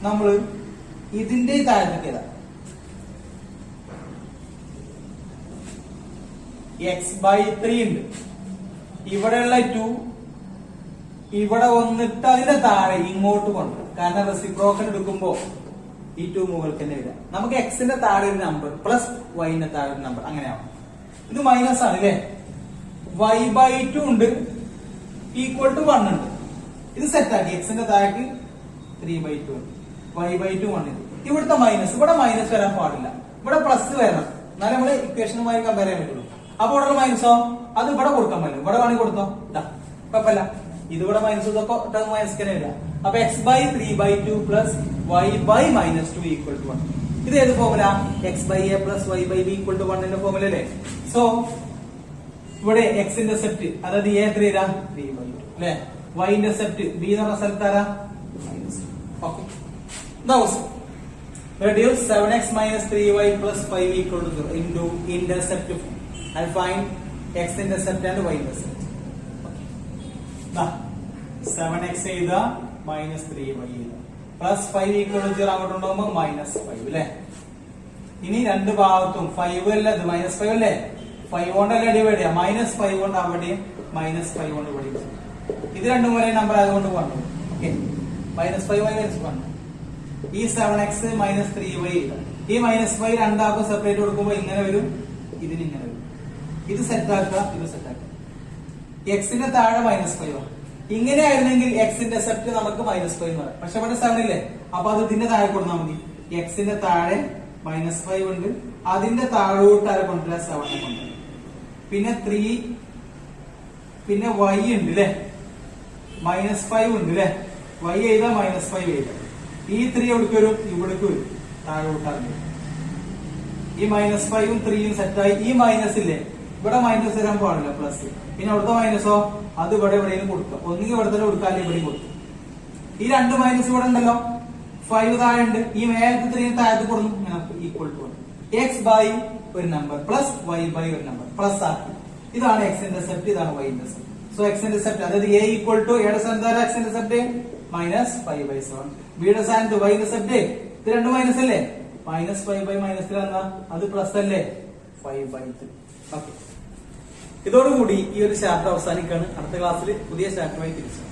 നമ്മൾ ഇതിന്റെ താഴത്തേക്ക് ഏതാ എക്സ് ബൈ 3 ഉണ്ട്. ഇവിടെയുള്ള 2 ഇവിടെ വന്നിട്ട് അതിന്റെ താഴെ ഇങ്ങോട്ട് കൊണ്ടുവരും. കാരണം റെസിപ്രോക്കൽ എടുക്കുമ്പോ ഈ 2 മുകൾക്ക് തന്നെ വരാം. നമുക്ക് എക്സിന്റെ താഴെ ഒരു നമ്പർ പ്ലസ് വൈന്റെ താഴെ ഒരു നമ്പർ, അങ്ങനെയാവും. ഇത് മൈനസ് ആണ് അല്ലേ? y ബൈ 2 ഉണ്ട്, ഈക്വൽ ടു 1 ഉണ്ട്. ഇത് സെറ്റ് ആക്കി. എക്സിന്റെ താഴേക്ക് 3/2 ഉണ്ട്, y ബൈ 2 1 ഇത്. ഇവിടുത്തെ മൈനസ്, ഇവിടെ മൈനസ് വരാൻ പാടില്ല, ഇവിടെ പ്ലസ് വരണം. എന്നാലും നമ്മള് ഇക്വേഷനുമായി കമ്പയർ ചെയ്യാൻ പറ്റുള്ളൂ. അപ്പൊ ഇവിടെ മൈനസോ അത് ഇവിടെ കൊടുക്കാൻ പറ്റും. ഇവിടെ വേണമെങ്കിൽ കൊടുത്തോ, കുഴപ്പമില്ല. ഇത് ഇവിടെ മൈനസ് ഇതൊക്കെ മൈനസ് തന്നെ വരിക. അപ്പൊ x by 3/2 plus y by -2 equal to 1. ഇത് ഏത് formula? X by a plus y by b equal to 1 ന്റെ ഫോർമുല അല്ലേ? സോ ഇവിടെ എക്സ് ഇന്റർസെപ്റ്റ് അതായത് എ 3/2 അല്ലെ? വൈ ഇന്റർസെപ്റ്റ് ബി എന്ന് പറഞ്ഞ സ്ഥലത്താരാ? Minus. Okay, reduce 7x minus 3y plus 5 equal to 0 into intercept and find x intercept and y intercept. Okay. 7x ചെയ്താ minus 3y ചെയ്താ plus 5 equal to 0 അങ്ങോട്ട് ഉണ്ടാകുമ്പോ minus 5 അല്ലേ? ഇനി രണ്ട് ഭാഗത്തും 5 അല്ല, ഇത് -5 അല്ലേ? 5 കൊണ്ടല്ലേ ഡിവൈഡ് ചെയ്യാം. -5 കൊണ്ട് അവിടെയും -5 കൊണ്ട് ഇവിടെയും. ഇത് രണ്ടും ഒരേ നമ്പർ ആയതുകൊണ്ട് വന്നു. ഓക്കെ, -5 -1. ഈ 7x minus 3y ഈ -5 രണ്ടാക്കും സെപ്പറേറ്റ് കൊടുക്കുമ്പോ ഇങ്ങനെ വരും, ഇതിന് ഇങ്ങനെ വരും. ഇത് സെറ്റ് ആക്കുക, ഇത് സെറ്റ് ആക്കുക. എക്സിന്റെ താഴെ -5. ഇങ്ങനെ ആയിരുന്നെങ്കിൽ എക്സ് ഇന്റർസെപ്റ്റ് നമുക്ക് -5 എന്ന് പറയാം. പക്ഷെ ഇവിടെ 7 ഇല്ലേ? അപ്പൊ അത് ഇതിന്റെ താഴെ കൊടുത്താൽ മതി. എക്സിന്റെ താഴെ -5 ഉണ്ട്, അതിന്റെ താഴോട്ട് ആരെ കൊണ്ടുവരാം? 7 കൊണ്ടുവരാം. പിന്നെ 3, പിന്നെ y ഉണ്ട് അല്ലെ? -5 ഉണ്ട് അല്ലെ? y ചെയ്താൽ -5 ചെയ്താൽ ഈ 3 എവിടേക്ക് വരും? ഇവിടേക്ക് വരും, താഴോട്ടാണ്. ഈ -5ഉം 3യും സെറ്റായി. ഈ മൈനസ് ഇല്ലേ? ഇവിടെ മൈനസ് വരാൻ പാടില്ല, പ്ലസ്. പിന്നെ അവിടുത്തെ മൈനസോ അത് ഇവിടെ എവിടെയും കൊടുക്കാം. ഒന്നുകിൽ ഇവിടെ തന്നെ കൊടുക്കാൻ, ഇവിടെയും കൊടുക്കും. ഈ രണ്ട് മൈനസ് ഇവിടെ ഉണ്ടല്ലോ, 5 താഴെ ഉണ്ട്. ഈ മേലത്തെ 3 താഴത്ത് കൊടുക്കും. ഈക്വൽ ടു എക്സ് ബൈ ഒരു നമ്പർ പ്ലസ് വൈ ബൈ ഒരു നമ്പർ പ്ലസ് ആക്കി. ഇതാണ് എക്സ് ഇന്റർസെപ്റ്റ്, ഇതാണ് y intercept. So x intercept അതായത് എ ഈക്വൽ ടു എയുടെ സ്ഥാനത്ത് എക്സ് ഇന്റർസെപ്റ്റ് -5/7. ബിയുടെ സ്ഥാനത്ത് വൈ ഇന്റർസെപ്റ്റ് ഇത് രണ്ട് മൈനസ് അല്ലേ? -5/-3 എന്നാ അത് പ്ലസ് അല്ലേ? 5/3. ഓക്കെ, ഇതോടുകൂടി ഈ ഒരു ചാപ്റ്റർ അവസാനിക്കാണ്. അടുത്ത ക്ലാസ്സിൽ പുതിയ ചാപ്റ്ററുമായി തിരിച്ചു.